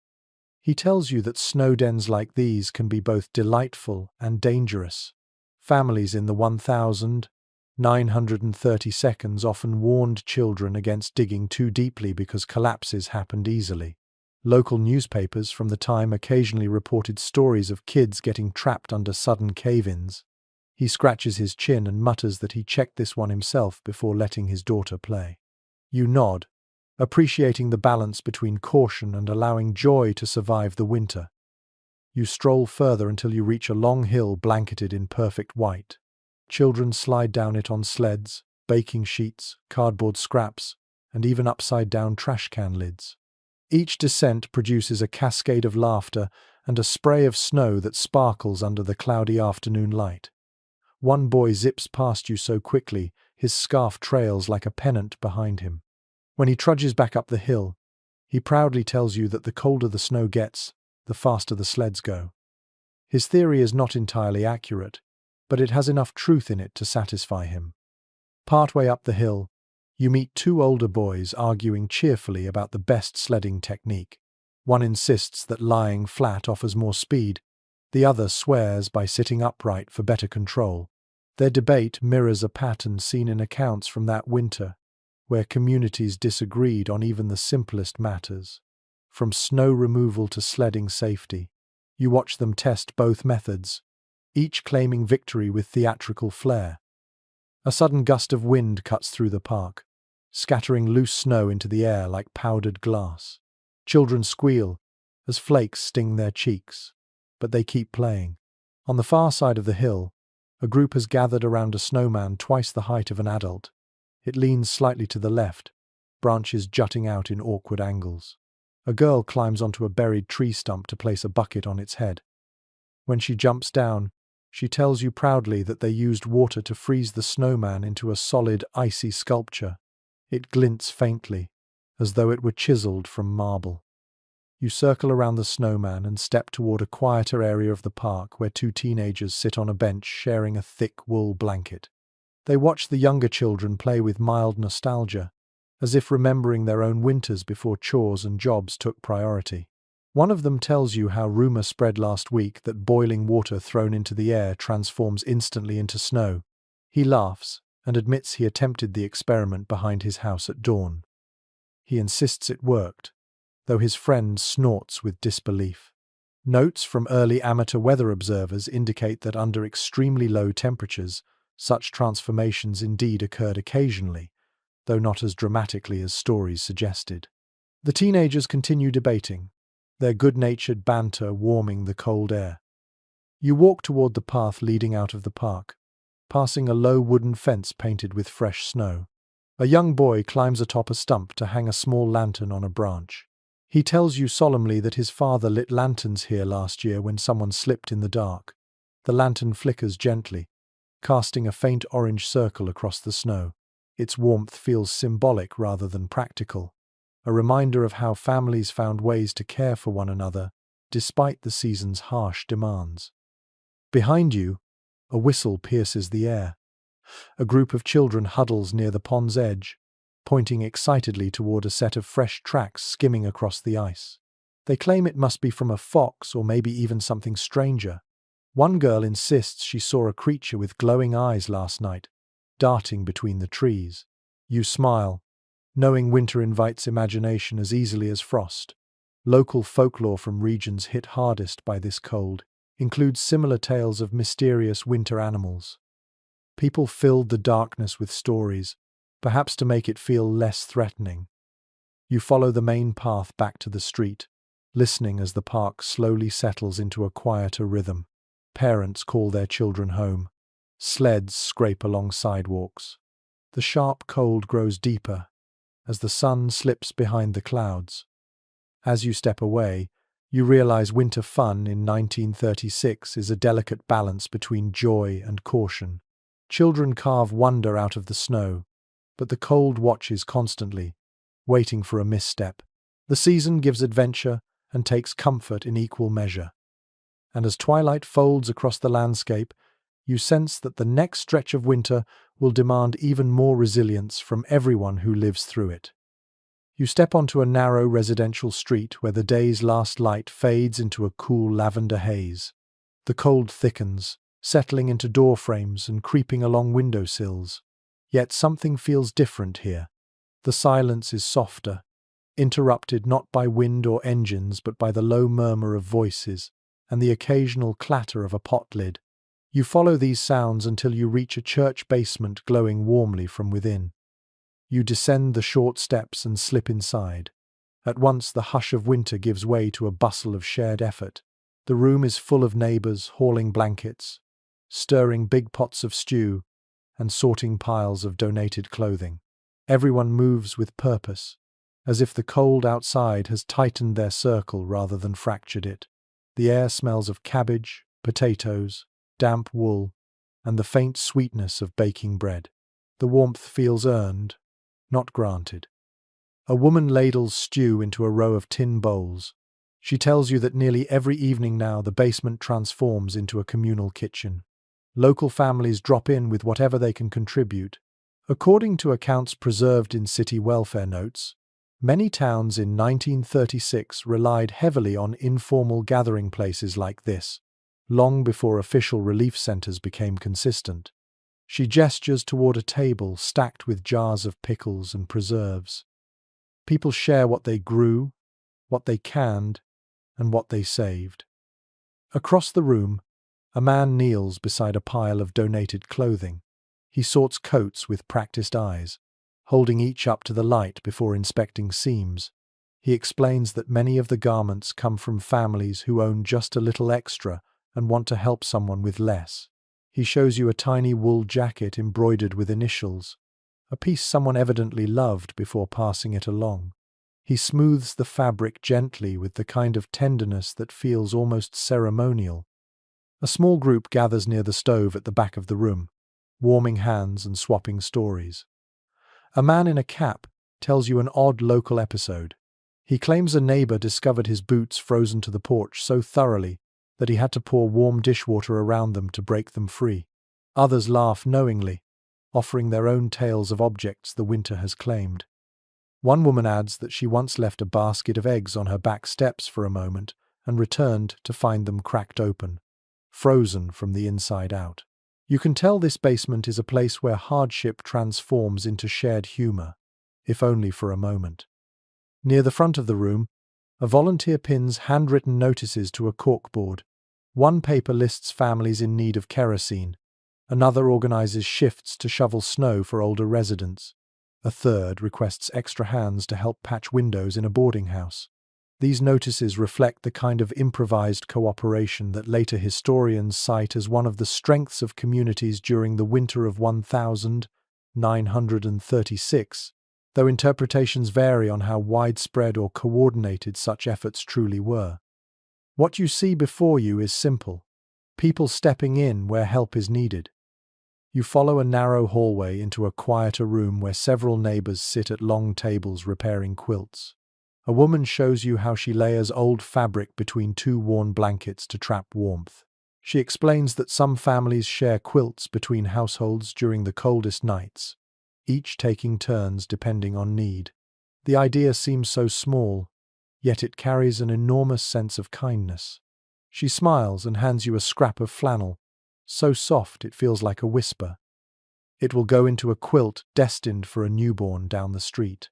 He tells you that snow dens like these can be both delightful and dangerous. Families in the 1930 seconds often warned children against digging too deeply because collapses happened easily. Local newspapers from the time occasionally reported stories of kids getting trapped under sudden cave-ins. He scratches his chin and mutters that he checked this one himself before letting his daughter play. You nod, appreciating the balance between caution and allowing joy to survive the winter. You stroll further until you reach a long hill blanketed in perfect white. Children slide down it on sleds, baking sheets, cardboard scraps, and even upside-down trash can lids. Each descent produces a cascade of laughter and a spray of snow that sparkles under the cloudy afternoon light. One boy zips past you so quickly, his scarf trails like a pennant behind him. When he trudges back up the hill, he proudly tells you that the colder the snow gets, the faster the sleds go. His theory is not entirely accurate, but it has enough truth in it to satisfy him. Partway up the hill, you meet two older boys arguing cheerfully about the best sledding technique. One insists that lying flat offers more speed, the other swears by sitting upright for better control. Their debate mirrors a pattern seen in accounts from that winter, where communities disagreed on even the simplest matters. From snow removal to sledding safety, you watch them test both methods, each claiming victory with theatrical flair. A sudden gust of wind cuts through the park, scattering loose snow into the air like powdered glass. Children squeal as flakes sting their cheeks, but they keep playing. On the far side of the hill, a group has gathered around a snowman twice the height of an adult. It leans slightly to the left, branches jutting out in awkward angles. A girl climbs onto a buried tree stump to place a bucket on its head. When she jumps down, she tells you proudly that they used water to freeze the snowman into a solid, icy sculpture. It glints faintly, as though it were chiseled from marble. You circle around the snowman and step toward a quieter area of the park where two teenagers sit on a bench sharing a thick wool blanket. They watch the younger children play with mild nostalgia, as if remembering their own winters before chores and jobs took priority. One of them tells you how rumor spread last week that boiling water thrown into the air transforms instantly into snow. He laughs and admits he attempted the experiment behind his house at dawn. He insists it worked, though his friend snorts with disbelief. Notes from early amateur weather observers indicate that under extremely low temperatures, such transformations indeed occurred occasionally, though not as dramatically as stories suggested. The teenagers continue debating, their good-natured banter warming the cold air. You walk toward the path leading out of the park, passing a low wooden fence painted with fresh snow. A young boy climbs atop a stump to hang a small lantern on a branch. He tells you solemnly that his father lit lanterns here last year when someone slipped in the dark. The lantern flickers gently, casting a faint orange circle across the snow. Its warmth feels symbolic rather than practical, a reminder of how families found ways to care for one another despite the season's harsh demands. Behind you, a whistle pierces the air. A group of children huddles near the pond's edge, pointing excitedly toward a set of fresh tracks skimming across the ice. They claim it must be from a fox or maybe even something stranger. One girl insists she saw a creature with glowing eyes last night, darting between the trees. You smile, knowing winter invites imagination as easily as frost. Local folklore from regions hit hardest by this cold includes similar tales of mysterious winter animals. People filled the darkness with stories, perhaps to make it feel less threatening. You follow the main path back to the street, listening as the park slowly settles into a quieter rhythm. Parents call their children home. Sleds scrape along sidewalks. The sharp cold grows deeper as the sun slips behind the clouds. As you step away, you realize winter fun in 1936 is a delicate balance between joy and caution. Children carve wonder out of the snow, but the cold watches constantly, waiting for a misstep. The season gives adventure and takes comfort in equal measure. and as twilight folds across the landscape, you sense that the next stretch of winter will demand even more resilience from everyone who lives through it. You step onto a narrow residential street where the day's last light fades into a cool lavender haze. The cold thickens, settling into door frames and creeping along windowsills. Yet something feels different here. The silence is softer, interrupted not by wind or engines but by the low murmur of voices and the occasional clatter of a pot lid. You follow these sounds until you reach a church basement glowing warmly from within. You descend the short steps and slip inside. At once the hush of winter gives way to a bustle of shared effort. The room is full of neighbours hauling blankets, stirring big pots of stew, and sorting piles of donated clothing. Everyone moves with purpose, as if the cold outside has tightened their circle rather than fractured it. The air smells of cabbage, potatoes, damp wool, and the faint sweetness of baking bread. The warmth feels earned, not granted. A woman ladles stew into a row of tin bowls. She tells you that nearly every evening now the basement transforms into a communal kitchen. Local families drop in with whatever they can contribute. According to accounts preserved in city welfare notes, many towns in 1936 relied heavily on informal gathering places like this, long before official relief centers became consistent. She gestures toward a table stacked with jars of pickles and preserves. People share what they grew, what they canned, and what they saved. Across the room, a man kneels beside a pile of donated clothing. He sorts coats with practiced eyes, holding each up to the light before inspecting seams. He explains that many of the garments come from families who own just a little extra and want to help someone with less. He shows you a tiny wool jacket embroidered with initials, a piece someone evidently loved before passing it along. He smooths the fabric gently with the kind of tenderness that feels almost ceremonial. A small group gathers near the stove at the back of the room, warming hands and swapping stories. A man in a cap tells you an odd local episode. He claims a neighbor discovered his boots frozen to the porch so thoroughly that he had to pour warm dishwater around them to break them free. Others laugh knowingly, offering their own tales of objects the winter has claimed. One woman adds that she once left a basket of eggs on her back steps for a moment and returned to find them cracked open, frozen from the inside out. You can tell this basement is a place where hardship transforms into shared humor, if only for a moment. Near the front of the room, a volunteer pins handwritten notices to a corkboard. One paper lists families in need of kerosene. Another organizes shifts to shovel snow for older residents. A third requests extra hands to help patch windows in a boarding house. These notices reflect the kind of improvised cooperation that later historians cite as one of the strengths of communities during the winter of 1936, though interpretations vary on how widespread or coordinated such efforts truly were. What you see before you is simple: people stepping in where help is needed. You follow a narrow hallway into a quieter room where several neighbors sit at long tables repairing quilts. A woman shows you how she layers old fabric between two worn blankets to trap warmth. She explains that some families share quilts between households during the coldest nights, each taking turns depending on need. The idea seems so small, yet it carries an enormous sense of kindness. She smiles and hands you a scrap of flannel, so soft it feels like a whisper. It will go into a quilt destined for a newborn down the street.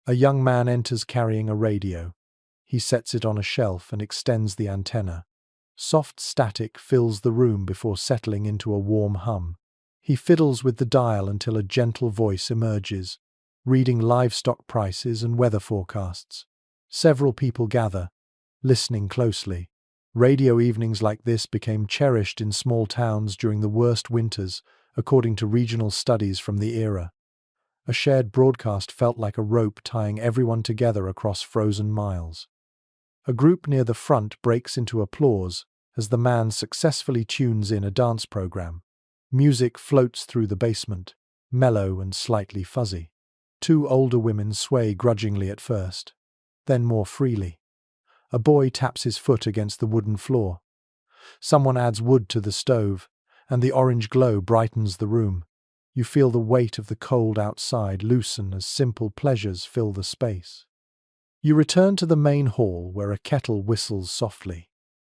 A young man enters carrying a radio. He sets it on a shelf and extends the antenna. Soft static fills the room before settling into a warm hum. He fiddles with the dial until a gentle voice emerges, reading livestock prices and weather forecasts. Several people gather, listening closely. Radio evenings like this became cherished in small towns during the worst winters, according to regional studies from the era. A shared broadcast felt like a rope tying everyone together across frozen miles. A group near the front breaks into applause as the man successfully tunes in a dance program. Music floats through the basement, mellow and slightly fuzzy. Two older women sway grudgingly at first, then more freely. A boy taps his foot against the wooden floor. Someone adds wood to the stove, and the orange glow brightens the room. You feel the weight of the cold outside loosen as simple pleasures fill the space. You return to the main hall where a kettle whistles softly.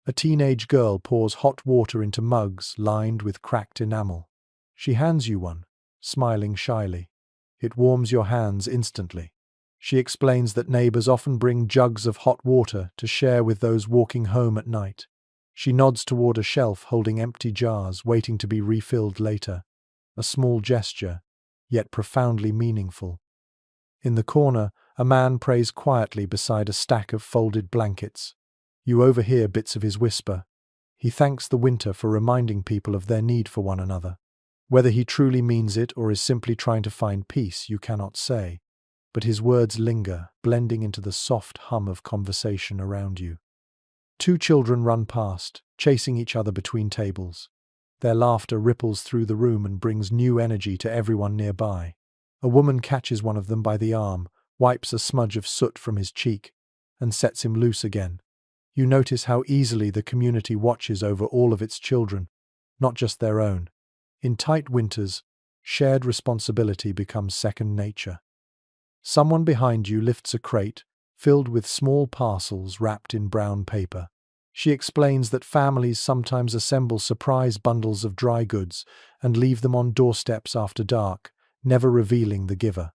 A teenage girl pours hot water into mugs lined with cracked enamel. She hands you one, smiling shyly. It warms your hands instantly. She explains that neighbors often bring jugs of hot water to share with those walking home at night. She nods toward a shelf holding empty jars waiting to be refilled later. A small gesture, yet profoundly meaningful. In the corner, a man prays quietly beside a stack of folded blankets. You overhear bits of his whisper. He thanks the winter for reminding people of their need for one another. Whether he truly means it or is simply trying to find peace, you cannot say. But his words linger, blending into the soft hum of conversation around you. Two children run past, chasing each other between tables. Their laughter ripples through the room and brings new energy to everyone nearby. A woman catches one of them by the arm, wipes a smudge of soot from his cheek, and sets him loose again. You notice how easily the community watches over all of its children, not just their own. In tight winters, shared responsibility becomes second nature. Someone behind you lifts a crate filled with small parcels wrapped in brown paper. She explains that families sometimes assemble surprise bundles of dry goods and leave them on doorsteps after dark, never revealing the giver.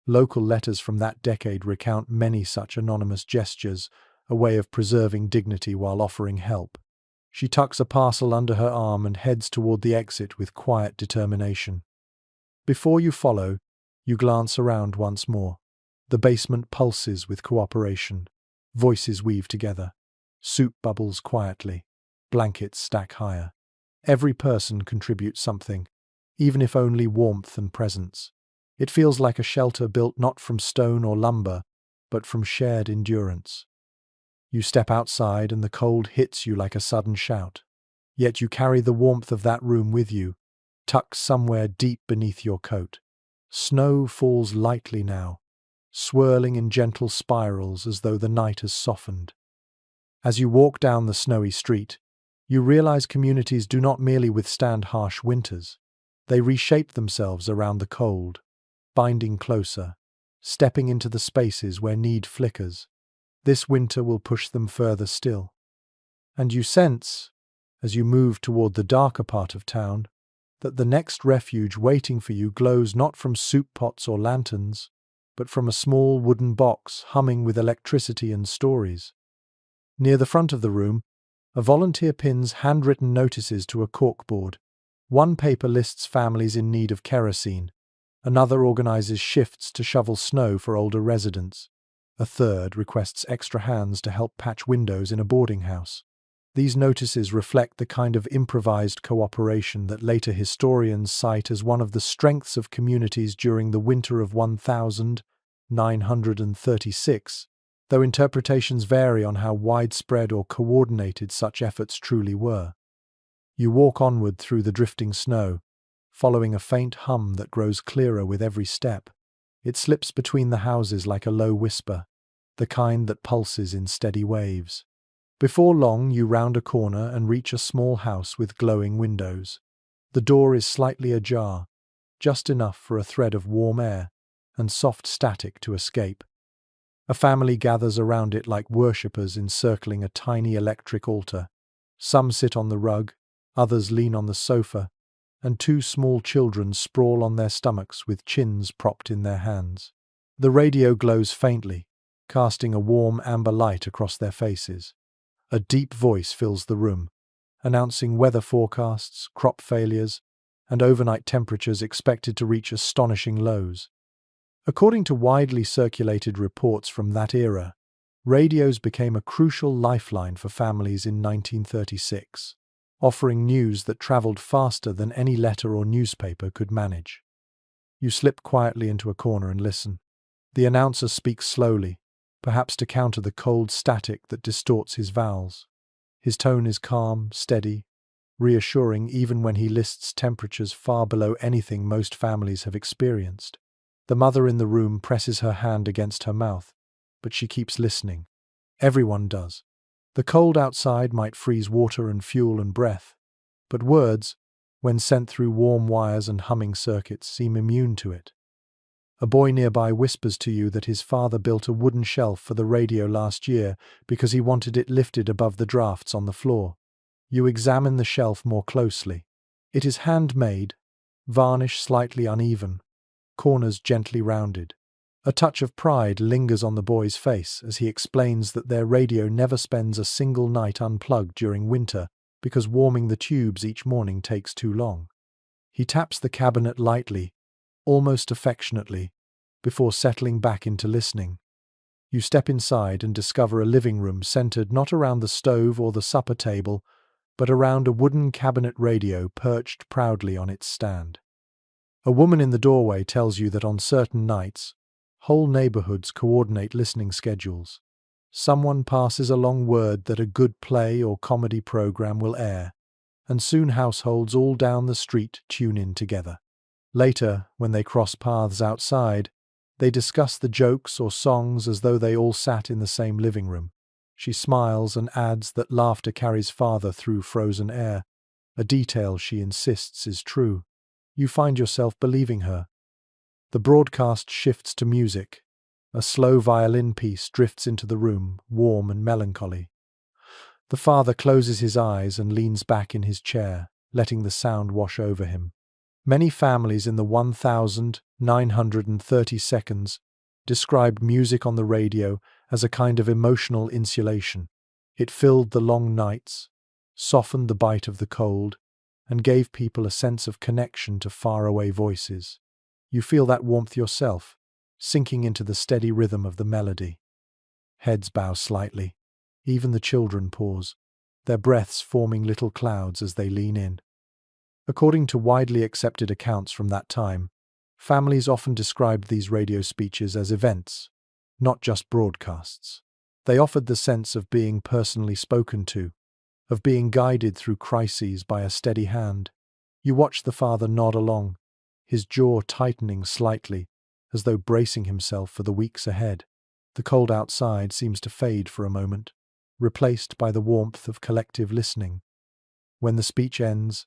Local letters from that decade recount many such anonymous gestures, a way of preserving dignity while offering help. She tucks a parcel under her arm and heads toward the exit with quiet determination. Before you follow, you glance around once more. The basement pulses with cooperation. Voices weave together. Soup bubbles quietly. Blankets stack higher. Every person contributes something, even if only warmth and presence. It feels like a shelter built not from stone or lumber, but from shared endurance. You step outside and the cold hits you like a sudden shout. Yet you carry the warmth of that room with you, tucked somewhere deep beneath your coat. Snow falls lightly now, swirling in gentle spirals as though the night has softened. As you walk down the snowy street, you realize communities do not merely withstand harsh winters. They reshape themselves around the cold, binding closer, stepping into the spaces where need flickers. This winter will push them further still. And you sense, as you move toward the darker part of town, that the next refuge waiting for you glows not from soup pots or lanterns, but from a small wooden box humming with electricity and stories. Near the front of the room, a volunteer pins handwritten notices to a corkboard. One paper lists families in need of kerosene. Another organizes shifts to shovel snow for older residents. A third requests extra hands to help patch windows in a boarding house. These notices reflect the kind of improvised cooperation that later historians cite as one of the strengths of communities during the winter of 1936, though interpretations vary on how widespread or coordinated such efforts truly were. You walk onward through the drifting snow, following a faint hum that grows clearer with every step. It slips between the houses like a low whisper, the kind that pulses in steady waves. Before long, you round a corner and reach a small house with glowing windows. The door is slightly ajar, just enough for a thread of warm air and soft static to escape. A family gathers around it like worshippers encircling a tiny electric altar. Some sit on the rug, others lean on the sofa, and two small children sprawl on their stomachs with chins propped in their hands. The radio glows faintly, casting a warm amber light across their faces. A deep voice fills the room, announcing weather forecasts, crop failures, and overnight temperatures expected to reach astonishing lows. According to widely circulated reports from that era, radios became a crucial lifeline for families in 1936, offering news that traveled faster than any letter or newspaper could manage. You slip quietly into a corner and listen. The announcer speaks slowly, perhaps to counter the cold static that distorts his vowels. His tone is calm, steady, reassuring even when he lists temperatures far below anything most families have experienced. The mother in the room presses her hand against her mouth, but she keeps listening. Everyone does. The cold outside might freeze water and fuel and breath, but words, when sent through warm wires and humming circuits, seem immune to it. A boy nearby whispers to you that his father built a wooden shelf for the radio last year because he wanted it lifted above the drafts on the floor. You examine the shelf more closely. It is handmade, varnish slightly uneven, corners gently rounded. A touch of pride lingers on the boy's face as he explains that their radio never spends a single night unplugged during winter because warming the tubes each morning takes too long. He taps the cabinet lightly, almost affectionately, before settling back into listening. You step inside and discover a living room centered not around the stove or the supper table, but around a wooden cabinet radio perched proudly on its stand. A woman in the doorway tells you that on certain nights, whole neighborhoods coordinate listening schedules. Someone passes along word that a good play or comedy program will air, and soon households all down the street tune in together. Later, when they cross paths outside, they discuss the jokes or songs as though they all sat in the same living room. She smiles and adds that laughter carries farther through frozen air, a detail she insists is true. You find yourself believing her. The broadcast shifts to music. A slow violin piece drifts into the room, warm and melancholy. The father closes his eyes and leans back in his chair, letting the sound wash over him. Many families in the 1,930 seconds described music on the radio as a kind of emotional insulation. It filled the long nights, softened the bite of the cold, and gave people a sense of connection to faraway voices. You feel that warmth yourself, sinking into the steady rhythm of the melody. Heads bow slightly. Even the children pause, their breaths forming little clouds as they lean in. According to widely accepted accounts from that time, families often described these radio speeches as events, not just broadcasts. They offered the sense of being personally spoken to, of being guided through crises by a steady hand. You watch the father nod along, his jaw tightening slightly, as though bracing himself for the weeks ahead. The cold outside seems to fade for a moment, replaced by the warmth of collective listening. When the speech ends,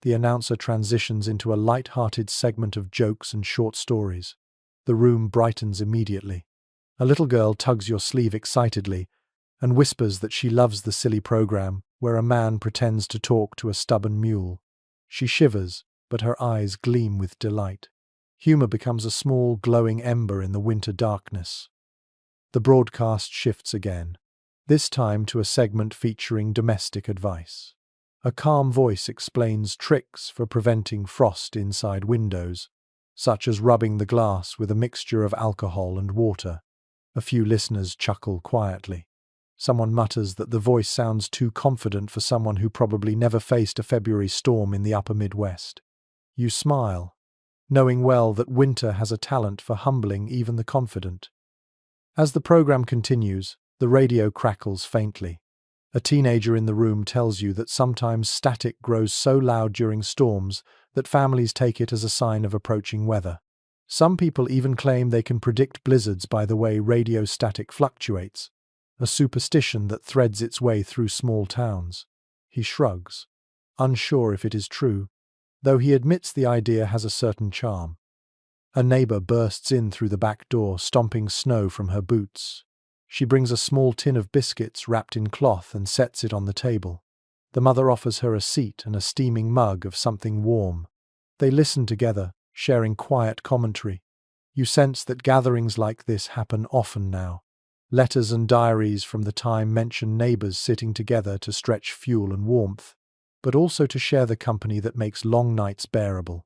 the announcer transitions into a light-hearted segment of jokes and short stories. The room brightens immediately. A little girl tugs your sleeve excitedly and whispers that she loves the silly program where a man pretends to talk to a stubborn mule. She shivers, but her eyes gleam with delight. Humor becomes a small, glowing ember in the winter darkness. The broadcast shifts again, this time to a segment featuring domestic advice. A calm voice explains tricks for preventing frost inside windows, such as rubbing the glass with a mixture of alcohol and water. A few listeners chuckle quietly. Someone mutters that the voice sounds too confident for someone who probably never faced a February storm in the upper Midwest. You smile, knowing well that winter has a talent for humbling even the confident. As the program continues, the radio crackles faintly. A teenager in the room tells you that sometimes static grows so loud during storms that families take it as a sign of approaching weather. Some people even claim they can predict blizzards by the way radio static fluctuates, a superstition that threads its way through small towns. He shrugs, unsure if it is true, though he admits the idea has a certain charm. A neighbor bursts in through the back door, stomping snow from her boots. She brings a small tin of biscuits wrapped in cloth and sets it on the table. The mother offers her a seat and a steaming mug of something warm. They listen together, sharing quiet commentary. You sense that gatherings like this happen often now. Letters and diaries from the time mention neighbors sitting together to stretch fuel and warmth, but also to share the company that makes long nights bearable.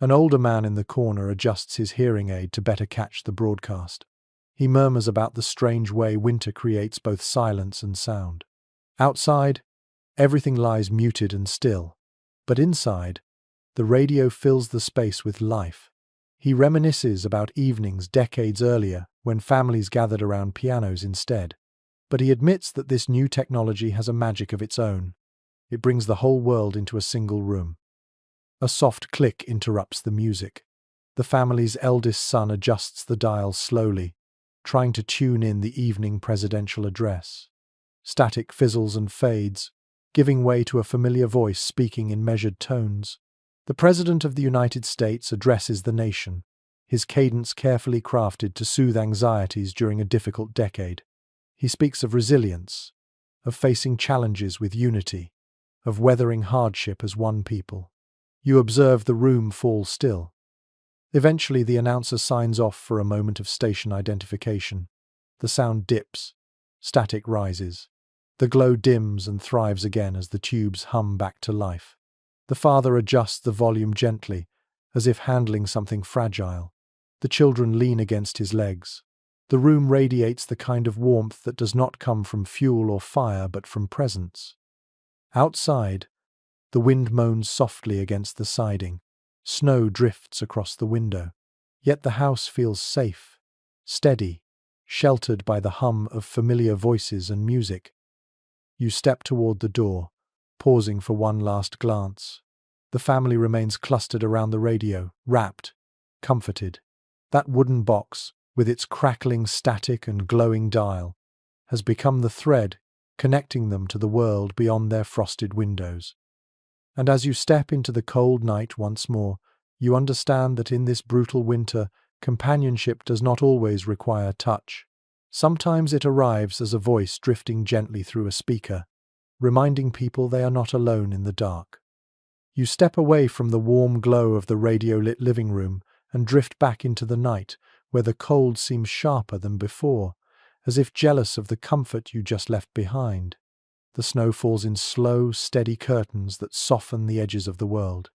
An older man in the corner adjusts his hearing aid to better catch the broadcast. He murmurs about the strange way winter creates both silence and sound. Outside, everything lies muted and still, but inside, the radio fills the space with life. He reminisces about evenings decades earlier when families gathered around pianos instead, but he admits that this new technology has a magic of its own. It brings the whole world into a single room. A soft click interrupts the music. The family's eldest son adjusts the dial slowly, trying to tune in the evening presidential address. Static fizzles and fades, giving way to a familiar voice speaking in measured tones. The President of the United States addresses the nation, his cadence carefully crafted to soothe anxieties during a difficult decade. He speaks of resilience, of facing challenges with unity, of weathering hardship as one people. You observe the room fall still. Eventually, the announcer signs off for a moment of station identification. The sound dips. Static rises. The glow dims and thrives again as the tubes hum back to life. The father adjusts the volume gently, as if handling something fragile. The children lean against his legs. The room radiates the kind of warmth that does not come from fuel or fire but from presence. Outside, the wind moans softly against the siding. Snow drifts across the window. Yet the house feels safe, steady, sheltered by the hum of familiar voices and music. You step toward the door, pausing for one last glance. The family remains clustered around the radio, wrapped, comforted. That wooden box, with its crackling static and glowing dial, has become the thread connecting them to the world beyond their frosted windows. And as you step into the cold night once more, you understand that in this brutal winter, companionship does not always require touch. Sometimes it arrives as a voice drifting gently through a speaker, reminding people they are not alone in the dark. You step away from the warm glow of the radio-lit living room and drift back into the night, where the cold seems sharper than before, as if jealous of the comfort you just left behind. The snow falls in slow, steady curtains that soften the edges of the world.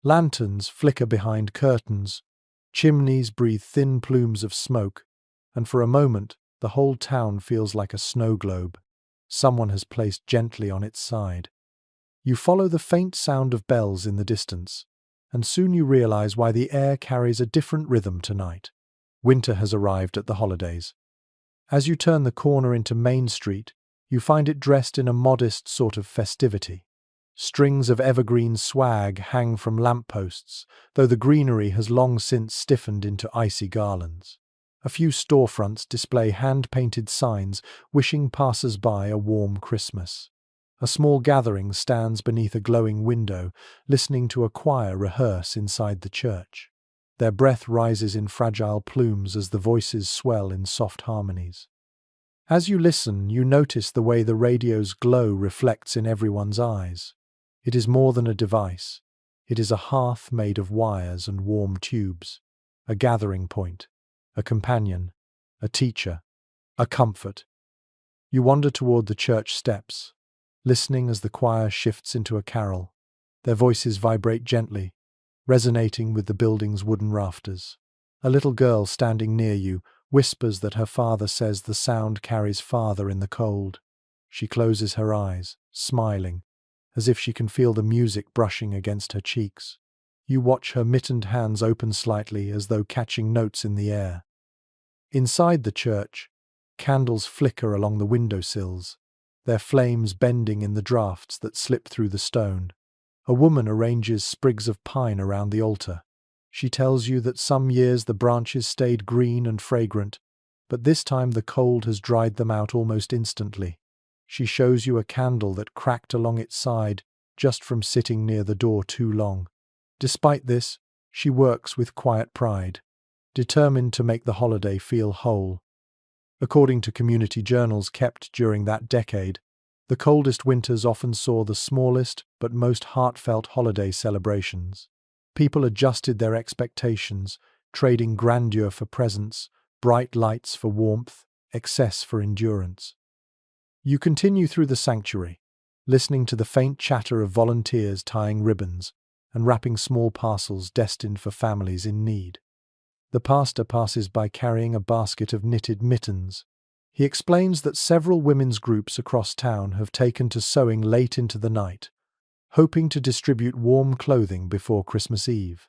Lanterns flicker behind curtains, chimneys breathe thin plumes of smoke, and for a moment the whole town feels like a snow globe someone has placed gently on its side. You follow the faint sound of bells in the distance, and soon you realize why the air carries a different rhythm tonight. Winter has arrived at the holidays. As you turn the corner into Main Street, you find it dressed in a modest sort of festivity. Strings of evergreen swag hang from lampposts, though the greenery has long since stiffened into icy garlands. A few storefronts display hand-painted signs wishing passers-by a warm Christmas. A small gathering stands beneath a glowing window, listening to a choir rehearse inside the church. Their breath rises in fragile plumes as the voices swell in soft harmonies. As you listen, you notice the way the radio's glow reflects in everyone's eyes. It is more than a device. It is a hearth made of wires and warm tubes, a gathering point, a companion, a teacher, a comfort. You wander toward the church steps, listening as the choir shifts into a carol. Their voices vibrate gently, resonating with the building's wooden rafters. A little girl standing near you whispers that her father says the sound carries farther in the cold. She closes her eyes, smiling, as if she can feel the music brushing against her cheeks. You watch her mittened hands open slightly as though catching notes in the air. Inside the church, candles flicker along the windowsills, their flames bending in the drafts that slip through the stone. A woman arranges sprigs of pine around the altar. She tells you that some years the branches stayed green and fragrant, but this time the cold has dried them out almost instantly. She shows you a candle that cracked along its side just from sitting near the door too long. Despite this, she works with quiet pride, determined to make the holiday feel whole. According to community journals kept during that decade, the coldest winters often saw the smallest but most heartfelt holiday celebrations. People adjusted their expectations, trading grandeur for presence, bright lights for warmth, excess for endurance. You continue through the sanctuary, listening to the faint chatter of volunteers tying ribbons and wrapping small parcels destined for families in need. The pastor passes by carrying a basket of knitted mittens. He explains that several women's groups across town have taken to sewing late into the night, hoping to distribute warm clothing before Christmas Eve.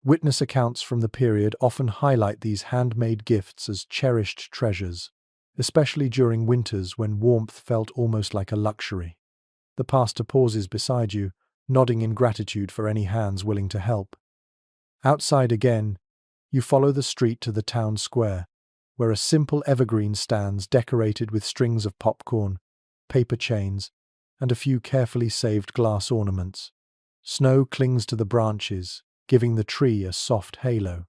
Witness accounts from the period often highlight these handmade gifts as cherished treasures, especially during winters when warmth felt almost like a luxury. The pastor pauses beside you, nodding in gratitude for any hands willing to help. Outside again, you follow the street to the town square, where a simple evergreen stands decorated with strings of popcorn, paper chains, and a few carefully saved glass ornaments. Snow clings to the branches, giving the tree a soft halo.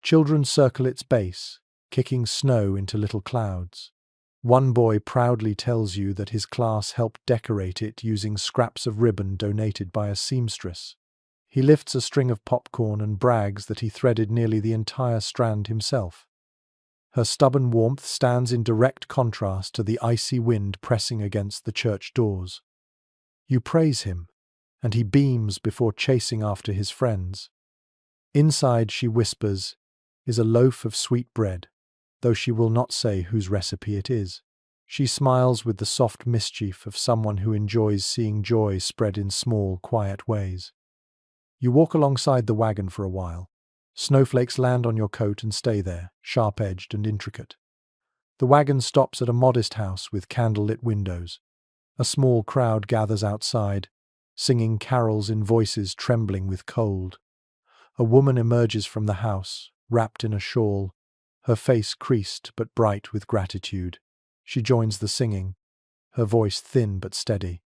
Children circle its base, kicking snow into little clouds. One boy proudly tells you that his class helped decorate it using scraps of ribbon donated by a seamstress. He lifts a string of popcorn and brags that he threaded nearly the entire strand himself. Her stubborn warmth stands in direct contrast to the icy wind pressing against the church doors. You praise him, and he beams before chasing after his friends. Inside, she whispers, is a loaf of sweet bread, though she will not say whose recipe it is. She smiles with the soft mischief of someone who enjoys seeing joy spread in small, quiet ways. You walk alongside the wagon for a while. Snowflakes land on your coat and stay there, sharp-edged and intricate. The wagon stops at a modest house with candle-lit windows. A small crowd gathers outside, singing carols in voices trembling with cold. A woman emerges from the house, wrapped in a shawl, her face creased but bright with gratitude. She joins the singing, her voice thin but steady.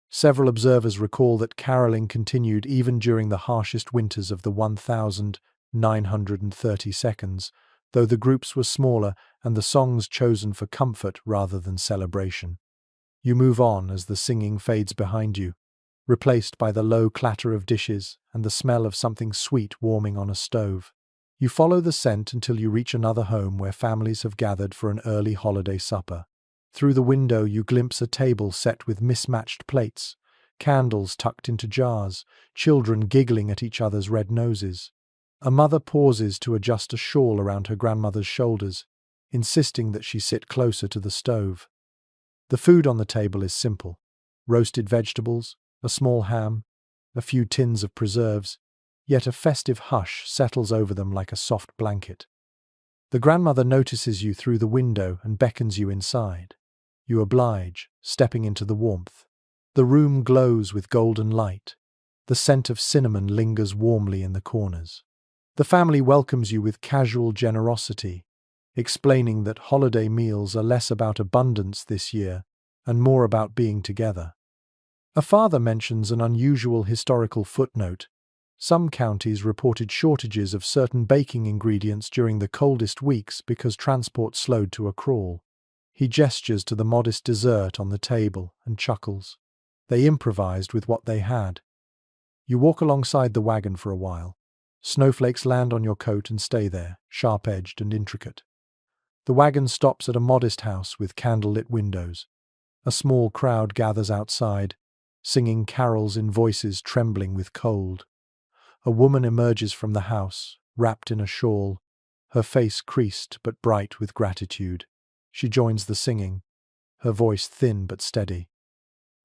Several observers recall that caroling continued even during the harshest winters of the 1,930 seconds, though the groups were smaller and the songs chosen for comfort rather than celebration. You move on as the singing fades behind you, replaced by the low clatter of dishes and the smell of something sweet warming on a stove. You follow the scent until you reach another home where families have gathered for an early holiday supper. Through the window you glimpse a table set with mismatched plates, candles tucked into jars, children giggling at each other's red noses. A mother pauses to adjust a shawl around her grandmother's shoulders, insisting that she sit closer to the stove. The food on the table is simple: roasted vegetables, a small ham, a few tins of preserves, yet a festive hush settles over them like a soft blanket. The grandmother notices you through the window and beckons you inside. You oblige, stepping into the warmth. The room glows with golden light. The scent of cinnamon lingers warmly in the corners. The family welcomes you with casual generosity, explaining that holiday meals are less about abundance this year and more about being together. A father mentions an unusual historical footnote. Some counties reported shortages of certain baking ingredients during the coldest weeks because transport slowed to a crawl. He gestures to the modest dessert on the table and chuckles. They improvised with what they had. You walk alongside the wagon for a while. Snowflakes land on your coat and stay there, sharp-edged and intricate. The wagon stops at a modest house with candle-lit windows. A small crowd gathers outside, singing carols in voices trembling with cold. A woman emerges from the house, wrapped in a shawl, her face creased but bright with gratitude. She joins the singing, her voice thin but steady.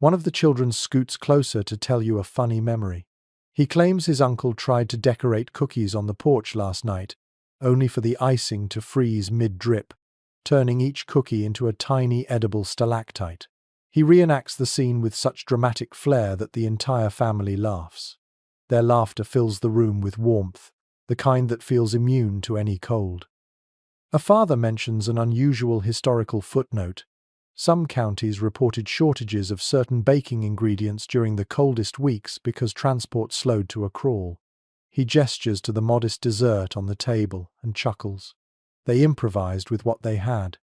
One of the children scoots closer to tell you a funny memory. He claims his uncle tried to decorate cookies on the porch last night, only for the icing to freeze mid-drip, turning each cookie into a tiny edible stalactite. He reenacts the scene with such dramatic flair that the entire family laughs. Their laughter fills the room with warmth, the kind that feels immune to any cold. A father mentions an unusual historical footnote. Some counties reported shortages of certain baking ingredients during the coldest weeks because transport slowed to a crawl. He gestures to the modest dessert on the table and chuckles. They improvised with what they had.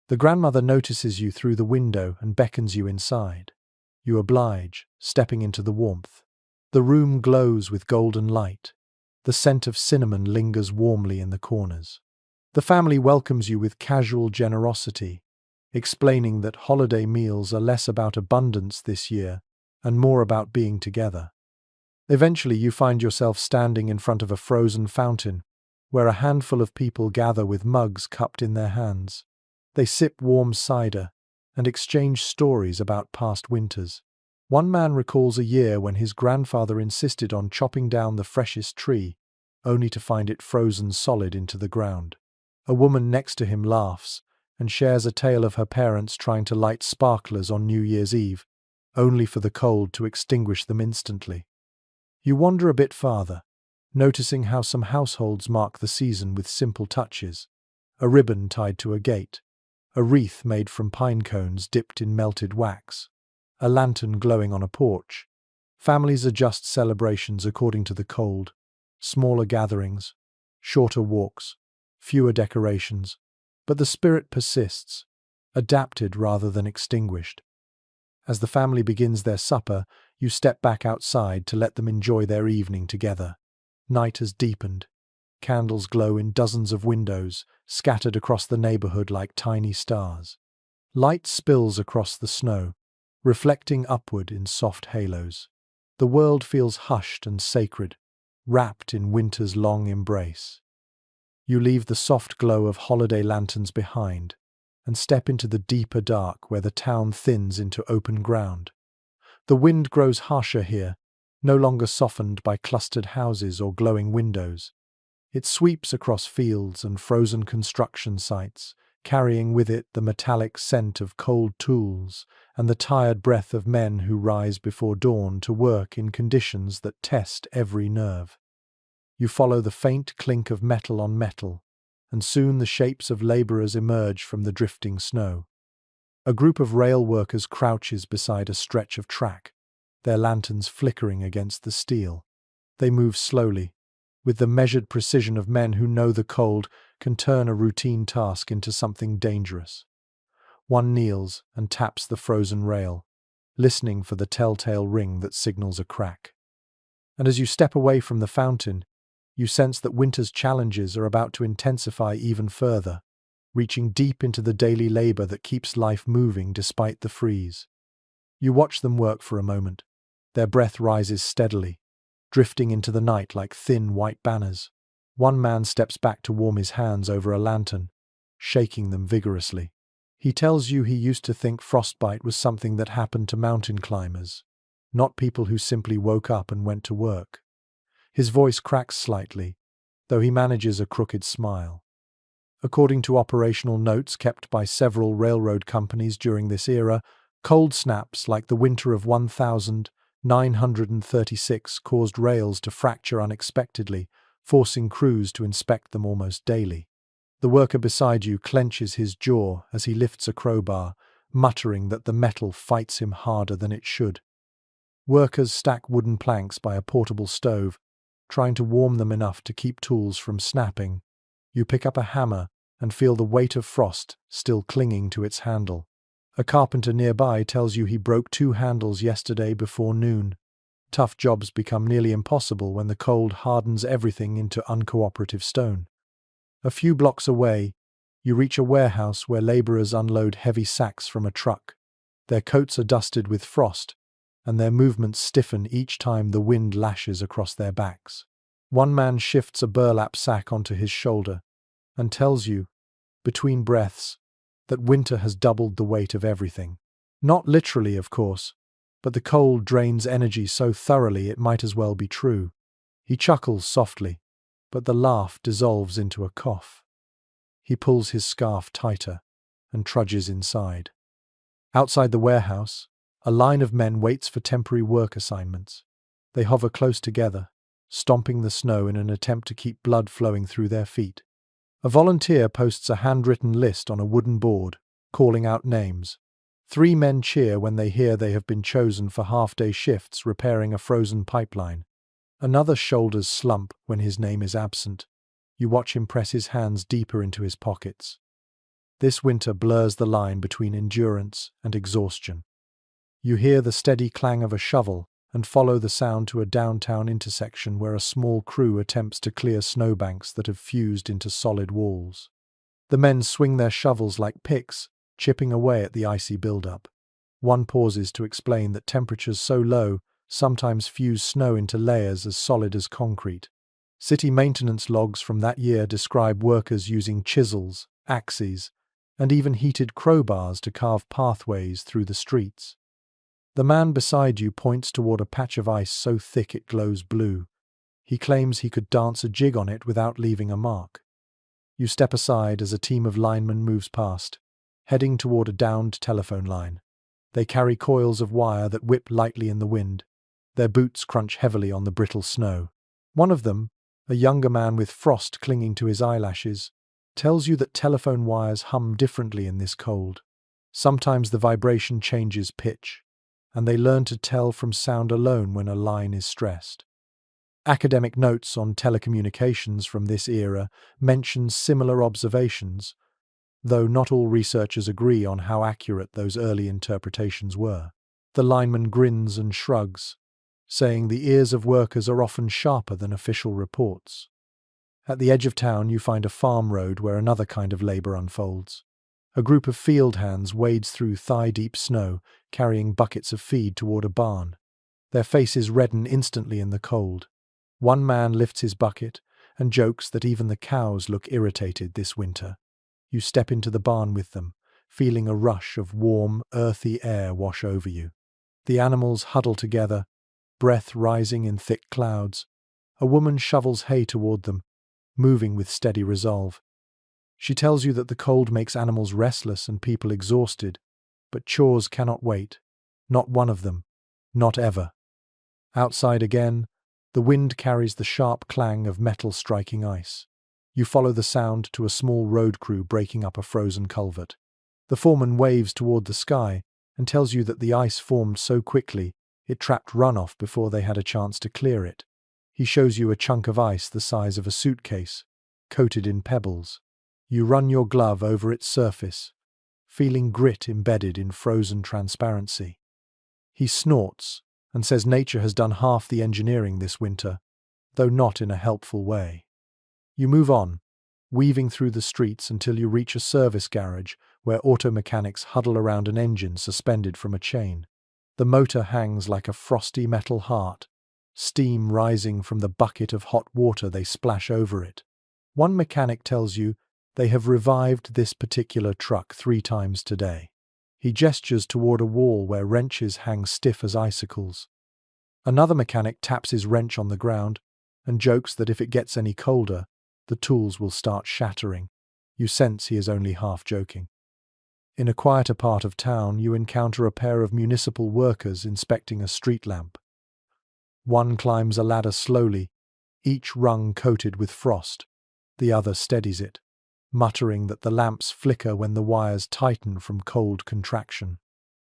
The grandmother notices you through the window and beckons you inside. You oblige, stepping into the warmth. The room glows with golden light. The scent of cinnamon lingers warmly in the corners. The family welcomes you with casual generosity, explaining that holiday meals are less about abundance this year and more about being together. Eventually, you find yourself standing in front of a frozen fountain, where a handful of people gather with mugs cupped in their hands. They sip warm cider and exchange stories about past winters. One man recalls a year when his grandfather insisted on chopping down the freshest tree, only to find it frozen solid into the ground. A woman next to him laughs and shares a tale of her parents trying to light sparklers on New Year's Eve, only for the cold to extinguish them instantly. You wander a bit farther, noticing how some households mark the season with simple touches: a ribbon tied to a gate, a wreath made from pine cones dipped in melted wax, a lantern glowing on a porch. Families adjust celebrations according to the cold. Smaller gatherings, shorter walks, fewer decorations, but the spirit persists, adapted rather than extinguished. As the family begins their supper, you step back outside to let them enjoy their evening together. Night has deepened. Candles glow in dozens of windows, scattered across the neighborhood like tiny stars. Light spills across the snow, reflecting upward in soft halos. The world feels hushed and sacred, wrapped in winter's long embrace. You leave the soft glow of holiday lanterns behind and step into the deeper dark where the town thins into open ground. The wind grows harsher here, no longer softened by clustered houses or glowing windows. It sweeps across fields and frozen construction sites, carrying with it the metallic scent of cold tools and the tired breath of men who rise before dawn to work in conditions that test every nerve. You follow the faint clink of metal on metal, and soon the shapes of laborers emerge from the drifting snow. A group of rail workers crouches beside a stretch of track, their lanterns flickering against the steel. They move slowly, with the measured precision of men who know the cold can turn a routine task into something dangerous. One kneels and taps the frozen rail, listening for the telltale ring that signals a crack. And as you step away from the fountain, you sense that winter's challenges are about to intensify even further, reaching deep into the daily labor that keeps life moving despite the freeze. You watch them work for a moment. Their breath rises steadily, drifting into the night like thin white banners. One man steps back to warm his hands over a lantern, shaking them vigorously. He tells you he used to think frostbite was something that happened to mountain climbers, not people who simply woke up and went to work. His voice cracks slightly, though he manages a crooked smile. According to operational notes kept by several railroad companies during this era, cold snaps like the winter of 1936 caused rails to fracture unexpectedly, forcing crews to inspect them almost daily. The worker beside you clenches his jaw as he lifts a crowbar, muttering that the metal fights him harder than it should. Workers stack wooden planks by a portable stove, trying to warm them enough to keep tools from snapping. You pick up a hammer and feel the weight of frost still clinging to its handle. A carpenter nearby tells you he broke 2 handles yesterday before noon. Tough jobs become nearly impossible when the cold hardens everything into uncooperative stone. A few blocks away, you reach a warehouse where laborers unload heavy sacks from a truck. Their coats are dusted with frost, and their movements stiffen each time the wind lashes across their backs. One man shifts a burlap sack onto his shoulder and tells you, between breaths, that winter has doubled the weight of everything. Not literally, of course, but the cold drains energy so thoroughly it might as well be true. He chuckles softly, but the laugh dissolves into a cough. He pulls his scarf tighter and trudges inside. Outside the warehouse, a line of men waits for temporary work assignments. They hover close together, stomping the snow in an attempt to keep blood flowing through their feet. A volunteer posts a handwritten list on a wooden board, calling out names. 3 men cheer when they hear they have been chosen for half-day shifts repairing a frozen pipeline. Another shoulders slump when his name is absent. You watch him press his hands deeper into his pockets. This winter blurs the line between endurance and exhaustion. You hear the steady clang of a shovel and follow the sound to a downtown intersection where a small crew attempts to clear snowbanks that have fused into solid walls. The men swing their shovels like picks, chipping away at the icy buildup. One pauses to explain that temperatures so low sometimes fuse snow into layers as solid as concrete. City maintenance logs from that year describe workers using chisels, axes, and even heated crowbars to carve pathways through the streets. The man beside you points toward a patch of ice so thick it glows blue. He claims he could dance a jig on it without leaving a mark. You step aside as a team of linemen moves past, heading toward a downed telephone line. They carry coils of wire that whip lightly in the wind. Their boots crunch heavily on the brittle snow. One of them, a younger man with frost clinging to his eyelashes, tells you that telephone wires hum differently in this cold. Sometimes the vibration changes pitch, and they learn to tell from sound alone when a line is stressed. Academic notes on telecommunications from this era mention similar observations, though not all researchers agree on how accurate those early interpretations were. The lineman grins and shrugs, saying the ears of workers are often sharper than official reports. At the edge of town, you find a farm road where another kind of labor unfolds. A group of field hands wades through thigh-deep snow, carrying buckets of feed toward a barn. Their faces redden instantly in the cold. One man lifts his bucket and jokes that even the cows look irritated this winter. You step into the barn with them, feeling a rush of warm, earthy air wash over you. The animals huddle together, breath rising in thick clouds. A woman shovels hay toward them, moving with steady resolve. She tells you that the cold makes animals restless and people exhausted, but chores cannot wait. Not one of them. Not ever. Outside again, the wind carries the sharp clang of metal striking ice. You follow the sound to a small road crew breaking up a frozen culvert. The foreman waves toward the sky and tells you that the ice formed so quickly it trapped runoff before they had a chance to clear it. He shows you a chunk of ice the size of a suitcase, coated in pebbles. You run your glove over its surface, feeling grit embedded in frozen transparency. He snorts and says nature has done half the engineering this winter, though not in a helpful way. You move on, weaving through the streets until you reach a service garage where auto mechanics huddle around an engine suspended from a chain. The motor hangs like a frosty metal heart, steam rising from the bucket of hot water they splash over it. One mechanic tells you they have revived this particular truck 3 times today. He gestures toward a wall where wrenches hang stiff as icicles. Another mechanic taps his wrench on the ground and jokes that if it gets any colder, the tools will start shattering. You sense he is only half joking. In a quieter part of town, you encounter a pair of municipal workers inspecting a street lamp. One climbs a ladder slowly, each rung coated with frost. The other steadies it, muttering that the lamps flicker when the wires tighten from cold contraction.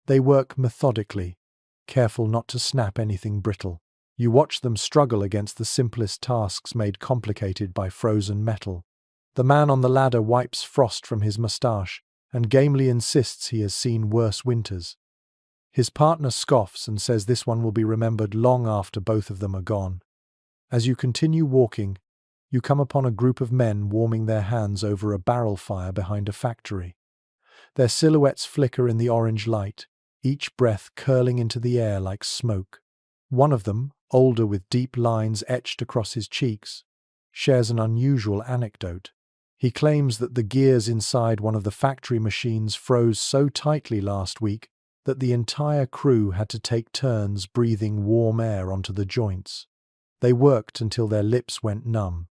They work methodically, careful not to snap anything brittle. You watch them struggle against the simplest tasks made complicated by frozen metal. The man on the ladder wipes frost from his mustache and gamely insists he has seen worse winters. His partner scoffs and says this one will be remembered long after both of them are gone. As you continue walking, you come upon a group of men warming their hands over a barrel fire behind a factory. Their silhouettes flicker in the orange light, each breath curling into the air like smoke. One of them, older with deep lines etched across his cheeks, shares an unusual anecdote. He claims that the gears inside one of the factory machines froze so tightly last week that the entire crew had to take turns breathing warm air onto the joints. They worked until their lips went numb.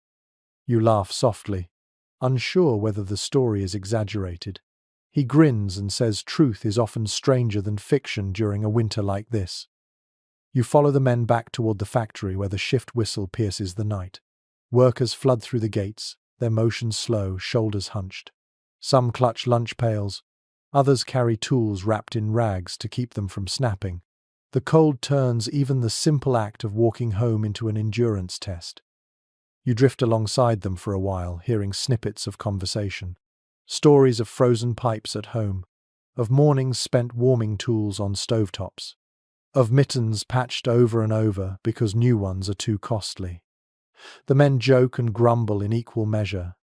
You laugh softly, unsure whether the story is exaggerated. He grins and says truth is often stranger than fiction during a winter like this. You follow the men back toward the factory where the shift whistle pierces the night. Workers flood through the gates, their motions slow, shoulders hunched. Some clutch lunch pails, others carry tools wrapped in rags to keep them from snapping. The cold turns even the simple act of walking home into an endurance test. You drift alongside them for a while, hearing snippets of conversation. Stories of frozen pipes at home, of mornings spent warming tools on stovetops, of mittens patched over and over because new ones are too costly. The men joke and grumble in equal measure,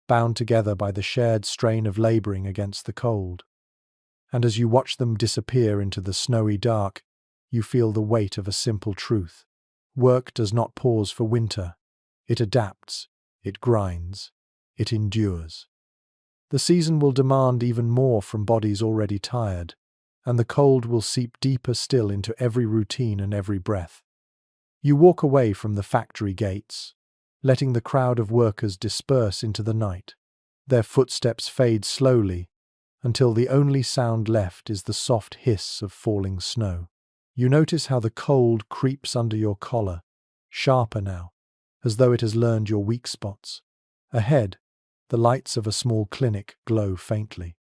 bound together by the shared strain of laboring against the cold. And as you watch them disappear into the snowy dark, you feel the weight of a simple truth. Work does not pause for winter. It adapts, it grinds, it endures. The season will demand even more from bodies already tired, and the cold will seep deeper still into every routine and every breath. You walk away from the factory gates, letting the crowd of workers disperse into the night. Their footsteps fade slowly, until the only sound left is the soft hiss of falling snow. You notice how the cold creeps under your collar, sharper now, as though it has learned your weak spots. Ahead, The lights of a small clinic glow faintly.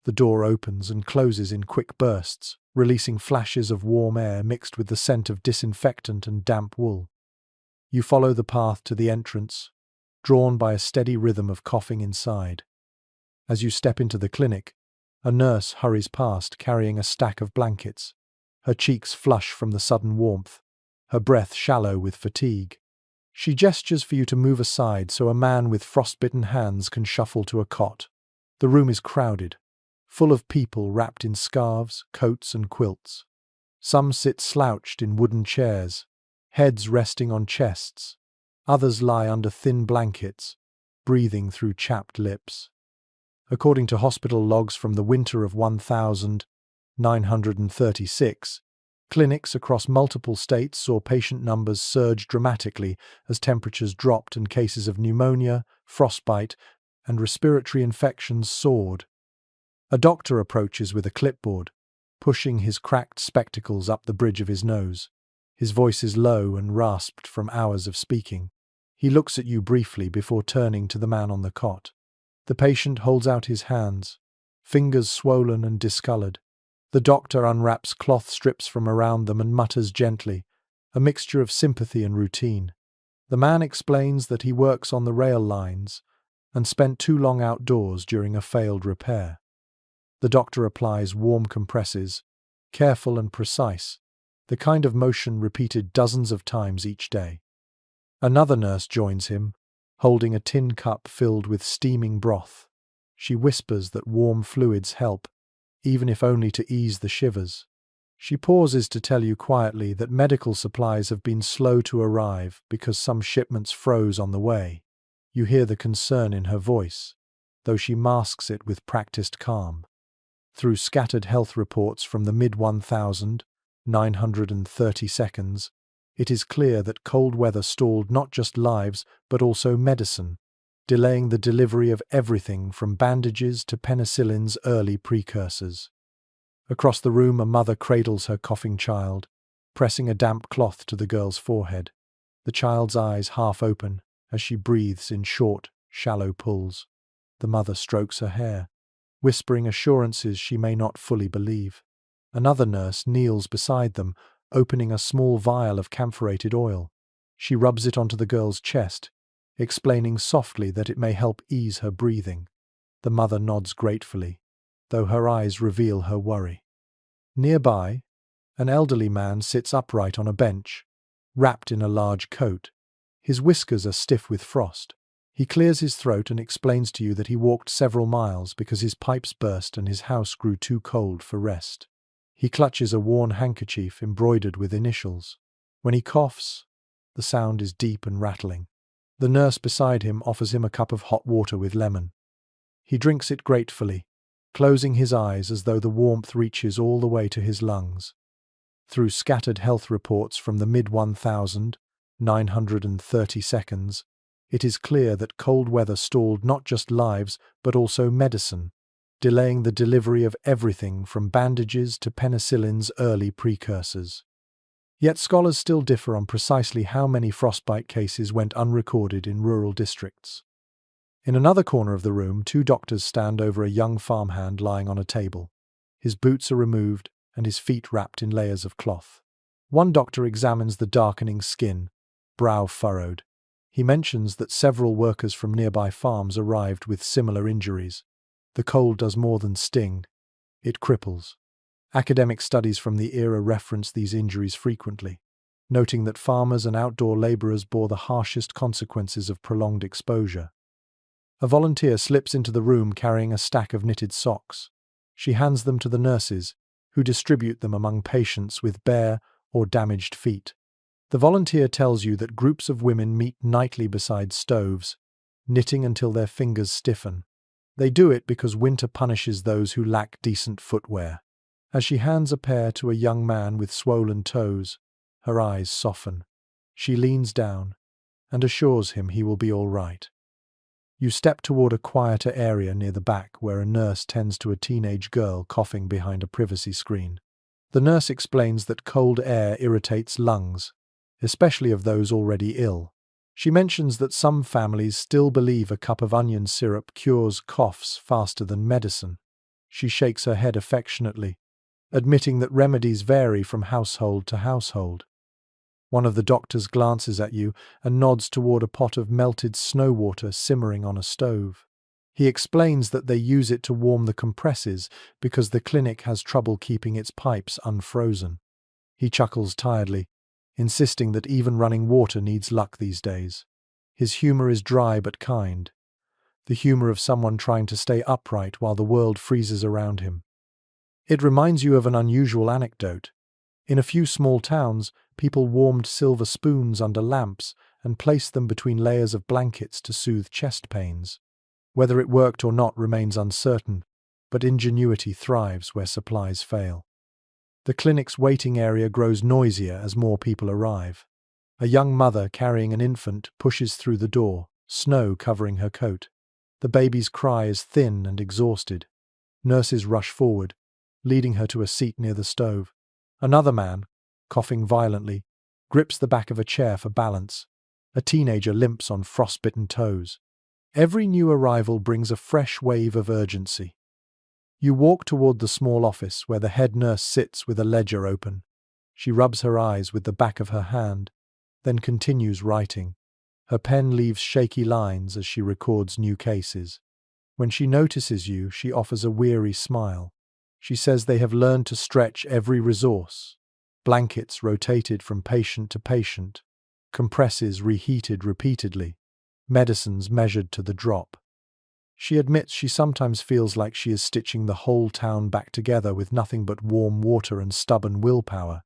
The door opens and closes in quick bursts, releasing flashes of warm air mixed with the scent of disinfectant and damp wool. You follow the path to the entrance, drawn by a steady rhythm of coughing inside. As you step into the clinic, a nurse hurries past carrying a stack of blankets. Her cheeks flush from the sudden warmth, her breath shallow with fatigue. She gestures for you to move aside so a man with frostbitten hands can shuffle to a cot. The room is crowded, full of people wrapped in scarves, coats, and quilts. Some sit slouched in wooden chairs, heads resting on chests. Others lie under thin blankets, breathing through chapped lips. According to hospital logs from the winter of 1936, clinics across multiple states saw patient numbers surge dramatically as temperatures dropped and cases of pneumonia, frostbite, and respiratory infections soared. A doctor approaches with a clipboard, pushing his cracked spectacles up the bridge of his nose. His voice is low and rasped from hours of speaking. He looks at you briefly before turning to the man on the cot. The patient holds out his hands, fingers swollen and discolored. The doctor unwraps cloth strips from around them and mutters gently, a mixture of sympathy and routine. The man explains that he works on the rail lines and spent too long outdoors during a failed repair. The doctor applies warm compresses, careful and precise, the kind of motion repeated dozens of times each day. Another nurse joins him, holding a tin cup filled with steaming broth. She whispers that warm fluids help, even if only to ease the shivers. She pauses to tell you quietly that medical supplies have been slow to arrive because some shipments froze on the way. You hear the concern in her voice, though she masks it with practiced calm. Through scattered health reports from the mid-1930s, it is clear that cold weather stalled not just lives but also medicine, delaying the delivery of everything from bandages to penicillin's early precursors. Across the room, a mother cradles her coughing child, pressing a damp cloth to the girl's forehead. The child's eyes half open as she breathes in short, shallow pulls. The mother strokes her hair, whispering assurances she may not fully believe. Another nurse kneels beside them, opening a small vial of camphorated oil. She rubs it onto the girl's chest, explaining softly that it may help ease her breathing. The mother nods gratefully, though her eyes reveal her worry. Nearby, an elderly man sits upright on a bench, wrapped in a large coat. His whiskers are stiff with frost. He clears his throat and explains to you that he walked several miles because his pipes burst and his house grew too cold for rest. He clutches a worn handkerchief embroidered with initials. When he coughs, the sound is deep and rattling. The nurse beside him offers him a cup of hot water with lemon. He drinks it gratefully, closing his eyes as though the warmth reaches all the way to his lungs. Through scattered health reports from the mid-1930s, it is clear that cold weather stalled not just lives but also medicine, delaying the delivery of everything from bandages to penicillin's early precursors. Yet scholars still differ on precisely how many frostbite cases went unrecorded in rural districts. In another corner of the room, two doctors stand over a young farmhand lying on a table. His boots are removed and his feet wrapped in layers of cloth. One doctor examines the darkening skin, brow furrowed. He mentions that several workers from nearby farms arrived with similar injuries. The cold does more than sting, it cripples. Academic studies from the era reference these injuries frequently, noting that farmers and outdoor laborers bore the harshest consequences of prolonged exposure. A volunteer slips into the room carrying a stack of knitted socks. She hands them to the nurses, who distribute them among patients with bare or damaged feet. The volunteer tells you that groups of women meet nightly beside stoves, knitting until their fingers stiffen. They do it because winter punishes those who lack decent footwear. As she hands a pair to a young man with swollen toes, her eyes soften. She leans down and assures him he will be all right. You step toward a quieter area near the back where a nurse tends to a teenage girl coughing behind a privacy screen. The nurse explains that cold air irritates lungs, especially of those already ill. She mentions that some families still believe a cup of onion syrup cures coughs faster than medicine. She shakes her head affectionately, admitting that remedies vary from household to household. One of the doctors glances at you and nods toward a pot of melted snow water simmering on a stove. He explains that they use it to warm the compresses because the clinic has trouble keeping its pipes unfrozen. He chuckles tiredly, insisting that even running water needs luck these days. His humor is dry but kind, the humor of someone trying to stay upright while the world freezes around him. It reminds you of an unusual anecdote. In a few small towns, people warmed silver spoons under lamps and placed them between layers of blankets to soothe chest pains. Whether it worked or not remains uncertain, but ingenuity thrives where supplies fail. The clinic's waiting area grows noisier as more people arrive. A young mother carrying an infant pushes through the door, snow covering her coat. The baby's cry is thin and exhausted. Nurses rush forward, leading her to a seat near the stove. Another man, coughing violently, grips the back of a chair for balance. A teenager limps on frostbitten toes. Every new arrival brings a fresh wave of urgency. You walk toward the small office where the head nurse sits with a ledger open. She rubs her eyes with the back of her hand, then continues writing. Her pen leaves shaky lines as she records new cases. When she notices you, she offers a weary smile. She says they have learned to stretch every resource. Blankets rotated from patient to patient, compresses reheated repeatedly, medicines measured to the drop. She admits she sometimes feels like she is stitching the whole town back together with nothing but warm water and stubborn willpower.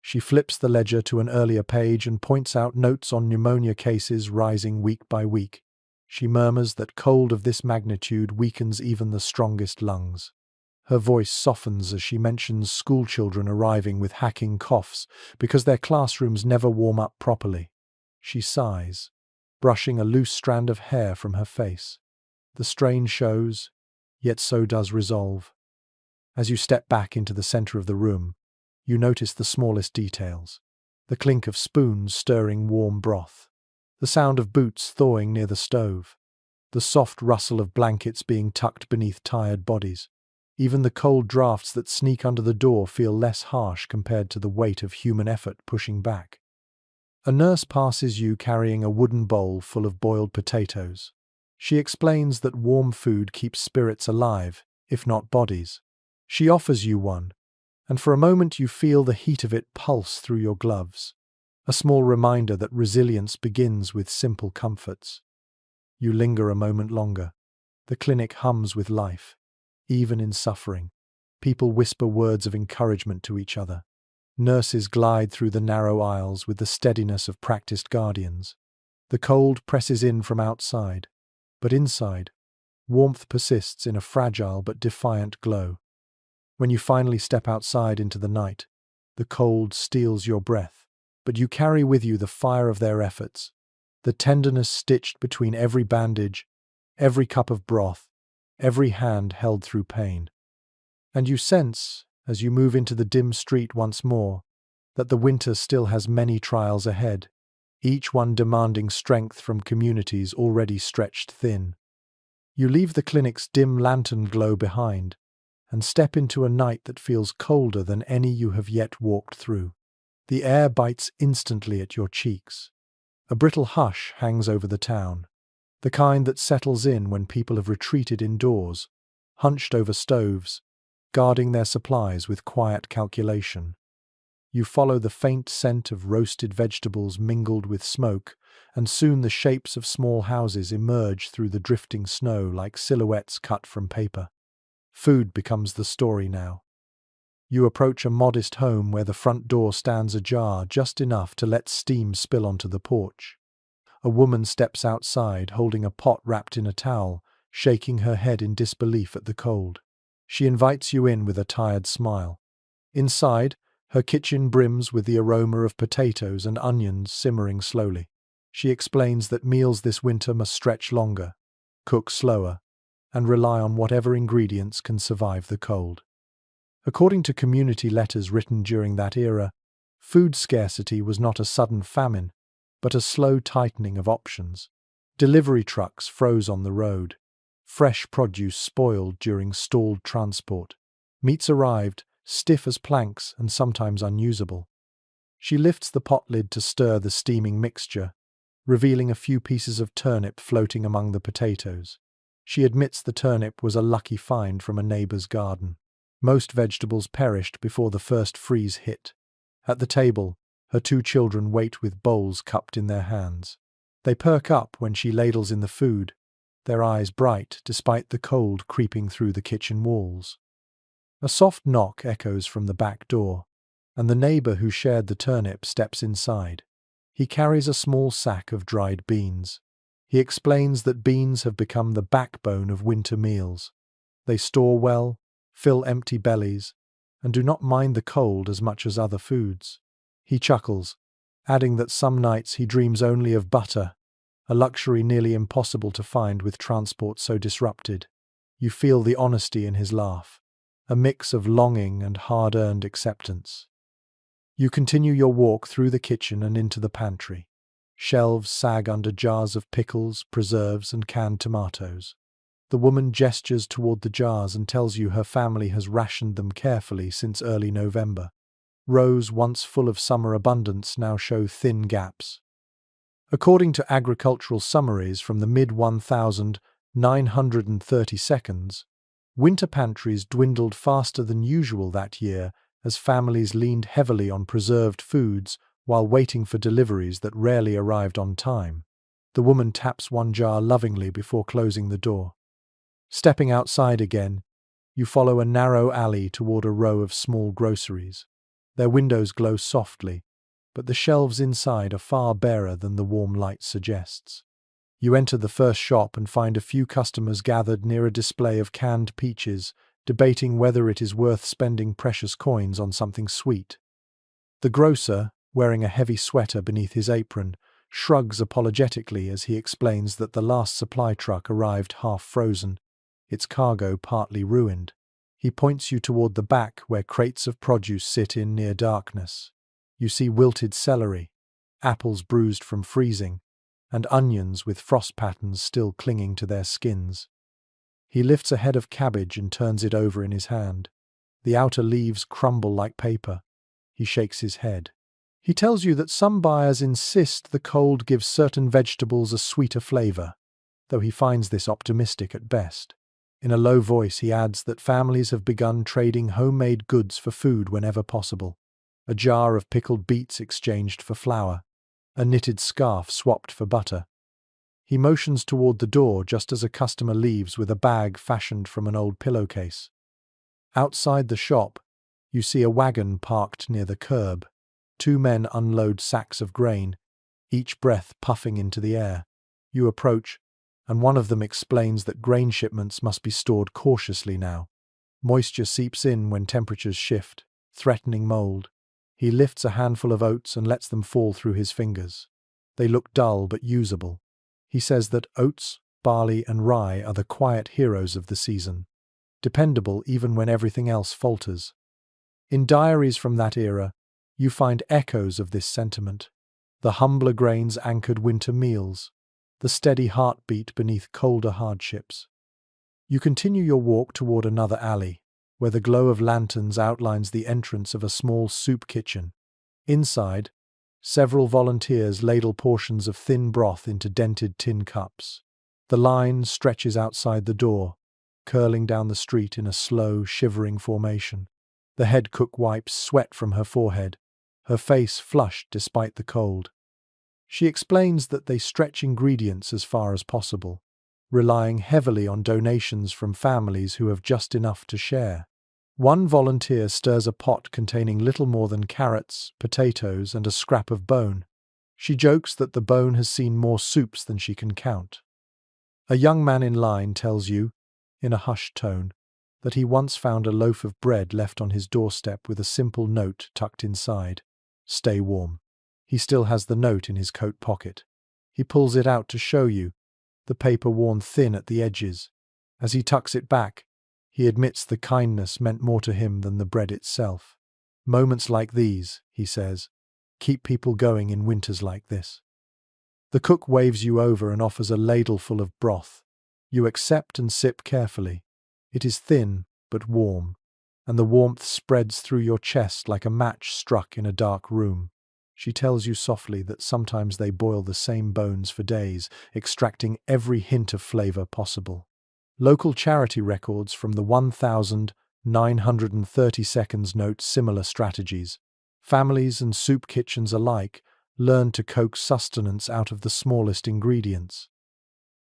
She flips the ledger to an earlier page and points out notes on pneumonia cases rising week by week. She murmurs that cold of this magnitude weakens even the strongest lungs. Her voice softens as she mentions schoolchildren arriving with hacking coughs because their classrooms never warm up properly. She sighs, brushing a loose strand of hair from her face. The strain shows, yet so does resolve. As you step back into the center of the room, you notice the smallest details. The clink of spoons stirring warm broth. The sound of boots thawing near the stove. The soft rustle of blankets being tucked beneath tired bodies. Even the cold drafts that sneak under the door feel less harsh compared to the weight of human effort pushing back. A nurse passes you carrying a wooden bowl full of boiled potatoes. She explains that warm food keeps spirits alive, if not bodies. She offers you one, and for a moment you feel the heat of it pulse through your gloves. A small reminder that resilience begins with simple comforts. You linger a moment longer. The clinic hums with life, even in suffering. People whisper words of encouragement to each other. Nurses glide through the narrow aisles with the steadiness of practiced guardians. The cold presses in from outside, but inside, warmth persists in a fragile but defiant glow. When you finally step outside into the night, the cold steals your breath, but you carry with you the fire of their efforts, the tenderness stitched between every bandage, every cup of broth, every hand held through pain. And you sense, as you move into the dim street once more, that the winter still has many trials ahead, each one demanding strength from communities already stretched thin. You leave the clinic's dim lantern glow behind and step into a night that feels colder than any you have yet walked through. The air bites instantly at your cheeks. A brittle hush hangs over the town, the kind that settles in when people have retreated indoors, hunched over stoves, guarding their supplies with quiet calculation. You follow the faint scent of roasted vegetables mingled with smoke, and soon the shapes of small houses emerge through the drifting snow like silhouettes cut from paper. Food becomes the story now. You approach a modest home where the front door stands ajar just enough to let steam spill onto the porch. A woman steps outside holding a pot wrapped in a towel, shaking her head in disbelief at the cold. She invites you in with a tired smile. Inside, her kitchen brims with the aroma of potatoes and onions simmering slowly. She explains that meals this winter must stretch longer, cook slower, and rely on whatever ingredients can survive the cold. According to community letters written during that era, food scarcity was not a sudden famine, but a slow tightening of options. Delivery trucks froze on the road. Fresh produce spoiled during stalled transport. Meats arrived, stiff as planks and sometimes unusable. She lifts the pot lid to stir the steaming mixture, revealing a few pieces of turnip floating among the potatoes. She admits the turnip was a lucky find from a neighbor's garden. Most vegetables perished before the first freeze hit. At the table, her two children wait with bowls cupped in their hands. They perk up when she ladles in the food, their eyes bright despite the cold creeping through the kitchen walls. A soft knock echoes from the back door, and the neighbor who shared the turnip steps inside. He carries a small sack of dried beans. He explains that beans have become the backbone of winter meals. They store well, fill empty bellies, and do not mind the cold as much as other foods. He chuckles, adding that some nights he dreams only of butter, a luxury nearly impossible to find with transport so disrupted. You feel the honesty in his laugh, a mix of longing and hard-earned acceptance. You continue your walk through the kitchen and into the pantry. Shelves sag under jars of pickles, preserves, and canned tomatoes. The woman gestures toward the jars and tells you her family has rationed them carefully since early November. Rows once full of summer abundance now show thin gaps. According to agricultural summaries from the mid-1930s, winter pantries dwindled faster than usual that year as families leaned heavily on preserved foods while waiting for deliveries that rarely arrived on time. The woman taps one jar lovingly before closing the door. Stepping outside again, you follow a narrow alley toward a row of small groceries. Their windows glow softly, but the shelves inside are far barer than the warm light suggests. You enter the first shop and find a few customers gathered near a display of canned peaches, debating whether it is worth spending precious coins on something sweet. The grocer, wearing a heavy sweater beneath his apron, shrugs apologetically as he explains that the last supply truck arrived half frozen, its cargo partly ruined. He points you toward the back where crates of produce sit in near darkness. You see wilted celery, apples bruised from freezing, and onions with frost patterns still clinging to their skins. He lifts a head of cabbage and turns it over in his hand. The outer leaves crumble like paper. He shakes his head. He tells you that some buyers insist the cold gives certain vegetables a sweeter flavor, though he finds this optimistic at best. In a low voice, he adds that families have begun trading homemade goods for food whenever possible. A jar of pickled beets exchanged for flour, a knitted scarf swapped for butter. He motions toward the door just as a customer leaves with a bag fashioned from an old pillowcase. Outside the shop, you see a wagon parked near the curb. Two men unload sacks of grain, each breath puffing into the air. You approach, and one of them explains that grain shipments must be stored cautiously now. Moisture seeps in when temperatures shift, threatening mold. He lifts a handful of oats and lets them fall through his fingers. They look dull but usable. He says that oats, barley, and rye are the quiet heroes of the season, dependable even when everything else falters. In diaries from that era, you find echoes of this sentiment. The humbler grains anchored winter meals, the steady heartbeat beneath colder hardships. You continue your walk toward another alley, where the glow of lanterns outlines the entrance of a small soup kitchen. Inside, several volunteers ladle portions of thin broth into dented tin cups. The line stretches outside the door, curling down the street in a slow, shivering formation. The head cook wipes sweat from her forehead, her face flushed despite the cold. She explains that they stretch ingredients as far as possible, relying heavily on donations from families who have just enough to share. One volunteer stirs a pot containing little more than carrots, potatoes, and a scrap of bone. She jokes that the bone has seen more soups than she can count. A young man in line tells you, in a hushed tone, that he once found a loaf of bread left on his doorstep with a simple note tucked inside. Stay warm. He still has the note in his coat pocket. He pulls it out to show you, the paper worn thin at the edges. As he tucks it back, he admits the kindness meant more to him than the bread itself. Moments like these, he says, keep people going in winters like this. The cook waves you over and offers a ladleful of broth. You accept and sip carefully. It is thin, but warm, and the warmth spreads through your chest like a match struck in a dark room. She tells you softly that sometimes they boil the same bones for days, extracting every hint of flavor possible. Local charity records from the 1930 seconds note similar strategies. Families and soup kitchens alike learn to coax sustenance out of the smallest ingredients.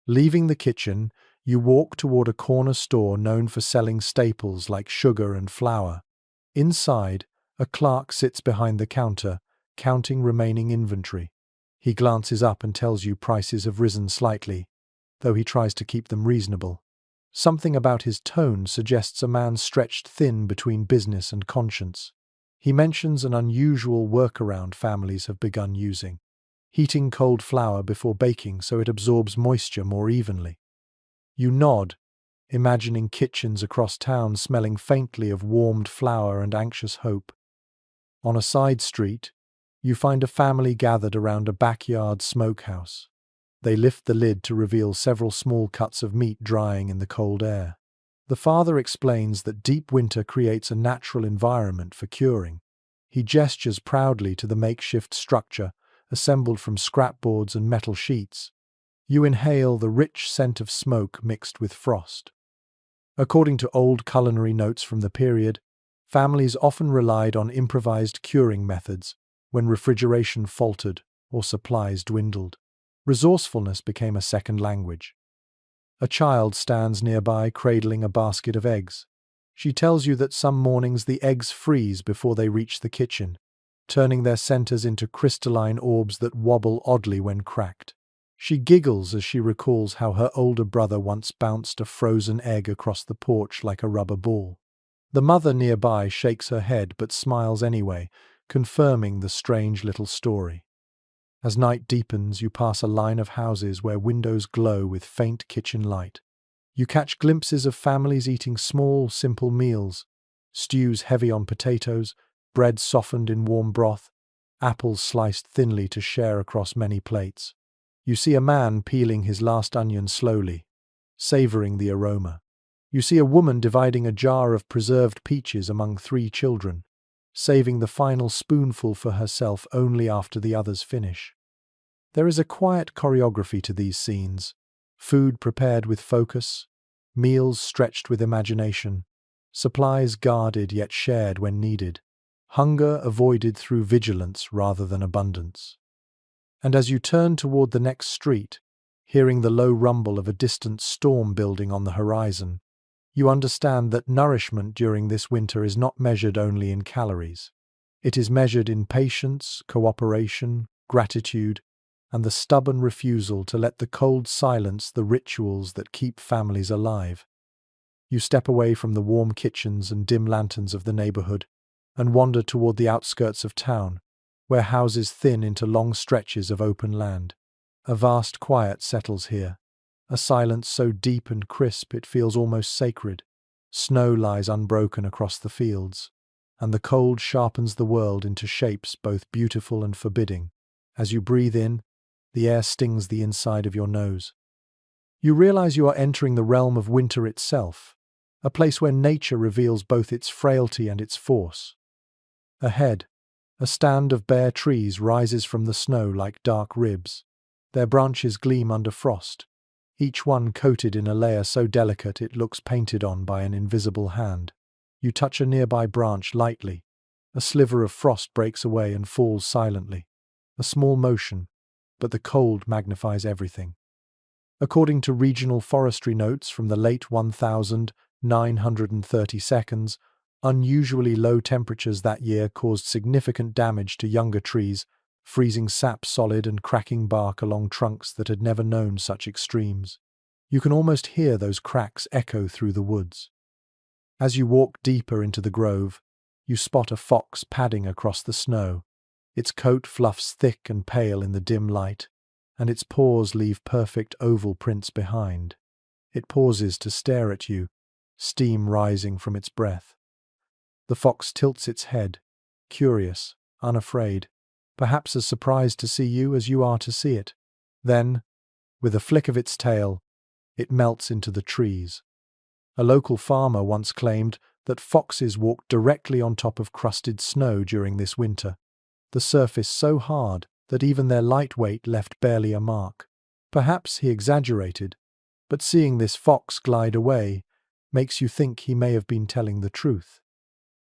Leaving the kitchen, you walk toward a corner store known for selling staples like sugar and flour. Inside, a clerk sits behind the counter, counting remaining inventory. He glances up and tells you prices have risen slightly, though he tries to keep them reasonable. Something about his tone suggests a man stretched thin between business and conscience. He mentions an unusual workaround families have begun using: heating cold flour before baking so it absorbs moisture more evenly. You nod, imagining kitchens across town smelling faintly of warmed flour and anxious hope. On a side street, you find a family gathered around a backyard smokehouse. They lift the lid to reveal several small cuts of meat drying in the cold air. The father explains that deep winter creates a natural environment for curing. He gestures proudly to the makeshift structure, assembled from scrapboards and metal sheets. You inhale the rich scent of smoke mixed with frost. According to old culinary notes from the period, families often relied on improvised curing methods when refrigeration faltered or supplies dwindled. Resourcefulness became a second language. A child stands nearby cradling a basket of eggs. She tells you that some mornings the eggs freeze before they reach the kitchen, turning their centers into crystalline orbs that wobble oddly when cracked. She giggles as she recalls how her older brother once bounced a frozen egg across the porch like a rubber ball. The mother nearby shakes her head but smiles anyway, confirming the strange little story. As night deepens, you pass a line of houses where windows glow with faint kitchen light. You catch glimpses of families eating small, simple meals: stews heavy on potatoes, bread softened in warm broth, apples sliced thinly to share across many plates. You see a man peeling his last onion slowly, savoring the aroma. You see a woman dividing a jar of preserved peaches among 3 children, saving the final spoonful for herself only after the others finish. There is a quiet choreography to these scenes: food prepared with focus, meals stretched with imagination, supplies guarded yet shared when needed, hunger avoided through vigilance rather than abundance. And as you turn toward the next street, hearing the low rumble of a distant storm building on the horizon, you understand that nourishment during this winter is not measured only in calories. It is measured in patience, cooperation, gratitude, and the stubborn refusal to let the cold silence the rituals that keep families alive. You step away from the warm kitchens and dim lanterns of the neighborhood and wander toward the outskirts of town, where houses thin into long stretches of open land. A vast quiet settles here, a silence so deep and crisp it feels almost sacred. Snow lies unbroken across the fields, and the cold sharpens the world into shapes both beautiful and forbidding. As you breathe in, the air stings the inside of your nose. You realize you are entering the realm of winter itself, a place where nature reveals both its frailty and its force. Ahead, a stand of bare trees rises from the snow like dark ribs. Their branches gleam under frost, each one coated in a layer so delicate it looks painted on by an invisible hand. You touch a nearby branch lightly. A sliver of frost breaks away and falls silently. A small motion, but the cold magnifies everything. According to regional forestry notes from the late 1930 seconds, unusually low temperatures that year caused significant damage to younger trees, freezing sap solid and cracking bark along trunks that had never known such extremes. You can almost hear those cracks echo through the woods. As you walk deeper into the grove, you spot a fox padding across the snow. Its coat fluffs thick and pale in the dim light, and its paws leave perfect oval prints behind. It pauses to stare at you, steam rising from its breath. The fox tilts its head, curious, unafraid, perhaps as surprised to see you as you are to see it. Then, with a flick of its tail, it melts into the trees. A local farmer once claimed that foxes walked directly on top of crusted snow during this winter, the surface so hard that even their light weight left barely a mark. Perhaps he exaggerated, but seeing this fox glide away makes you think he may have been telling the truth.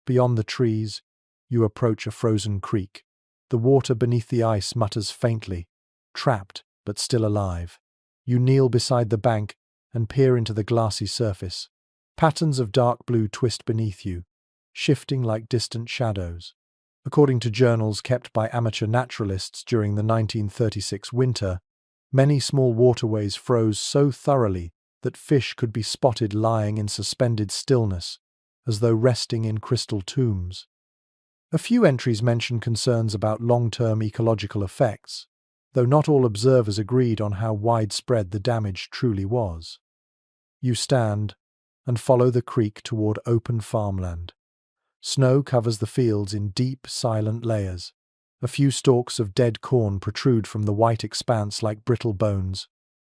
Beyond the trees, you approach a frozen creek. The water beneath the ice mutters faintly, trapped but still alive. You kneel beside the bank and peer into the glassy surface. Patterns of dark blue twist beneath you, shifting like distant shadows. According to journals kept by amateur naturalists during the 1936 winter, many small waterways froze so thoroughly that fish could be spotted lying in suspended stillness, as though resting in crystal tombs. A few entries mention concerns about long-term ecological effects, though not all observers agreed on how widespread the damage truly was. You stand and follow the creek toward open farmland. Snow covers the fields in deep, silent layers. A few stalks of dead corn protrude from the white expanse like brittle bones.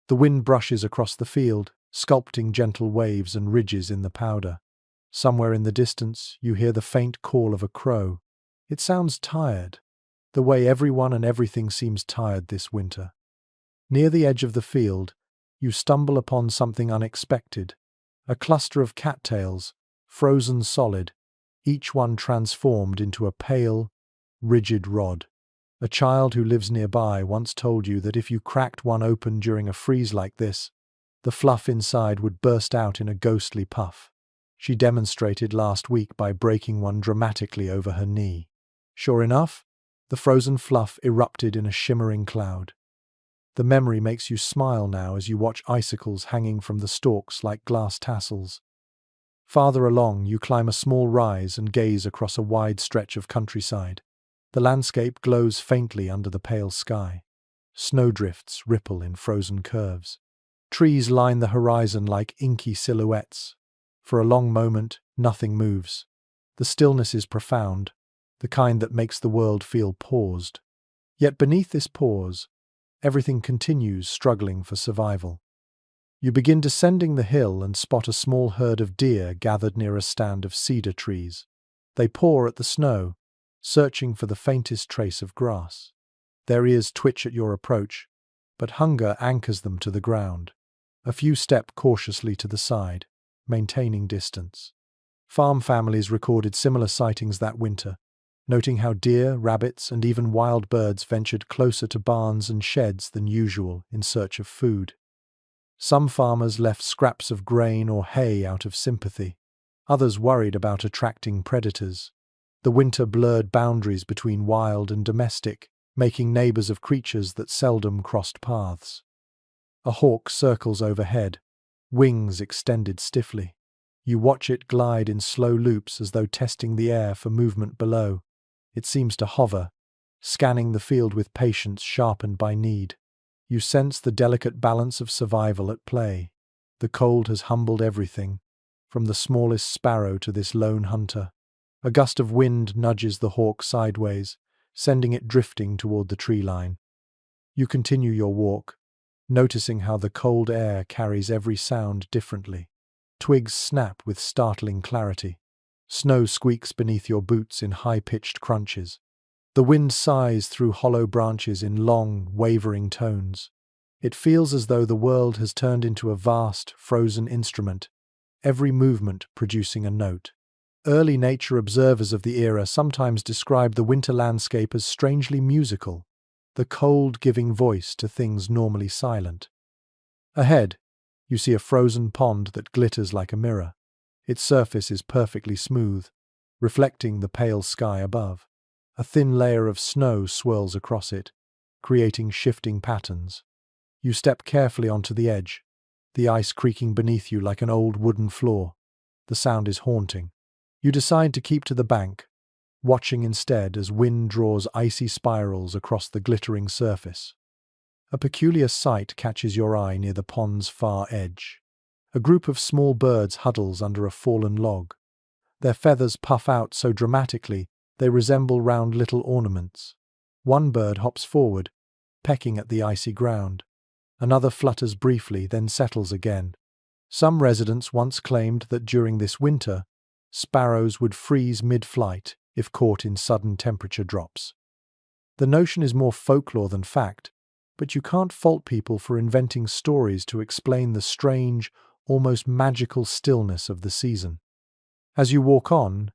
The wind brushes across the field, sculpting gentle waves and ridges in the powder. Somewhere in the distance, you hear the faint call of a crow. It sounds tired, the way everyone and everything seems tired this winter. Near the edge of the field, you stumble upon something unexpected. A cluster of cattails, frozen solid, each one transformed into a pale, rigid rod. A child who lives nearby once told you that if you cracked one open during a freeze like this, the fluff inside would burst out in a ghostly puff. She demonstrated last week by breaking one dramatically over her knee. Sure enough, the frozen fluff erupted in a shimmering cloud. The memory makes you smile now as you watch icicles hanging from the stalks like glass tassels. Farther along, you climb a small rise and gaze across a wide stretch of countryside. The landscape glows faintly under the pale sky. Snowdrifts ripple in frozen curves. Trees line the horizon like inky silhouettes. For a long moment, nothing moves. The stillness is profound, the kind that makes the world feel paused. Yet beneath this pause, everything continues struggling for survival. You begin descending the hill and spot a small herd of deer gathered near a stand of cedar trees. They paw at the snow, searching for the faintest trace of grass. Their ears twitch at your approach, but hunger anchors them to the ground. A few step cautiously to the side, maintaining distance. Farm families recorded similar sightings that winter, noting how deer, rabbits, and even wild birds ventured closer to barns and sheds than usual in search of food. Some farmers left scraps of grain or hay out of sympathy. Others worried about attracting predators. The winter blurred boundaries between wild and domestic, making neighbors of creatures that seldom crossed paths. A hawk circles overhead, wings extended stiffly. You watch it glide in slow loops as though testing the air for movement below. It seems to hover, scanning the field with patience sharpened by need. You sense the delicate balance of survival at play. The cold has humbled everything, from the smallest sparrow to this lone hunter. A gust of wind nudges the hawk sideways, sending it drifting toward the tree line. You continue your walk, noticing how the cold air carries every sound differently. Twigs snap with startling clarity. Snow squeaks beneath your boots in high-pitched crunches. The wind sighs through hollow branches in long, wavering tones. It feels as though the world has turned into a vast, frozen instrument, every movement producing a note. Early nature observers of the era sometimes described the winter landscape as strangely musical, the cold giving voice to things normally silent. Ahead, you see a frozen pond that glitters like a mirror. Its surface is perfectly smooth, reflecting the pale sky above. A thin layer of snow swirls across it, creating shifting patterns. You step carefully onto the edge, the ice creaking beneath you like an old wooden floor. The sound is haunting. You decide to keep to the bank, watching instead as wind draws icy spirals across the glittering surface. A peculiar sight catches your eye near the pond's far edge. A group of small birds huddles under a fallen log. Their feathers puff out so dramatically they resemble round little ornaments. One bird hops forward, pecking at the icy ground. Another flutters briefly, then settles again. Some residents once claimed that during this winter, sparrows would freeze mid-flight if caught in sudden temperature drops. The notion is more folklore than fact, but you can't fault people for inventing stories to explain the strange, almost magical stillness of the season. As you walk on,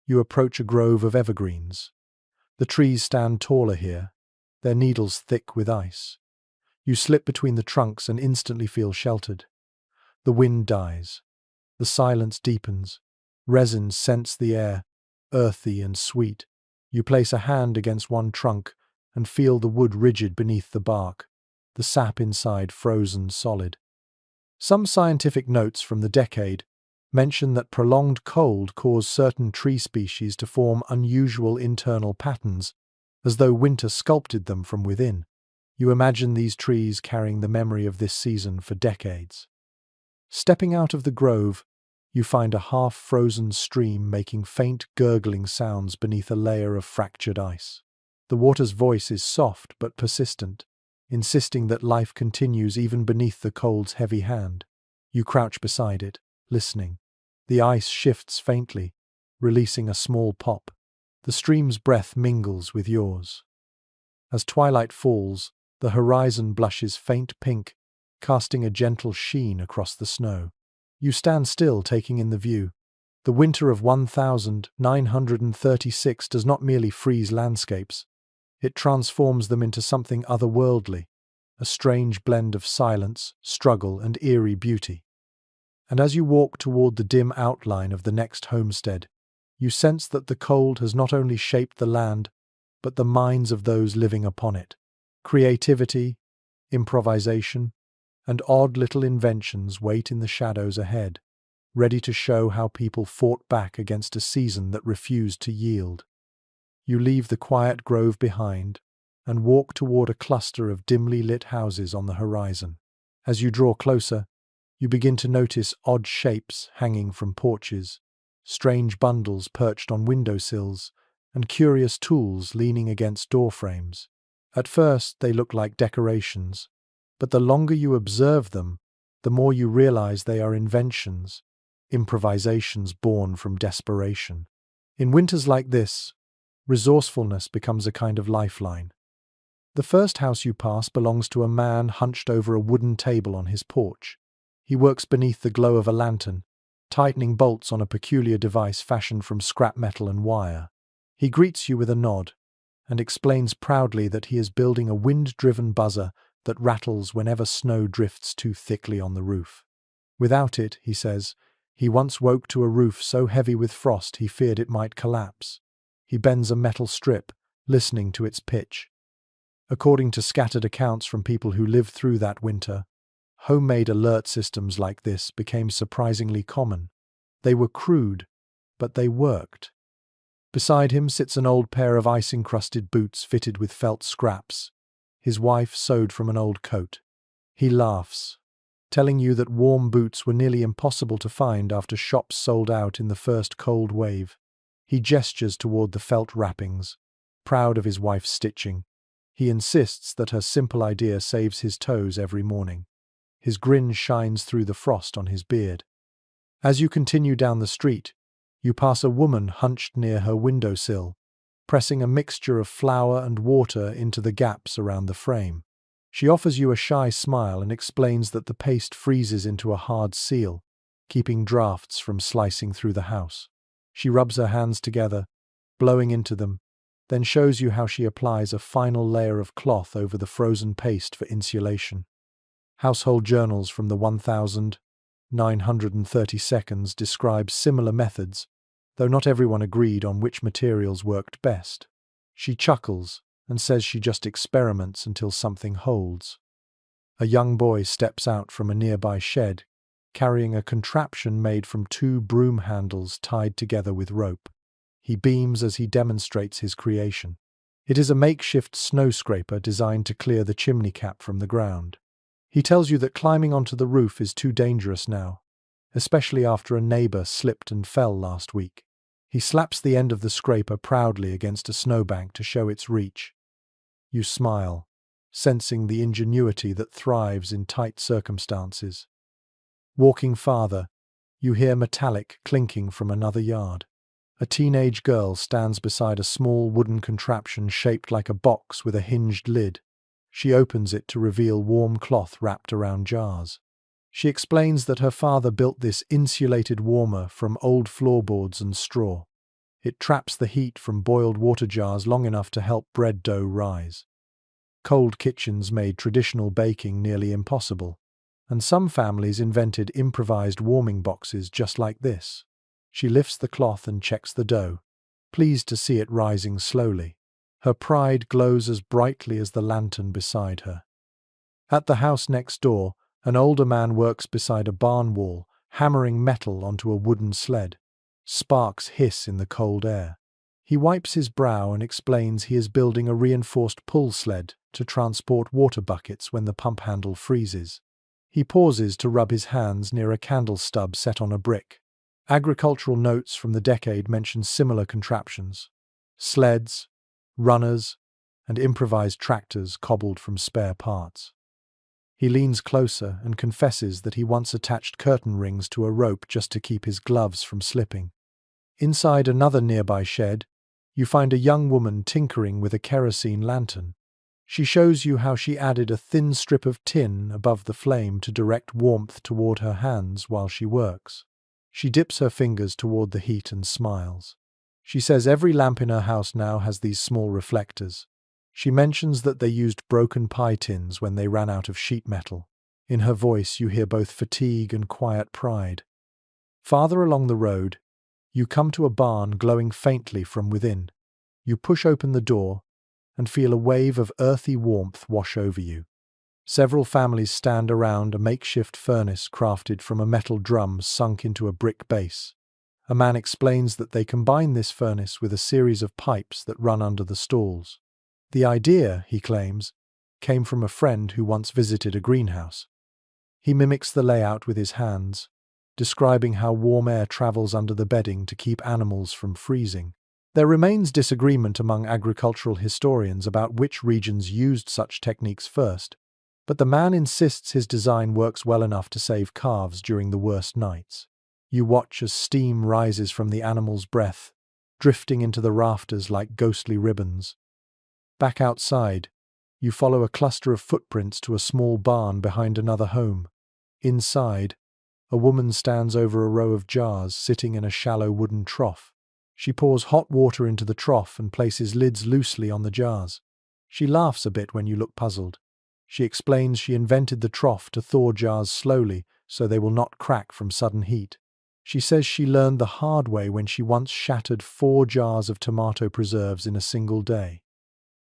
you approach a grove of evergreens. The trees stand taller here, their needles thick with ice. You slip between the trunks and instantly feel sheltered. The wind dies. The silence deepens. Resins scents the air, earthy and sweet. You place a hand against one trunk and feel the wood rigid beneath the bark, the sap inside frozen solid. Some scientific notes from the decade mention that prolonged cold caused certain tree species to form unusual internal patterns, as though winter sculpted them from within. You imagine these trees carrying the memory of this season for decades. Stepping out of the grove, you find a half-frozen stream making faint gurgling sounds beneath a layer of fractured ice. The water's voice is soft but persistent, insisting that life continues even beneath the cold's heavy hand. You crouch beside it, listening. The ice shifts faintly, releasing a small pop. The stream's breath mingles with yours. As twilight falls, the horizon blushes faint pink, casting a gentle sheen across the snow. You stand still, taking in the view. The winter of 1936 does not merely freeze landscapes. It transforms them into something otherworldly, a strange blend of silence, struggle, and eerie beauty. And as you walk toward the dim outline of the next homestead, you sense that the cold has not only shaped the land, but the minds of those living upon it. Creativity, improvisation, and odd little inventions wait in the shadows ahead, ready to show how people fought back against a season that refused to yield. You leave the quiet grove behind and walk toward a cluster of dimly lit houses on the horizon. As you draw closer, you begin to notice odd shapes hanging from porches, strange bundles perched on windowsills, and curious tools leaning against doorframes. At first, they look like decorations, but the longer you observe them, the more you realize they are inventions, improvisations born from desperation. In winters like this, resourcefulness becomes a kind of lifeline. The first house you pass belongs to a man hunched over a wooden table on his porch. He works beneath the glow of a lantern, tightening bolts on a peculiar device fashioned from scrap metal and wire. He greets you with a nod and explains proudly that he is building a wind-driven buzzer that rattles whenever snow drifts too thickly on the roof. Without it, he says, he once woke to a roof so heavy with frost he feared it might collapse. He bends a metal strip, listening to its pitch. According to scattered accounts from people who lived through that winter, homemade alert systems like this became surprisingly common. They were crude, but they worked. Beside him sits an old pair of ice-encrusted boots fitted with felt scraps, his wife sewed from an old coat. He laughs, telling you that warm boots were nearly impossible to find after shops sold out in the first cold wave. He gestures toward the felt wrappings, proud of his wife's stitching. He insists that her simple idea saves his toes every morning. His grin shines through the frost on his beard. As you continue down the street, you pass a woman hunched near her windowsill, pressing a mixture of flour and water into the gaps around the frame. She offers you a shy smile and explains that the paste freezes into a hard seal, keeping drafts from slicing through the house. She rubs her hands together, blowing into them, then shows you how she applies a final layer of cloth over the frozen paste for insulation. Household journals from the 1932 describe similar methods, though not everyone agreed on which materials worked best. She chuckles and says she just experiments until something holds. A young boy steps out from a nearby shed, carrying a contraption made from 2 broom handles tied together with rope. He beams as he demonstrates his creation. It is a makeshift snow scraper designed to clear the chimney cap from the ground. He tells you that climbing onto the roof is too dangerous now, especially after a neighbor slipped and fell last week. He slaps the end of the scraper proudly against a snowbank to show its reach. You smile, sensing the ingenuity that thrives in tight circumstances. Walking farther, you hear metallic clinking from another yard. A teenage girl stands beside a small wooden contraption shaped like a box with a hinged lid. She opens it to reveal warm cloth wrapped around jars. She explains that her father built this insulated warmer from old floorboards and straw. It traps the heat from boiled water jars long enough to help bread dough rise. Cold kitchens made traditional baking nearly impossible, and some families invented improvised warming boxes just like this. She lifts the cloth and checks the dough, pleased to see it rising slowly. Her pride glows as brightly as the lantern beside her. At the house next door, an older man works beside a barn wall, hammering metal onto a wooden sled. Sparks hiss in the cold air. He wipes his brow and explains he is building a reinforced pull sled to transport water buckets when the pump handle freezes. He pauses to rub his hands near a candle stub set on a brick. Agricultural notes from the decade mention similar contraptions: sleds, runners, and improvised tractors cobbled from spare parts. He leans closer and confesses that he once attached curtain rings to a rope just to keep his gloves from slipping. Inside another nearby shed, you find a young woman tinkering with a kerosene lantern. She shows you how she added a thin strip of tin above the flame to direct warmth toward her hands while she works. She dips her fingers toward the heat and smiles. She says every lamp in her house now has these small reflectors. She mentions that they used broken pie tins when they ran out of sheet metal. In her voice you hear both fatigue and quiet pride. Farther along the road, you come to a barn glowing faintly from within. You push open the door and feel a wave of earthy warmth wash over you. Several families stand around a makeshift furnace crafted from a metal drum sunk into a brick base. A man explains that they combine this furnace with a series of pipes that run under the stalls. The idea, he claims, came from a friend who once visited a greenhouse. He mimics the layout with his hands, describing how warm air travels under the bedding to keep animals from freezing. There remains disagreement among agricultural historians about which regions used such techniques first, but the man insists his design works well enough to save calves during the worst nights. You watch as steam rises from the animal's breath, drifting into the rafters like ghostly ribbons. Back outside, you follow a cluster of footprints to a small barn behind another home. Inside, a woman stands over a row of jars sitting in a shallow wooden trough. She pours hot water into the trough and places lids loosely on the jars. She laughs a bit when you look puzzled. She explains she invented the trough to thaw jars slowly so they will not crack from sudden heat. She says she learned the hard way when she once shattered 4 jars of tomato preserves in a single day.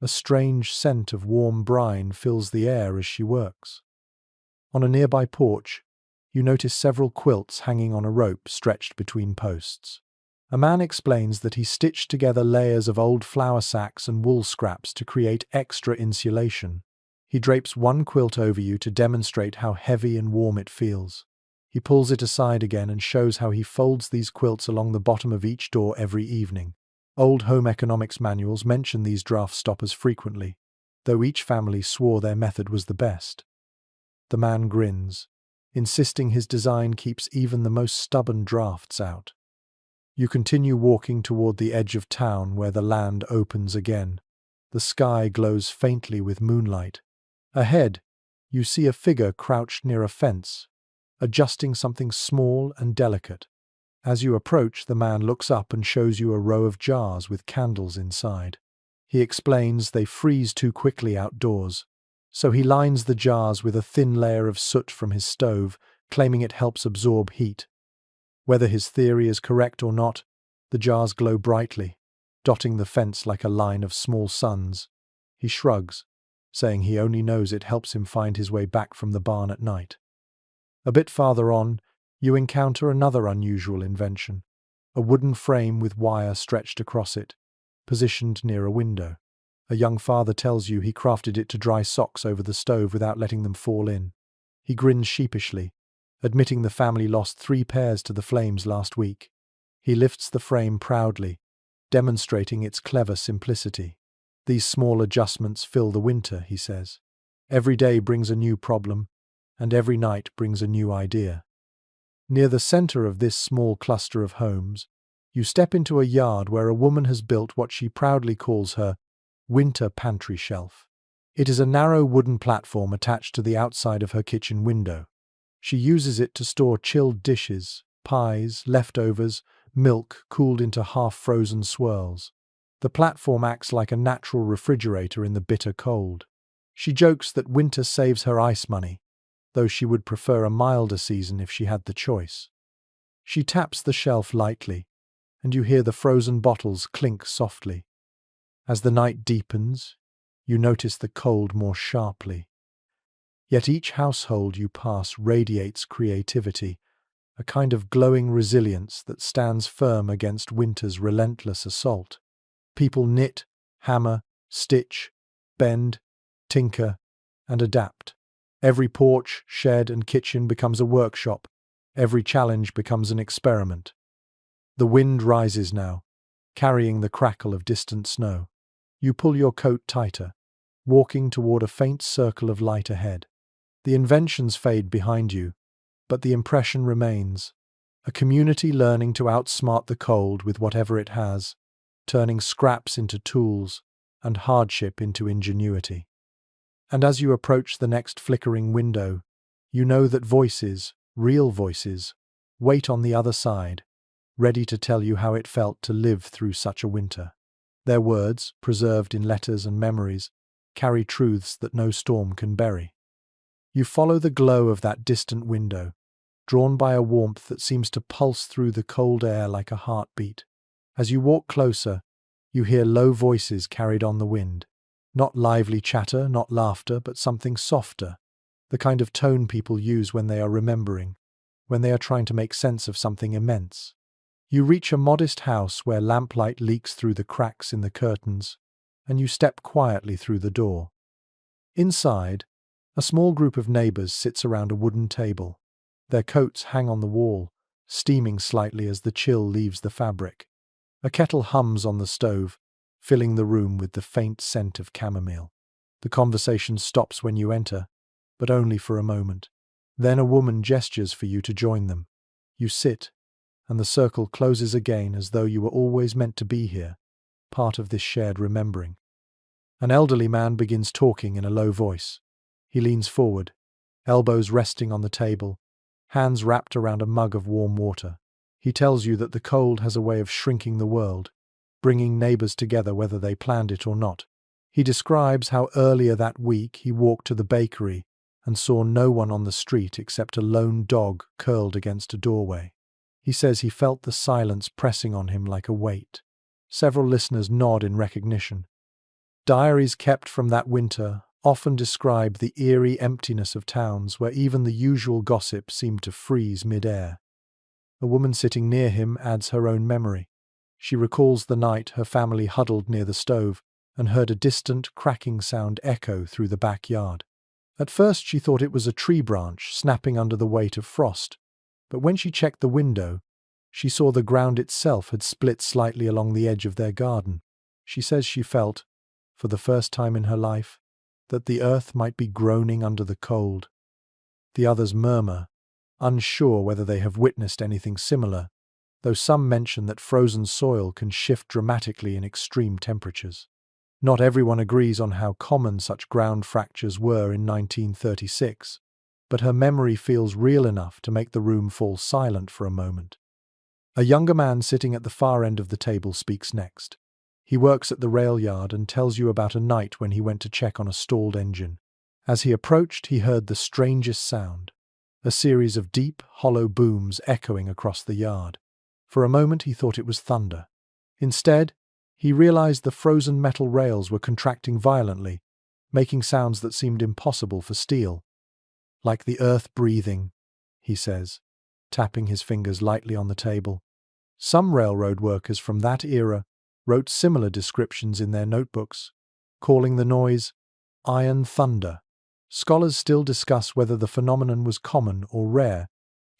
A strange scent of warm brine fills the air as she works. On a nearby porch, you notice several quilts hanging on a rope stretched between posts. A man explains that he stitched together layers of old flour sacks and wool scraps to create extra insulation. He drapes one quilt over you to demonstrate how heavy and warm it feels. He pulls it aside again and shows how he folds these quilts along the bottom of each door every evening. Old home economics manuals mention these draft stoppers frequently, though each family swore their method was the best. The man grins, insisting his design keeps even the most stubborn drafts out. You continue walking toward the edge of town where the land opens again. The sky glows faintly with moonlight. Ahead, you see a figure crouched near a fence, adjusting something small and delicate. As you approach, the man looks up and shows you a row of jars with candles inside. He explains they freeze too quickly outdoors, so he lines the jars with a thin layer of soot from his stove, claiming it helps absorb heat. Whether his theory is correct or not, the jars glow brightly, dotting the fence like a line of small suns. He shrugs, saying he only knows it helps him find his way back from the barn at night. A bit farther on, you encounter another unusual invention, a wooden frame with wire stretched across it, positioned near a window. A young father tells you he crafted it to dry socks over the stove without letting them fall in. He grins sheepishly, admitting the family lost 3 pairs to the flames last week. He lifts the frame proudly, demonstrating its clever simplicity. These small adjustments fill the winter, he says. Every day brings a new problem, and every night brings a new idea. Near the center of this small cluster of homes, you step into a yard where a woman has built what she proudly calls her winter pantry shelf. It is a narrow wooden platform attached to the outside of her kitchen window. She uses it to store chilled dishes, pies, leftovers, milk cooled into half-frozen swirls. The platform acts like a natural refrigerator in the bitter cold. She jokes that winter saves her ice money, though she would prefer a milder season if she had the choice. She taps the shelf lightly, and you hear the frozen bottles clink softly. As the night deepens, you notice the cold more sharply. Yet each household you pass radiates creativity, a kind of glowing resilience that stands firm against winter's relentless assault. People knit, hammer, stitch, bend, tinker, and adapt. Every porch, shed, and kitchen becomes a workshop. Every challenge becomes an experiment. The wind rises now, carrying the crackle of distant snow. You pull your coat tighter, walking toward a faint circle of light ahead. The inventions fade behind you, but the impression remains. A community learning to outsmart the cold with whatever it has, turning scraps into tools and hardship into ingenuity. And as you approach the next flickering window, you know that voices, real voices, wait on the other side, ready to tell you how it felt to live through such a winter. Their words, preserved in letters and memories, carry truths that no storm can bury. You follow the glow of that distant window, drawn by a warmth that seems to pulse through the cold air like a heartbeat. As you walk closer, you hear low voices carried on the wind. Not lively chatter, not laughter, but something softer, the kind of tone people use when they are remembering, when they are trying to make sense of something immense. You reach a modest house where lamplight leaks through the cracks in the curtains, and you step quietly through the door. Inside, a small group of neighbors sits around a wooden table. Their coats hang on the wall, steaming slightly as the chill leaves the fabric. A kettle hums on the stove, filling the room with the faint scent of chamomile. The conversation stops when you enter, but only for a moment. Then a woman gestures for you to join them. You sit, and the circle closes again as though you were always meant to be here, part of this shared remembering. An elderly man begins talking in a low voice. He leans forward, elbows resting on the table, hands wrapped around a mug of warm water. He tells you that the cold has a way of shrinking the world, bringing neighbors together whether they planned it or not. He describes how earlier that week he walked to the bakery and saw no one on the street except a lone dog curled against a doorway. He says he felt the silence pressing on him like a weight. Several listeners nod in recognition. Diaries kept from that winter often describe the eerie emptiness of towns where even the usual gossip seemed to freeze mid-air. A woman sitting near him adds her own memory. She recalls the night her family huddled near the stove and heard a distant, cracking sound echo through the backyard. At first she thought it was a tree branch snapping under the weight of frost, but when she checked the window, she saw the ground itself had split slightly along the edge of their garden. She says she felt, for the first time in her life, that the earth might be groaning under the cold. The others murmur, unsure whether they have witnessed anything similar, though some mention that frozen soil can shift dramatically in extreme temperatures. Not everyone agrees on how common such ground fractures were in 1936, but her memory feels real enough to make the room fall silent for a moment. A younger man sitting at the far end of the table speaks next. He works at the rail yard and tells you about a night when he went to check on a stalled engine. As he approached, he heard the strangest sound, a series of deep, hollow booms echoing across the yard. For a moment he thought it was thunder. Instead, he realized the frozen metal rails were contracting violently, making sounds that seemed impossible for steel. Like the earth breathing, he says, tapping his fingers lightly on the table. Some railroad workers from that era wrote similar descriptions in their notebooks, calling the noise iron thunder. Scholars still discuss whether the phenomenon was common or rare,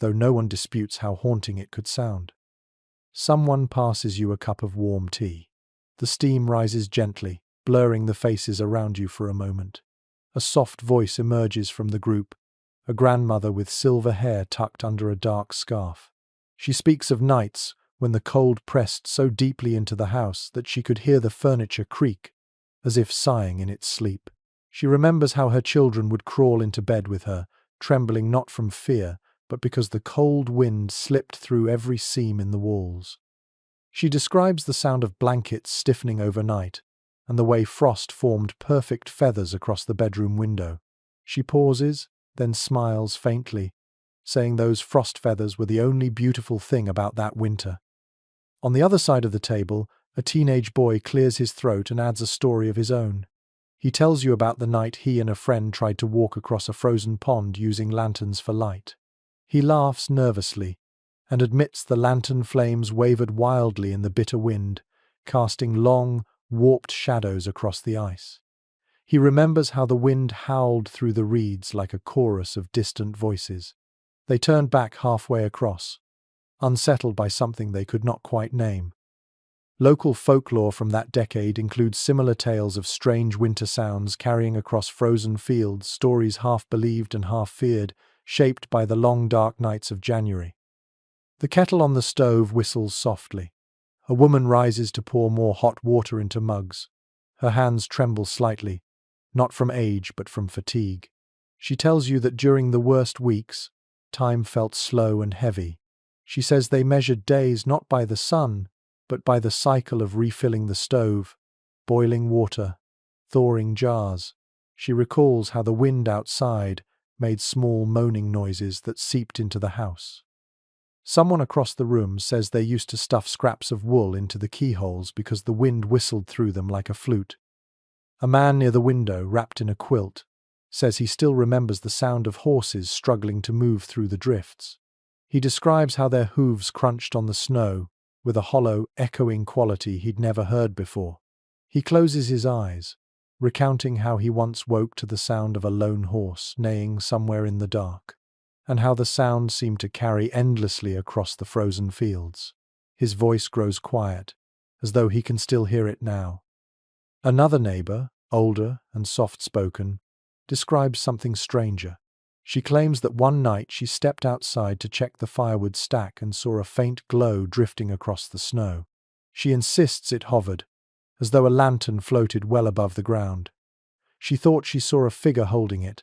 though no one disputes how haunting it could sound. Someone passes you a cup of warm tea. The steam rises gently, blurring the faces around you for a moment. A soft voice emerges from the group, a grandmother with silver hair tucked under a dark scarf. She speaks of nights when the cold pressed so deeply into the house that she could hear the furniture creak, as if sighing in its sleep. She remembers how her children would crawl into bed with her, trembling not from fear, but because the cold wind slipped through every seam in the walls. She describes the sound of blankets stiffening overnight, and the way frost formed perfect feathers across the bedroom window. She pauses, then smiles faintly, saying those frost feathers were the only beautiful thing about that winter. On the other side of the table, a teenage boy clears his throat and adds a story of his own. He tells you about the night he and a friend tried to walk across a frozen pond using lanterns for light. He laughs nervously and admits the lantern flames wavered wildly in the bitter wind, casting long, warped shadows across the ice. He remembers how the wind howled through the reeds like a chorus of distant voices. They turned back halfway across, unsettled by something they could not quite name. Local folklore from that decade includes similar tales of strange winter sounds carrying across frozen fields, stories half believed and half feared, shaped by the long dark nights of January. The kettle on the stove whistles softly. A woman rises to pour more hot water into mugs. Her hands tremble slightly, not from age but from fatigue. She tells you that during the worst weeks, time felt slow and heavy. She says they measured days not by the sun, but by the cycle of refilling the stove, boiling water, thawing jars. She recalls how the wind outside made small moaning noises that seeped into the house. Someone across the room says they used to stuff scraps of wool into the keyholes because the wind whistled through them like a flute. A man near the window, wrapped in a quilt, says he still remembers the sound of horses struggling to move through the drifts. He describes how their hooves crunched on the snow with a hollow, echoing quality he'd never heard before. He closes his eyes, recounting how he once woke to the sound of a lone horse neighing somewhere in the dark, and how the sound seemed to carry endlessly across the frozen fields. His voice grows quiet, as though he can still hear it now. Another neighbor, older and soft-spoken, describes something stranger. She claims that one night she stepped outside to check the firewood stack and saw a faint glow drifting across the snow. She insists it hovered, as though a lantern floated well above the ground. She thought she saw a figure holding it,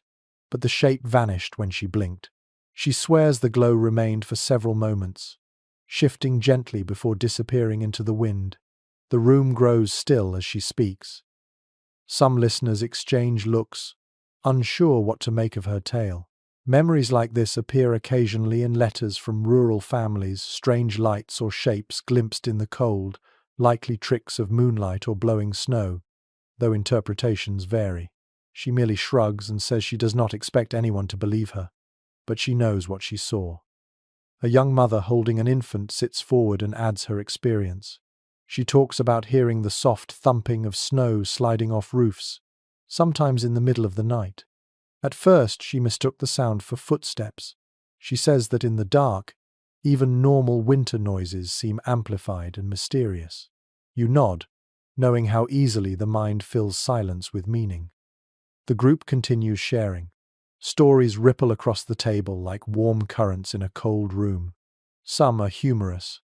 but the shape vanished when she blinked. She swears the glow remained for several moments, shifting gently before disappearing into the wind. The room grows still as she speaks. Some listeners exchange looks, unsure what to make of her tale. Memories like this appear occasionally in letters from rural families, strange lights or shapes glimpsed in the cold, likely tricks of moonlight or blowing snow, though interpretations vary. She merely shrugs and says she does not expect anyone to believe her, but she knows what she saw. A young mother holding an infant sits forward and adds her experience. She talks about hearing the soft thumping of snow sliding off roofs, sometimes in the middle of the night. At first, she mistook the sound for footsteps. She says that in the dark, even normal winter noises seem amplified and mysterious. You nod, knowing how easily the mind fills silence with meaning. The group continues sharing. Stories ripple across the table like warm currents in a cold room. Some are humorous.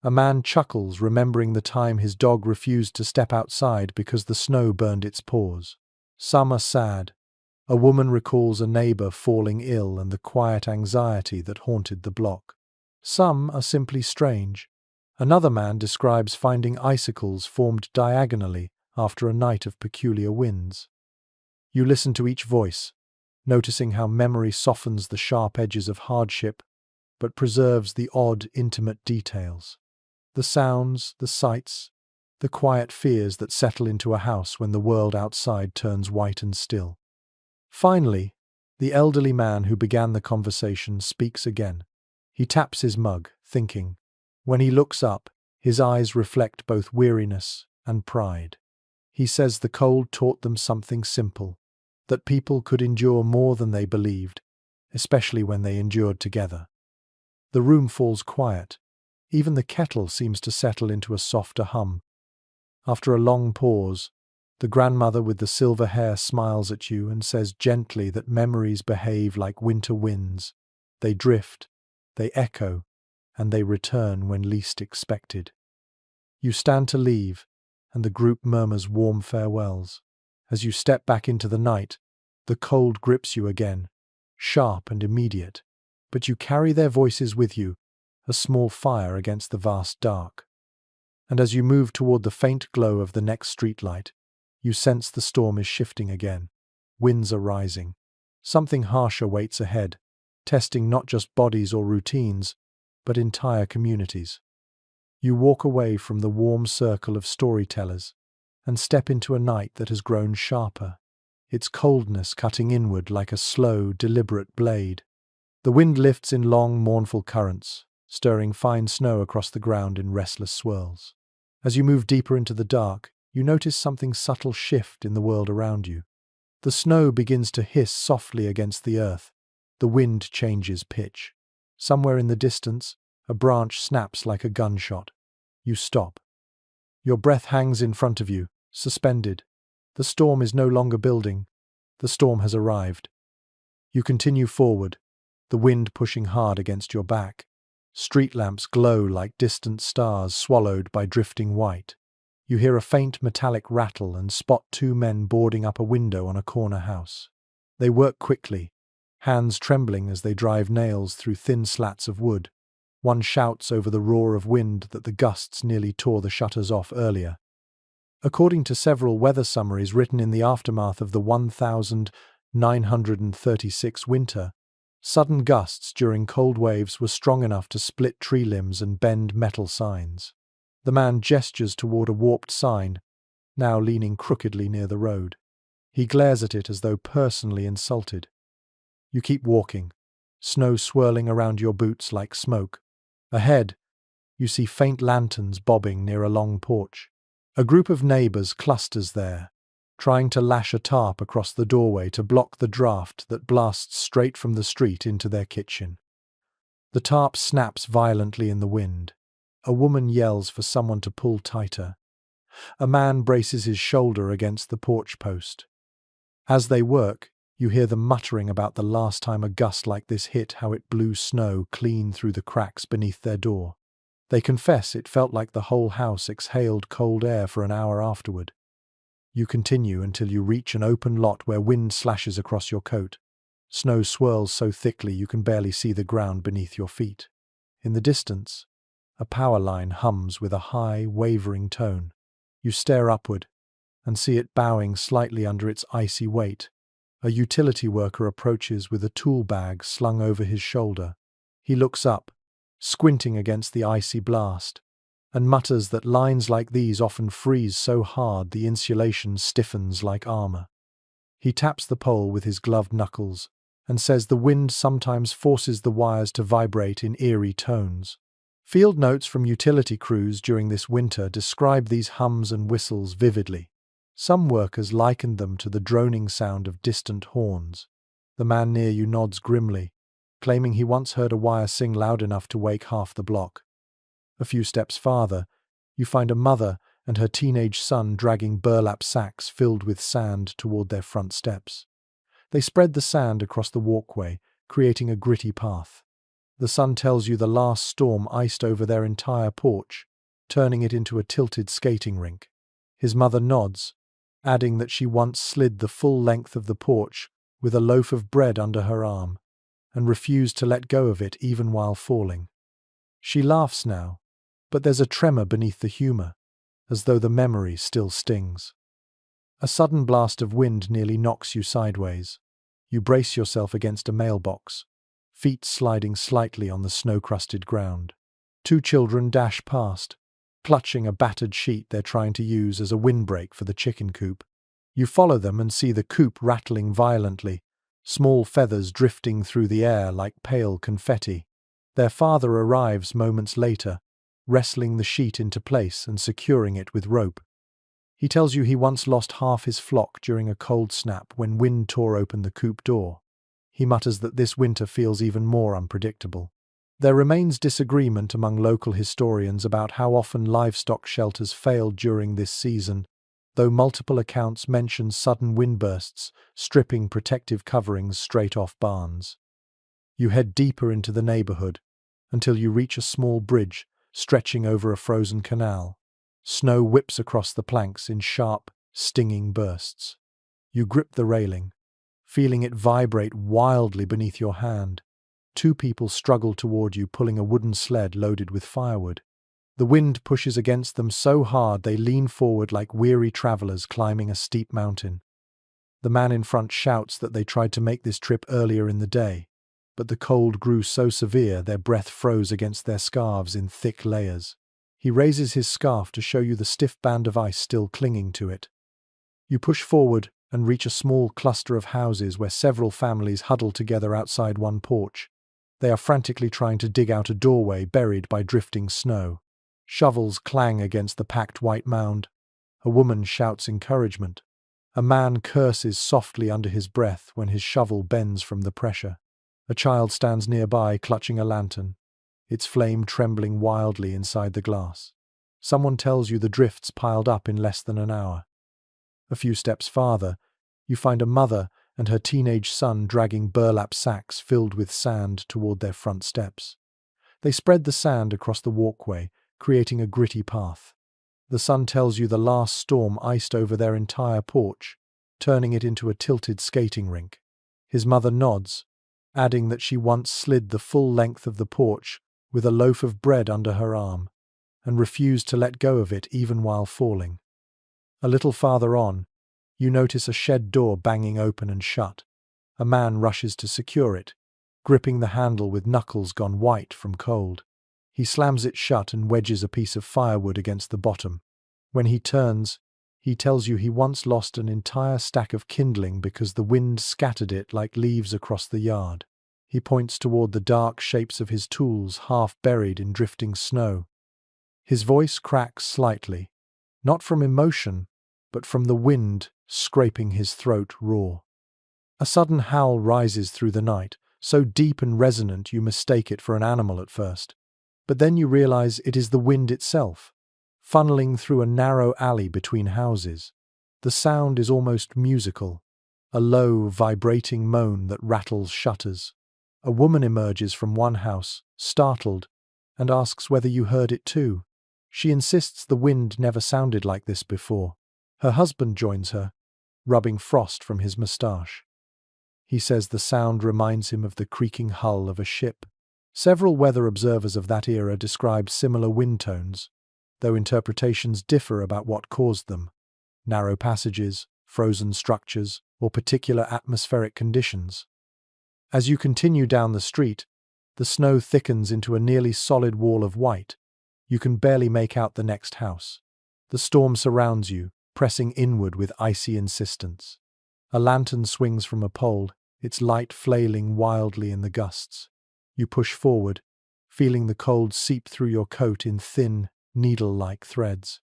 A man chuckles, remembering the time his dog refused to step outside because the snow burned its paws. Some are sad. A woman recalls a neighbor falling ill and the quiet anxiety that haunted the block. Some are simply strange. Another man describes finding icicles formed diagonally after a night of peculiar winds. You listen to each voice, noticing how memory softens the sharp edges of hardship, but preserves the odd, intimate details. The sounds, the sights, the quiet fears that settle into a house when the world outside turns white and still. Finally, the elderly man who began the conversation speaks again. He taps his mug, thinking. When he looks up, his eyes reflect both weariness and pride. He says the cold taught them something simple, that people could endure more than they believed, especially when they endured together. The room falls quiet. Even the kettle seems to settle into a softer hum. After a long pause, The grandmother with the silver hair smiles at you and says gently that memories behave like winter winds. They drift, they echo, and they return when least expected. You stand to leave, and the group murmurs warm farewells. As you step back into the night, the cold grips you again, sharp and immediate, but you carry their voices with you, a small fire against the vast dark. And as you move toward the faint glow of the next streetlight, you sense the storm is shifting again. Winds are rising. Something harsher waits ahead, testing not just bodies or routines, but entire communities. You walk away from the warm circle of storytellers and step into a night that has grown sharper, its coldness cutting inward like a slow, deliberate blade. The wind lifts in long, mournful currents, stirring fine snow across the ground in restless swirls. As you move deeper into the dark, you notice something subtle shift in the world around you. The snow begins to hiss softly against the earth. The wind changes pitch. Somewhere in the distance, a branch snaps like a gunshot. You stop. Your breath hangs in front of you, suspended. The storm is no longer building. The storm has arrived. You continue forward, the wind pushing hard against your back. Street lamps glow like distant stars swallowed by drifting white. You hear a faint metallic rattle and spot two men boarding up a window on a corner house. They work quickly, hands trembling as they drive nails through thin slats of wood. One shouts over the roar of wind that the gusts nearly tore the shutters off earlier. According to several weather summaries written in the aftermath of the 1936 winter, sudden gusts during cold waves were strong enough to split tree limbs and bend metal signs. The man gestures toward a warped sign, now leaning crookedly near the road. He glares at it as though personally insulted. You keep walking, snow swirling around your boots like smoke. Ahead, you see faint lanterns bobbing near a long porch. A group of neighbors clusters there, trying to lash a tarp across the doorway to block the draft that blasts straight from the street into their kitchen. The tarp snaps violently in the wind. A woman yells for someone to pull tighter. A man braces his shoulder against the porch post. As they work, you hear them muttering about the last time a gust like this hit, how it blew snow clean through the cracks beneath their door. They confess it felt like the whole house exhaled cold air for an hour afterward. You continue until you reach an open lot where wind slashes across your coat. Snow swirls so thickly you can barely see the ground beneath your feet. In the distance, a power line hums with a high, wavering tone. You stare upward and see it bowing slightly under its icy weight. A utility worker approaches with a tool bag slung over his shoulder. He looks up, squinting against the icy blast, and mutters that lines like these often freeze so hard the insulation stiffens like armor. He taps the pole with his gloved knuckles and says the wind sometimes forces the wires to vibrate in eerie tones. Field notes from utility crews during this winter describe these hums and whistles vividly. Some workers likened them to the droning sound of distant horns. The man near you nods grimly, claiming he once heard a wire sing loud enough to wake half the block. A few steps farther, you find a mother and her teenage son dragging burlap sacks filled with sand toward their front steps. They spread the sand across the walkway, creating a gritty path. The son tells you the last storm iced over their entire porch, turning it into a tilted skating rink. His mother nods, adding that she once slid the full length of the porch with a loaf of bread under her arm, and refused to let go of it even while falling. She laughs now, but there's a tremor beneath the humor, as though the memory still stings. A sudden blast of wind nearly knocks you sideways. You brace yourself against a mailbox, feet sliding slightly on the snow-crusted ground. Two children dash past, clutching a battered sheet they're trying to use as a windbreak for the chicken coop. You follow them and see the coop rattling violently, small feathers drifting through the air like pale confetti. Their father arrives moments later, wrestling the sheet into place and securing it with rope. He tells you he once lost half his flock during a cold snap when wind tore open the coop door. He mutters that this winter feels even more unpredictable. There remains disagreement among local historians about how often livestock shelters failed during this season, though multiple accounts mention sudden windbursts, stripping protective coverings straight off barns. You head deeper into the neighborhood until you reach a small bridge stretching over a frozen canal. Snow whips across the planks in sharp, stinging bursts. You grip the railing, feeling it vibrate wildly beneath your hand. Two people struggle toward you, pulling a wooden sled loaded with firewood. The wind pushes against them so hard they lean forward like weary travelers climbing a steep mountain. The man in front shouts that they tried to make this trip earlier in the day, but the cold grew so severe their breath froze against their scarves in thick layers. He raises his scarf to show you the stiff band of ice still clinging to it. You push forward and reach a small cluster of houses where several families huddle together outside one porch. They are frantically trying to dig out a doorway buried by drifting snow. Shovels clang against the packed white mound. A woman shouts encouragement. A man curses softly under his breath when his shovel bends from the pressure. A child stands nearby, clutching a lantern, its flame trembling wildly inside the glass. Someone tells you the drifts piled up in less than an hour. A few steps farther, you find a mother and her teenage son dragging burlap sacks filled with sand toward their front steps. They spread the sand across the walkway, creating a gritty path. The son tells you the last storm iced over their entire porch, turning it into a tilted skating rink. His mother nods, adding that she once slid the full length of the porch with a loaf of bread under her arm, and refused to let go of it even while falling. A little farther on, you notice a shed door banging open and shut. A man rushes to secure it, gripping the handle with knuckles gone white from cold. He slams it shut and wedges a piece of firewood against the bottom. When he turns, he tells you he once lost an entire stack of kindling because the wind scattered it like leaves across the yard. He points toward the dark shapes of his tools half buried in drifting snow. His voice cracks slightly, not from emotion, but from the wind scraping his throat raw. A sudden howl rises through the night, so deep and resonant you mistake it for an animal at first. But then you realize it is the wind itself, funneling through a narrow alley between houses. The sound is almost musical, a low, vibrating moan that rattles shutters. A woman emerges from one house, startled, and asks whether you heard it too. She insists the wind never sounded like this before. Her husband joins her, rubbing frost from his moustache. He says the sound reminds him of the creaking hull of a ship. Several weather observers of that era describe similar wind tones, though interpretations differ about what caused them: narrow passages, frozen structures, or particular atmospheric conditions. As you continue down the street, the snow thickens into a nearly solid wall of white. You can barely make out the next house. The storm surrounds you, pressing inward with icy insistence. A lantern swings from a pole, its light flailing wildly in the gusts. You push forward, feeling the cold seep through your coat in thin, needle-like threads.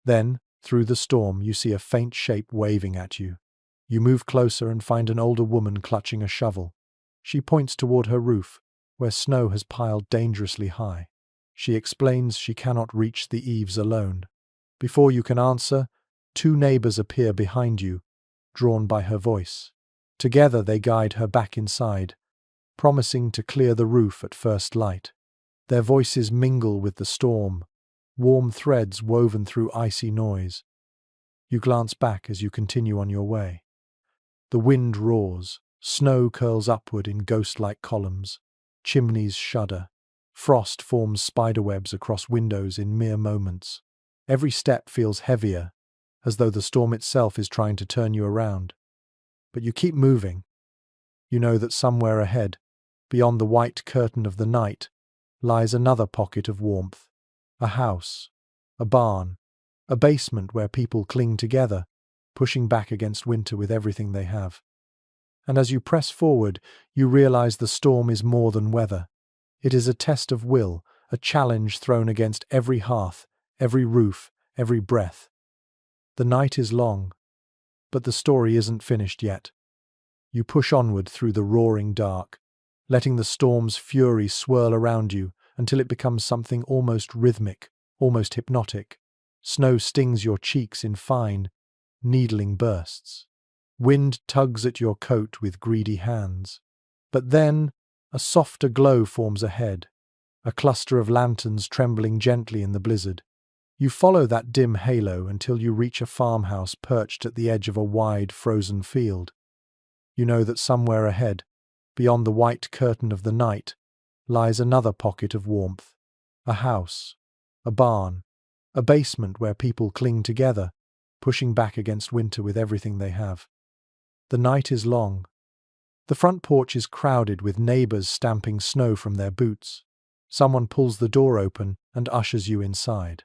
Then, through the storm, you see a faint shape waving at you. You move closer and find an older woman clutching a shovel. She points toward her roof, where snow has piled dangerously high. She explains she cannot reach the eaves alone. Before you can answer, two neighbors appear behind you, drawn by her voice. Together they guide her back inside, promising to clear the roof at first light. Their voices mingle with the storm, warm threads woven through icy noise. You glance back as you continue on your way. The wind roars, snow curls upward in ghost-like columns, chimneys shudder, frost forms spiderwebs across windows in mere moments. Every step feels heavier, as though the storm itself is trying to turn you around. But you keep moving. You know that somewhere ahead, beyond the white curtain of the night, lies another pocket of warmth. A house, a barn, a basement where people cling together, pushing back against winter with everything they have. And as you press forward, you realize the storm is more than weather. It is a test of will, a challenge thrown against every hearth, every roof, every breath. The night is long, but the story isn't finished yet. You push onward through the roaring dark, letting the storm's fury swirl around you until it becomes something almost rhythmic, almost hypnotic. Snow stings your cheeks in fine, needling bursts. Wind tugs at your coat with greedy hands. But then, a softer glow forms ahead, a cluster of lanterns trembling gently in the blizzard. You follow that dim halo until you reach a farmhouse perched at the edge of a wide, frozen field. You know that somewhere ahead, beyond the white curtain of the night, lies another pocket of warmth. A house, a barn, a basement where people cling together, pushing back against winter with everything they have. The night is long. The front porch is crowded with neighbors stamping snow from their boots. Someone pulls the door open and ushers you inside.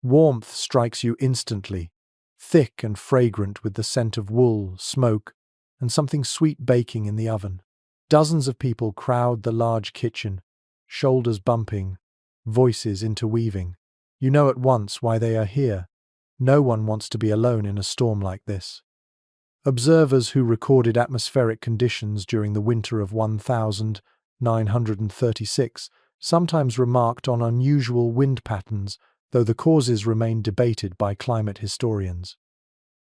Warmth strikes you instantly, thick and fragrant with the scent of wool, smoke, and something sweet baking in the oven. Dozens of people crowd the large kitchen, shoulders bumping, voices interweaving. You know at once why they are here. No one wants to be alone in a storm like this. Observers who recorded atmospheric conditions during the winter of 1936 sometimes remarked on unusual wind patterns, though the causes remain debated by climate historians.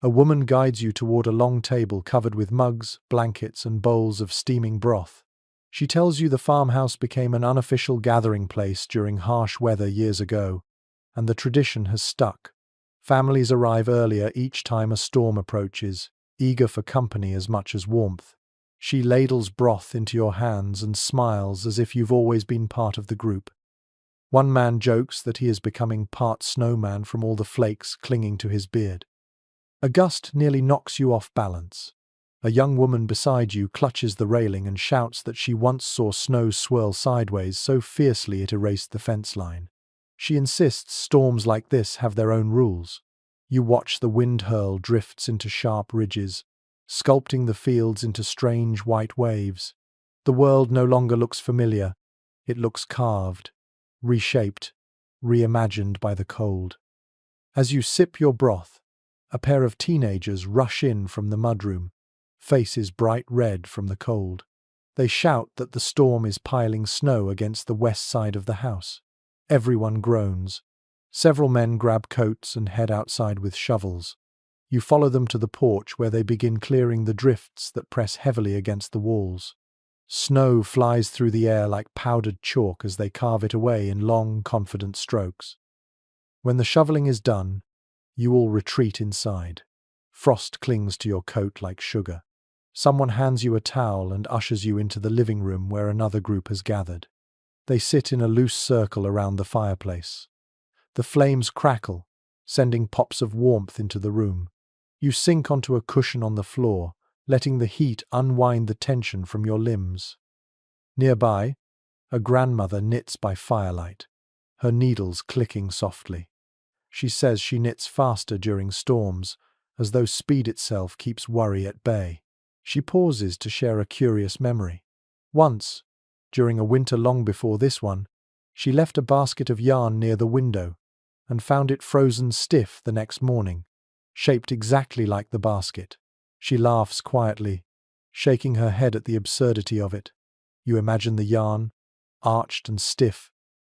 A woman guides you toward a long table covered with mugs, blankets, and bowls of steaming broth. She tells you the farmhouse became an unofficial gathering place during harsh weather years ago, and the tradition has stuck. Families arrive earlier each time a storm approaches, eager for company as much as warmth. She ladles broth into your hands and smiles as if you've always been part of the group. One man jokes that he is becoming part snowman from all the flakes clinging to his beard. A gust nearly knocks you off balance. A young woman beside you clutches the railing and shouts that she once saw snow swirl sideways so fiercely it erased the fence line. She insists storms like this have their own rules. You watch the wind hurl drifts into sharp ridges, sculpting the fields into strange white waves. The world no longer looks familiar. It looks carved, reshaped, reimagined by the cold. As you sip your broth, a pair of teenagers rush in from the mudroom, faces bright red from the cold. They shout that the storm is piling snow against the west side of the house. Everyone groans. Several men grab coats and head outside with shovels. You follow them to the porch where they begin clearing the drifts that press heavily against the walls. Snow flies through the air like powdered chalk as they carve it away in long, confident strokes. When the shoveling is done, you all retreat inside. Frost clings to your coat like sugar. Someone hands you a towel and ushers you into the living room where another group has gathered. They sit in a loose circle around the fireplace. The flames crackle, sending pops of warmth into the room. You sink onto a cushion on the floor, letting the heat unwind the tension from your limbs. Nearby, a grandmother knits by firelight, her needles clicking softly. She says she knits faster during storms, as though speed itself keeps worry at bay. She pauses to share a curious memory. Once, during a winter long before this one, she left a basket of yarn near the window and found it frozen stiff the next morning, shaped exactly like the basket. She laughs quietly, shaking her head at the absurdity of it. You imagine the yarn, arched and stiff,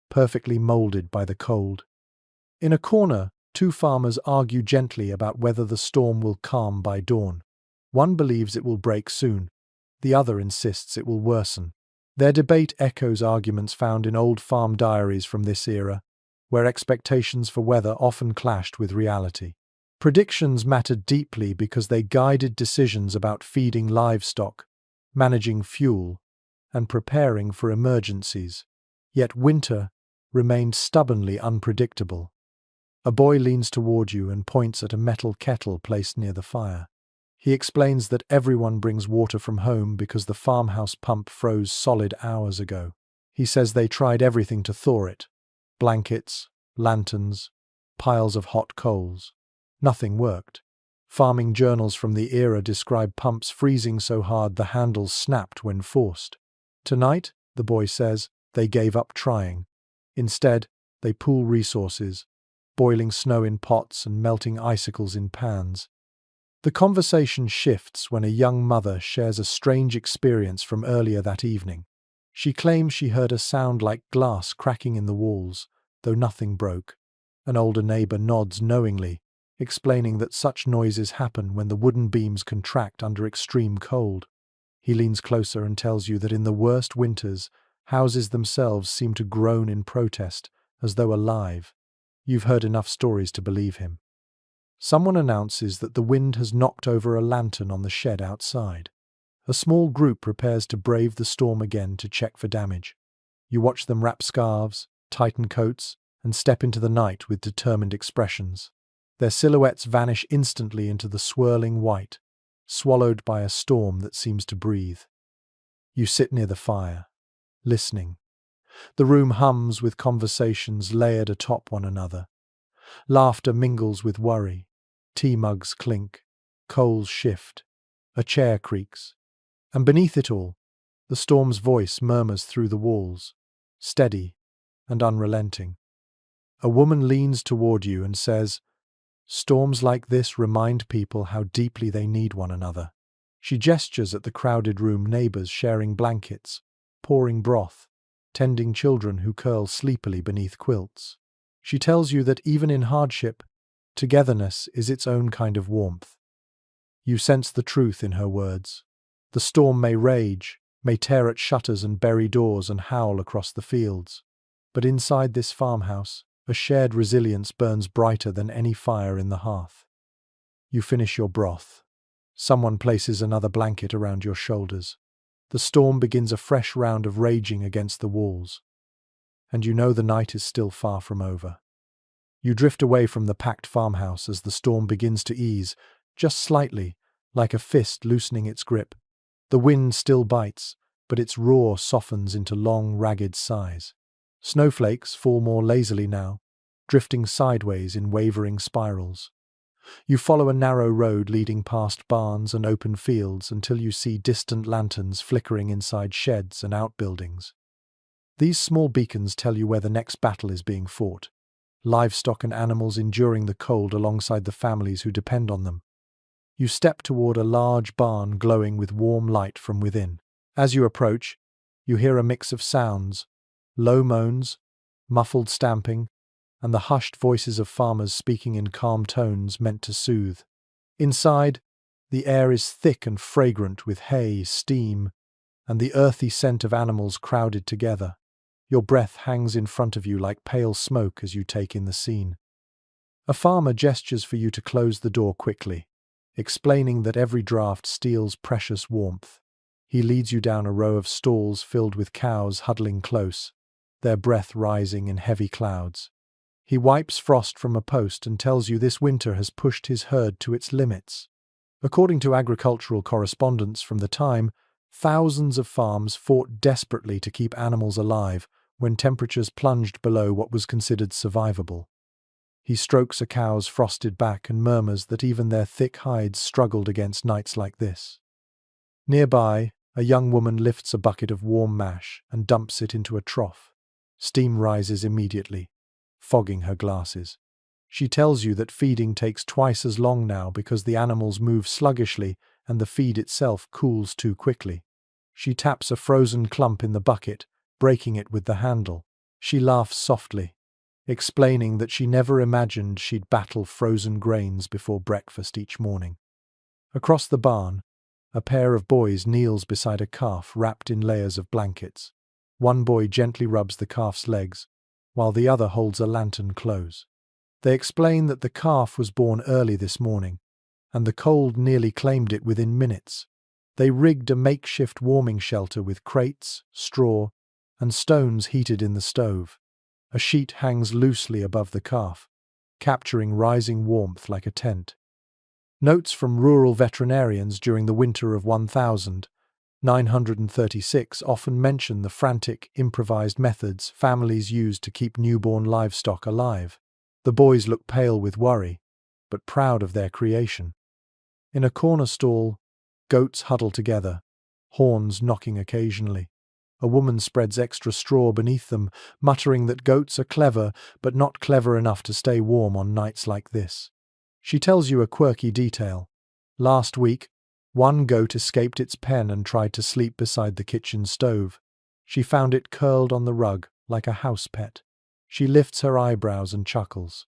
perfectly molded by the cold. In a corner, two farmers argue gently about whether the storm will calm by dawn. One believes it will break soon. The other insists it will worsen. Their debate echoes arguments found in old farm diaries from this era, where expectations for weather often clashed with reality. Predictions mattered deeply because they guided decisions about feeding livestock, managing fuel, and preparing for emergencies. Yet winter remained stubbornly unpredictable. A boy leans toward you and points at a metal kettle placed near the fire. He explains that everyone brings water from home because the farmhouse pump froze solid hours ago. He says they tried everything to thaw it: blankets, lanterns, piles of hot coals. Nothing worked. Farming journals from the era describe pumps freezing so hard the handles snapped when forced. Tonight, the boy says, they gave up trying. Instead, they pool resources, boiling snow in pots and melting icicles in pans. The conversation shifts when a young mother shares a strange experience from earlier that evening. She claims she heard a sound like glass cracking in the walls, though nothing broke. An older neighbor nods knowingly, explaining that such noises happen when the wooden beams contract under extreme cold. He leans closer and tells you that in the worst winters, houses themselves seem to groan in protest, as though alive. You've heard enough stories to believe him. Someone announces that the wind has knocked over a lantern on the shed outside. A small group prepares to brave the storm again to check for damage. You watch them wrap scarves, tighten coats, and step into the night with determined expressions. Their silhouettes vanish instantly into the swirling white, swallowed by a storm that seems to breathe. You sit near the fire, listening. The room hums with conversations layered atop one another. Laughter mingles with worry. Tea mugs clink, coals shift, a chair creaks. And beneath it all, the storm's voice murmurs through the walls, steady and unrelenting. A woman leans toward you and says, "Storms like this remind people how deeply they need one another." She gestures at the crowded room, neighbors sharing blankets, pouring broth, tending children who curl sleepily beneath quilts. She tells you that even in hardship, togetherness is its own kind of warmth. You sense the truth in her words. The storm may rage, may tear at shutters and bury doors and howl across the fields. But inside this farmhouse, a shared resilience burns brighter than any fire in the hearth. You finish your broth. Someone places another blanket around your shoulders. The storm begins a fresh round of raging against the walls. And you know the night is still far from over. You drift away from the packed farmhouse as the storm begins to ease, just slightly, like a fist loosening its grip. The wind still bites, but its roar softens into long, ragged sighs. Snowflakes fall more lazily now, drifting sideways in wavering spirals. You follow a narrow road leading past barns and open fields until you see distant lanterns flickering inside sheds and outbuildings. These small beacons tell you where the next battle is being fought. Livestock and animals enduring the cold alongside the families who depend on them. You step toward a large barn glowing with warm light from within. As you approach, you hear a mix of sounds, low moans, muffled stamping, and the hushed voices of farmers speaking in calm tones meant to soothe. Inside, the air is thick and fragrant with hay, steam, and the earthy scent of animals crowded together. Your breath hangs in front of you like pale smoke as you take in the scene. A farmer gestures for you to close the door quickly, explaining that every draft steals precious warmth. He leads you down a row of stalls filled with cows huddling close, their breath rising in heavy clouds. He wipes frost from a post and tells you this winter has pushed his herd to its limits. According to agricultural correspondence from the time, thousands of farms fought desperately to keep animals alive when temperatures plunged below what was considered survivable. He strokes a cow's frosted back and murmurs that even their thick hides struggled against nights like this. Nearby, a young woman lifts a bucket of warm mash and dumps it into a trough. Steam rises immediately, fogging her glasses. She tells you that feeding takes twice as long now because the animals move sluggishly and the feed itself cools too quickly. She taps a frozen clump in the bucket, breaking it with the handle. She laughs softly, explaining that she never imagined she'd battle frozen grains before breakfast each morning. Across the barn, a pair of boys kneels beside a calf wrapped in layers of blankets. One boy gently rubs the calf's legs, while the other holds a lantern close. They explain that the calf was born early this morning, and the cold nearly claimed it within minutes. They rigged a makeshift warming shelter with crates, straw, and stones heated in the stove. A sheet hangs loosely above the calf, capturing rising warmth like a tent. Notes from rural veterinarians during the winter of 1936 often mention the frantic, improvised methods families used to keep newborn livestock alive. The boys look pale with worry, but proud of their creation. In a corner stall, goats huddle together, horns knocking occasionally. A woman spreads extra straw beneath them, muttering that goats are clever, but not clever enough to stay warm on nights like this. She tells you a quirky detail. Last week, one goat escaped its pen and tried to sleep beside the kitchen stove. She found it curled on the rug like a house pet. She lifts her eyebrows and chuckles.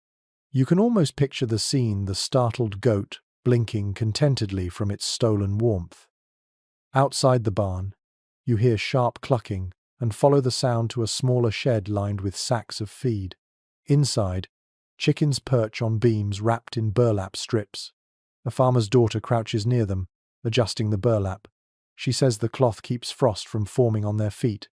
You can almost picture the scene, the startled goat blinking contentedly from its stolen warmth. Outside the barn, you hear sharp clucking and follow the sound to a smaller shed lined with sacks of feed. Inside, chickens perch on beams wrapped in burlap strips. A farmer's daughter crouches near them, adjusting the burlap. She says the cloth keeps frost from forming on their feet.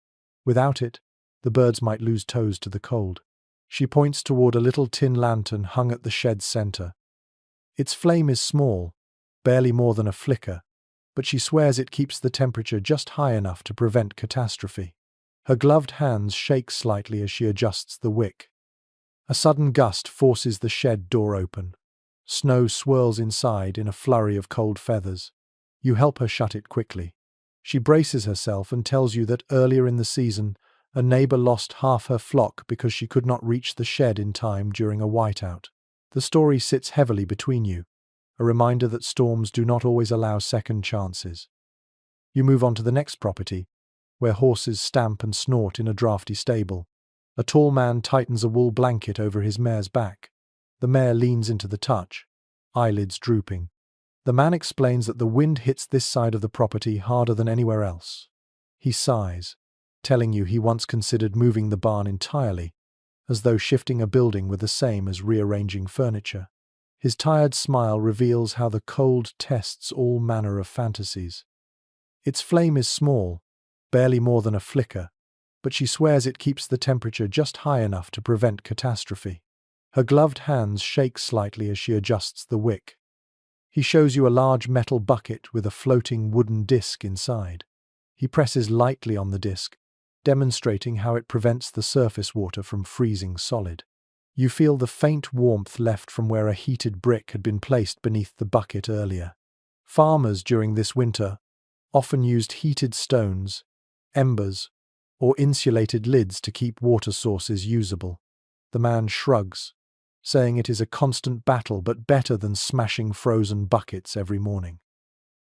Without it, the birds might lose toes to the cold. She points toward a little tin lantern hung at the shed's center. Its flame is small, barely more than a flicker, but she swears it keeps the temperature just high enough to prevent catastrophe. Her gloved hands shake slightly as she adjusts the wick. A sudden gust forces the shed door open. Snow swirls inside in a flurry of cold feathers. You help her shut it quickly. She braces herself and tells you that earlier in the season, a neighbor lost half her flock because she could not reach the shed in time during a whiteout. The story sits heavily between you, a reminder that storms do not always allow second chances. You move on to the next property, where horses stamp and snort in a drafty stable. A tall man tightens a wool blanket over his mare's back. The mare leans into the touch, eyelids drooping. The man explains that the wind hits this side of the property harder than anywhere else. He sighs, telling you he once considered moving the barn entirely, as though shifting a building were the same as rearranging furniture. His tired smile reveals how the cold tests all manner of fantasies. Its flame is small, barely more than a flicker, but she swears it keeps the temperature just high enough to prevent catastrophe. Her gloved hands shake slightly as she adjusts the wick. He shows you a large metal bucket with a floating wooden disc inside. He presses lightly on the disc, demonstrating how it prevents the surface water from freezing solid. You feel the faint warmth left from where a heated brick had been placed beneath the bucket earlier. Farmers during this winter often used heated stones, embers, or insulated lids to keep water sources usable. The man shrugs, saying it is a constant battle but better than smashing frozen buckets every morning.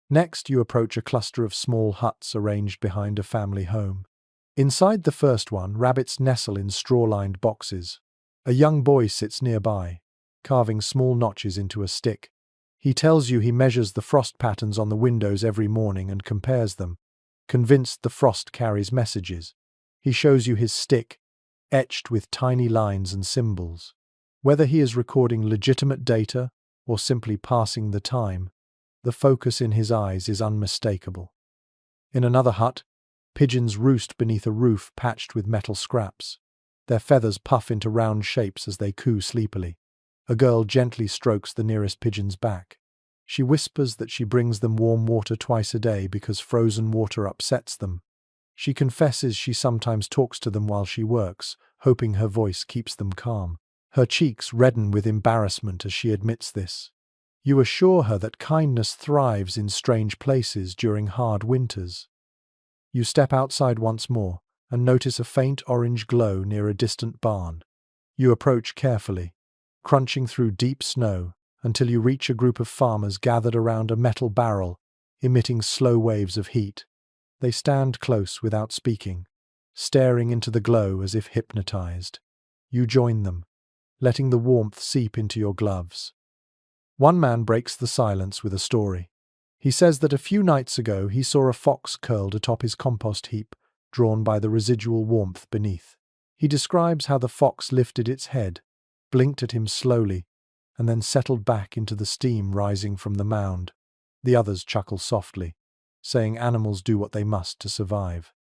Next, you approach a cluster of small huts arranged behind a family home. Inside the first one, rabbits nestle in straw-lined boxes. A young boy sits nearby, carving small notches into a stick. He tells you he measures the frost patterns on the windows every morning and compares them, convinced the frost carries messages. He shows you his stick, etched with tiny lines and symbols. Whether he is recording legitimate data or simply passing the time, the focus in his eyes is unmistakable. In another hut, pigeons roost beneath a roof patched with metal scraps. Their feathers puff into round shapes as they coo sleepily. A girl gently strokes the nearest pigeon's back. She whispers that she brings them warm water twice a day because frozen water upsets them. She confesses she sometimes talks to them while she works, hoping her voice keeps them calm. Her cheeks redden with embarrassment as she admits this. You assure her that kindness thrives in strange places during hard winters. You step outside once more and notice a faint orange glow near a distant barn. You approach carefully, crunching through deep snow until you reach a group of farmers gathered around a metal barrel, emitting slow waves of heat. They stand close without speaking, staring into the glow as if hypnotized. You join them, letting the warmth seep into your gloves. One man breaks the silence with a story. He says that a few nights ago he saw a fox curled atop his compost heap, drawn by the residual warmth beneath. He describes how the fox lifted its head, blinked at him slowly, and then settled back into the steam rising from the mound. The others chuckle softly, saying animals do what they must to survive.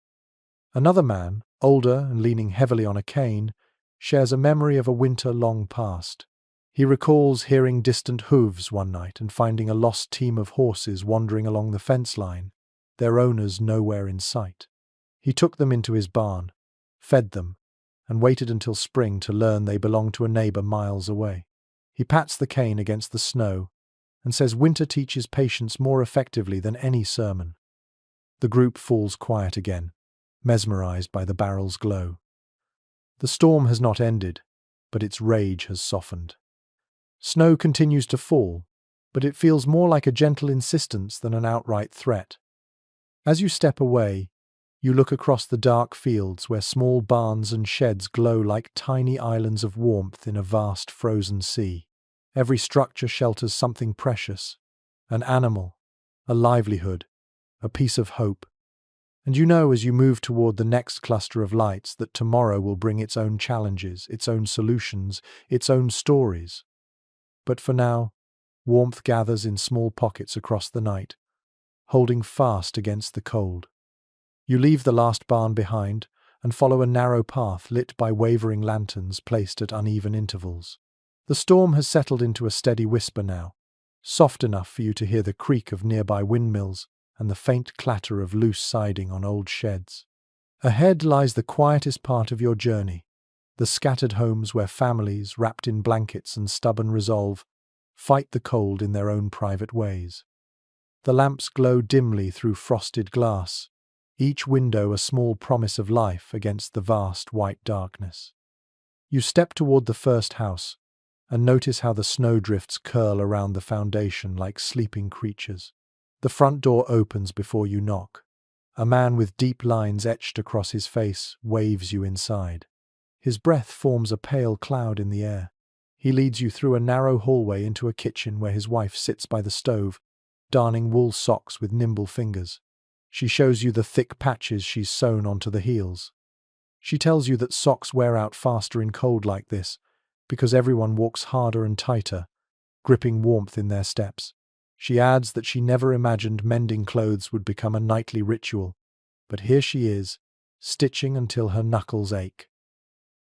Another man, older and leaning heavily on a cane, shares a memory of a winter long past. He recalls hearing distant hooves one night and finding a lost team of horses wandering along the fence line, their owners nowhere in sight. He took them into his barn, fed them, and waited until spring to learn they belonged to a neighbor miles away. He pats the cane against the snow and says winter teaches patience more effectively than any sermon. The group falls quiet again, mesmerized by the barrel's glow. The storm has not ended, but its rage has softened. Snow continues to fall, but it feels more like a gentle insistence than an outright threat. As you step away, You look across the dark fields where small barns and sheds glow like tiny islands of warmth in a vast frozen sea. Every structure shelters something precious, an animal, a livelihood, a piece of hope. And you know as you move toward the next cluster of lights that tomorrow will bring its own challenges, its own solutions, its own stories. But for now, warmth gathers in small pockets across the night, holding fast against the cold. You leave the last barn behind and follow a narrow path lit by wavering lanterns placed at uneven intervals. The storm has settled into a steady whisper now, soft enough for you to hear the creak of nearby windmills and the faint clatter of loose siding on old sheds. Ahead lies the quietest part of your journey, the scattered homes where families, wrapped in blankets and stubborn resolve, fight the cold in their own private ways. The lamps glow dimly through frosted glass, each window a small promise of life against the vast white darkness. You step toward the first house and notice how the snowdrifts curl around the foundation like sleeping creatures. The front door opens before you knock. A man with deep lines etched across his face waves you inside. His breath forms a pale cloud in the air. He leads you through a narrow hallway into a kitchen where his wife sits by the stove, darning wool socks with nimble fingers. She shows you the thick patches she's sewn onto the heels. She tells you that socks wear out faster in cold like this, because everyone walks harder and tighter, gripping warmth in their steps. She adds that she never imagined mending clothes would become a nightly ritual, but here she is, stitching until her knuckles ache.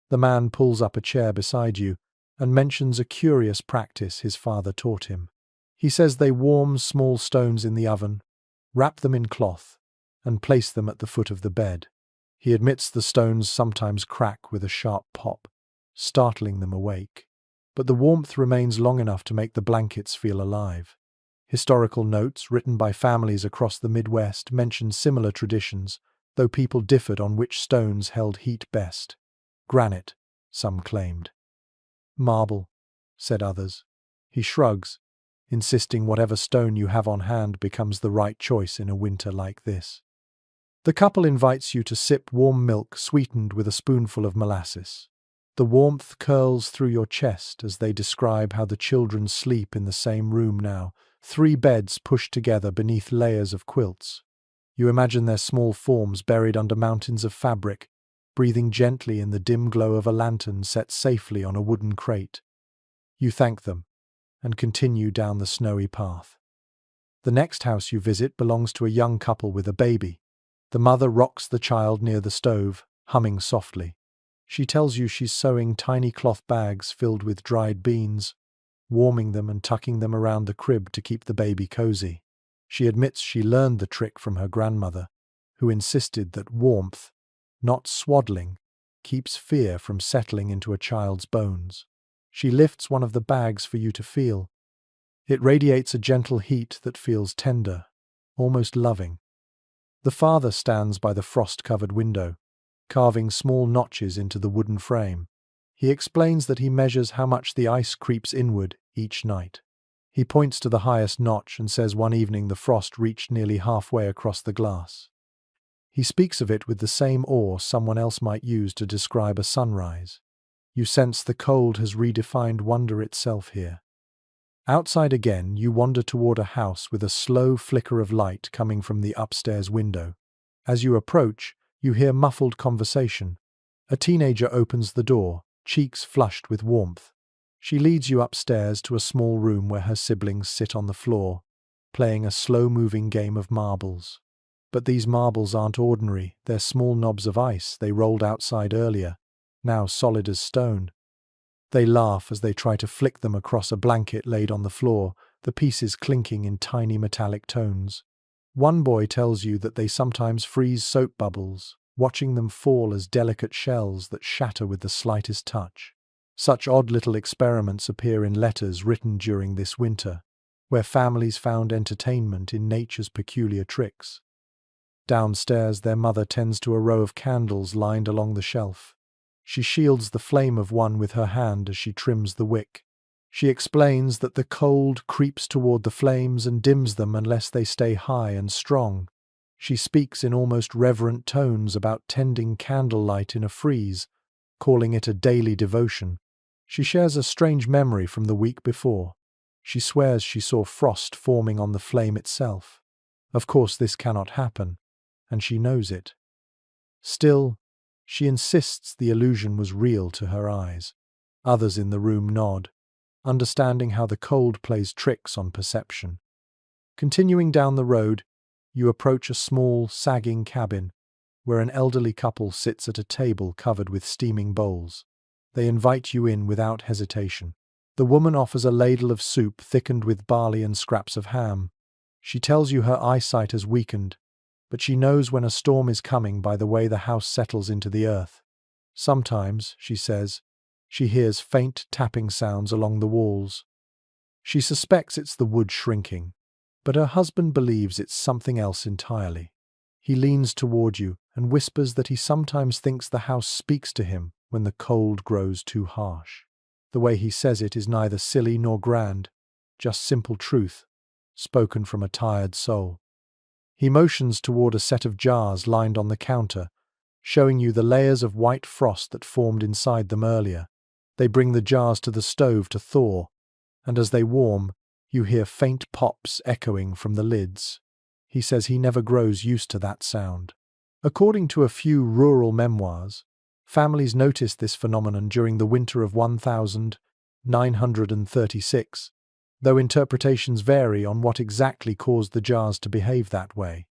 The man pulls up a chair beside you and mentions a curious practice his father taught him. He says they warm small stones in the oven, wrap them in cloth, and place them at the foot of the bed. He admits the stones sometimes crack with a sharp pop, startling them awake. But the warmth remains long enough to make the blankets feel alive. Historical notes written by families across the Midwest mention similar traditions, though people differed on which stones held heat best. Granite, some claimed. Marble, said others. He shrugs, insisting whatever stone you have on hand becomes the right choice in a winter like this. The couple invites you to sip warm milk sweetened with a spoonful of molasses. The warmth curls through your chest as they describe how the children sleep in the same room now, 3 beds pushed together beneath layers of quilts. You imagine their small forms buried under mountains of fabric, breathing gently in the dim glow of a lantern set safely on a wooden crate. You thank them and continue down the snowy path. The next house you visit belongs to a young couple with a baby. The mother rocks the child near the stove, humming softly. She tells you she's sewing tiny cloth bags filled with dried beans, warming them and tucking them around the crib to keep the baby cozy. She admits she learned the trick from her grandmother, who insisted that warmth, not swaddling, keeps fear from settling into a child's bones. She lifts one of the bags for you to feel. It radiates a gentle heat that feels tender, almost loving. The father stands by the frost-covered window, carving small notches into the wooden frame. He explains that he measures how much the ice creeps inward each night. He points to the highest notch and says one evening the frost reached nearly halfway across the glass. He speaks of it with the same awe someone else might use to describe a sunrise. You sense the cold has redefined wonder itself here. Outside again, you wander toward a house with a slow flicker of light coming from the upstairs window. As you approach, you hear muffled conversation. A teenager opens the door, cheeks flushed with warmth. She leads you upstairs to a small room where her siblings sit on the floor, playing a slow-moving game of marbles. But these marbles aren't ordinary, they're small knobs of ice they rolled outside earlier, now solid as stone. They laugh as they try to flick them across a blanket laid on the floor, the pieces clinking in tiny metallic tones. One boy tells you that they sometimes freeze soap bubbles, watching them fall as delicate shells that shatter with the slightest touch. Such odd little experiments appear in letters written during this winter, where families found entertainment in nature's peculiar tricks. Downstairs, their mother tends to a row of candles lined along the shelf. She shields the flame of one with her hand as she trims the wick. She explains that the cold creeps toward the flames and dims them unless they stay high and strong. She speaks in almost reverent tones about tending candlelight in a freeze, calling it a daily devotion. She shares a strange memory from the week before. She swears she saw frost forming on the flame itself. Of course, this cannot happen, and she knows it. Still, she insists the illusion was real to her eyes. Others in the room nod, understanding how the cold plays tricks on perception. Continuing down the road, you approach a small, sagging cabin where an elderly couple sits at a table covered with steaming bowls. They invite you in without hesitation. The woman offers a ladle of soup thickened with barley and scraps of ham. She tells you her eyesight has weakened, but she knows when a storm is coming by the way the house settles into the earth. Sometimes, she says, she hears faint tapping sounds along the walls. She suspects it's the wood shrinking, but her husband believes it's something else entirely. He leans toward you and whispers that he sometimes thinks the house speaks to him when the cold grows too harsh. The way he says it is neither silly nor grand, just simple truth, spoken from a tired soul. He motions toward a set of jars lined on the counter, showing you the layers of white frost that formed inside them earlier. They bring the jars to the stove to thaw, and as they warm, you hear faint pops echoing from the lids. He says he never grows used to that sound. According to a few rural memoirs, families noticed this phenomenon during the winter of 1936, though interpretations vary on what exactly caused the jars to behave that way.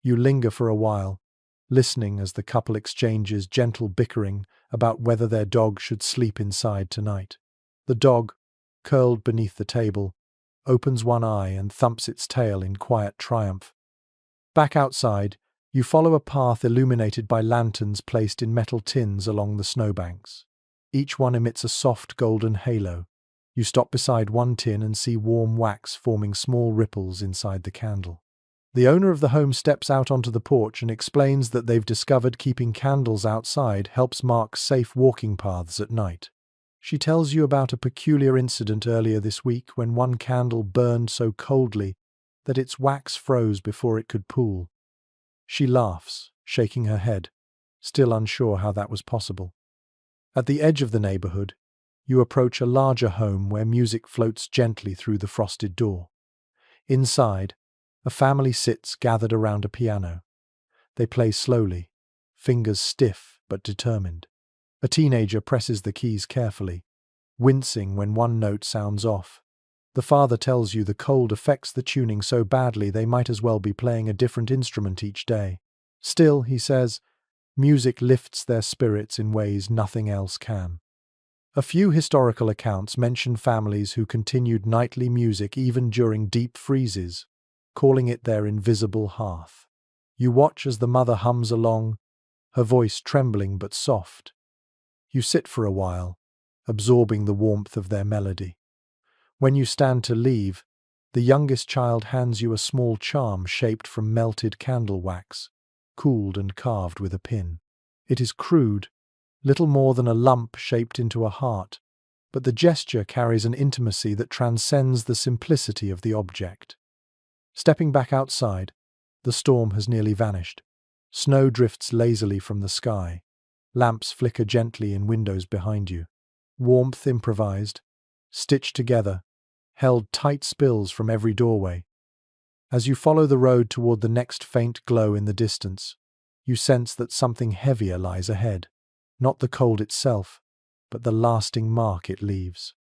You linger for a while, listening as the couple exchanges gentle bickering about whether their dog should sleep inside tonight. The dog, curled beneath the table, opens one eye and thumps its tail in quiet triumph. Back outside, you follow a path illuminated by lanterns placed in metal tins along the snowbanks. Each one emits a soft golden halo. You stop beside one tin and see warm wax forming small ripples inside the candle. The owner of the home steps out onto the porch and explains that they've discovered keeping candles outside helps mark safe walking paths at night. She tells you about a peculiar incident earlier this week when one candle burned so coldly that its wax froze before it could pool. She laughs, shaking her head, still unsure how that was possible. At the edge of the neighborhood, you approach a larger home where music floats gently through the frosted door. Inside, a family sits gathered around a piano. They play slowly, fingers stiff but determined. A teenager presses the keys carefully, wincing when one note sounds off. The father tells you the cold affects the tuning so badly they might as well be playing a different instrument each day. Still, he says, music lifts their spirits in ways nothing else can. A few historical accounts mention families who continued nightly music even during deep freezes, calling it their invisible hearth. You watch as the mother hums along, her voice trembling but soft. You sit for a while, absorbing the warmth of their melody. When you stand to leave, the youngest child hands you a small charm shaped from melted candle wax, cooled and carved with a pin. It is crude, little more than a lump shaped into a heart, but the gesture carries an intimacy that transcends the simplicity of the object. Stepping back outside, the storm has nearly vanished. Snow drifts lazily from the sky. Lamps flicker gently in windows behind you. Warmth improvised, stitched together, held tight spills from every doorway. As you follow the road toward the next faint glow in the distance, you sense that something heavier lies ahead. Not the cold itself, but the lasting mark it leaves.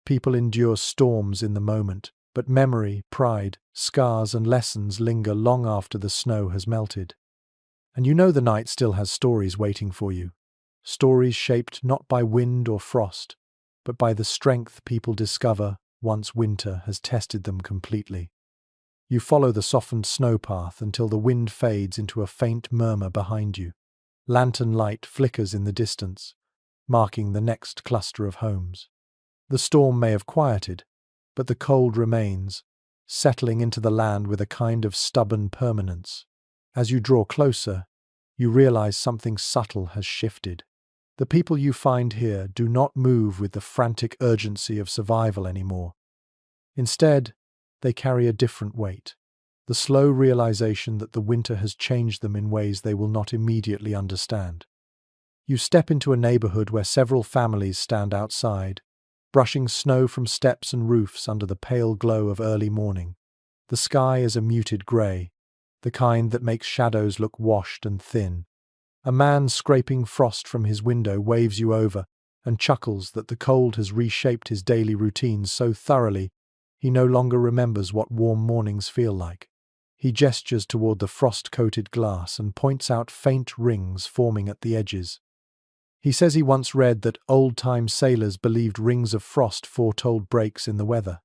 People endure storms in the moment, but memory, pride, scars and lessons linger long after the snow has melted. And you know the night still has stories waiting for you. Stories shaped not by wind or frost, but by the strength people discover once winter has tested them completely. You follow the softened snow path until the wind fades into a faint murmur behind you. Lantern light flickers in the distance, marking the next cluster of homes. The storm may have quieted, but the cold remains, settling into the land with a kind of stubborn permanence. As you draw closer, you realize something subtle has shifted. The people you find here do not move with the frantic urgency of survival anymore. Instead, they carry a different weight. The the slow realization that the winter has changed them in ways they will not immediately understand. You step into a neighborhood where several families stand outside, brushing snow from steps and roofs under the pale glow of early morning. The sky is a muted grey, the kind that makes shadows look washed and thin. A man scraping frost from his window waves you over and chuckles that the cold has reshaped his daily routines so thoroughly he no longer remembers what warm mornings feel like. He gestures toward the frost-coated glass and points out faint rings forming at the edges. He says he once read that old-time sailors believed rings of frost foretold breaks in the weather.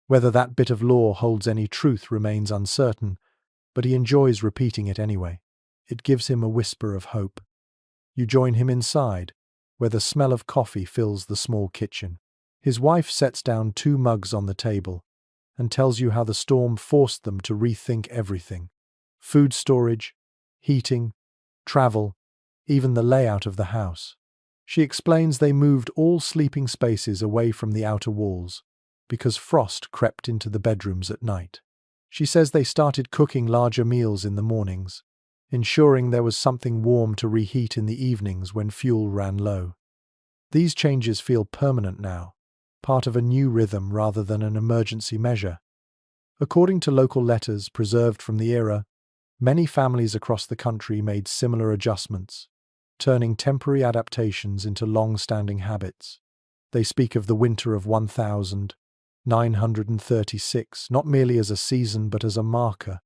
Whether that bit of lore holds any truth remains uncertain, but he enjoys repeating it anyway. It gives him a whisper of hope. You join him inside, where the smell of coffee fills the small kitchen. His wife sets down 2 mugs on the table and tells you how the storm forced them to rethink everything. Food storage, heating, travel, even the layout of the house. She explains they moved all sleeping spaces away from the outer walls because frost crept into the bedrooms at night. She says they started cooking larger meals in the mornings, ensuring there was something warm to reheat in the evenings when fuel ran low. These changes feel permanent now, part of a new rhythm rather than an emergency measure. According to local letters preserved from the era, many families across the country made similar adjustments, turning temporary adaptations into long-standing habits. They speak of the winter of 1936, not merely as a season but as a marker,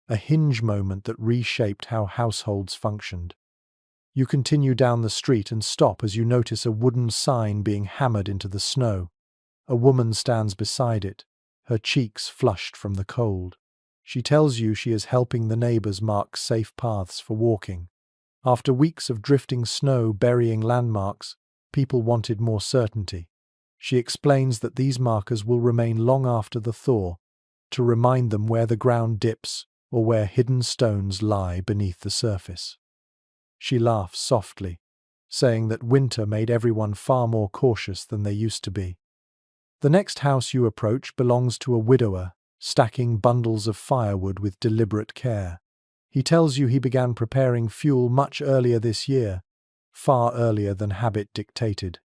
a hinge moment that reshaped how households functioned. You continue down the street and stop as you notice a wooden sign being hammered into the snow. A woman stands beside it, her cheeks flushed from the cold. She tells you she is helping the neighbors mark safe paths for walking. After weeks of drifting snow burying landmarks, people wanted more certainty. She explains that these markers will remain long after the thaw, to remind them where the ground dips or where hidden stones lie beneath the surface. She laughs softly, saying that winter made everyone far more cautious than they used to be. The next house you approach belongs to a widower, stacking bundles of firewood with deliberate care. He tells you he began preparing fuel much earlier this year, far earlier than habit dictated.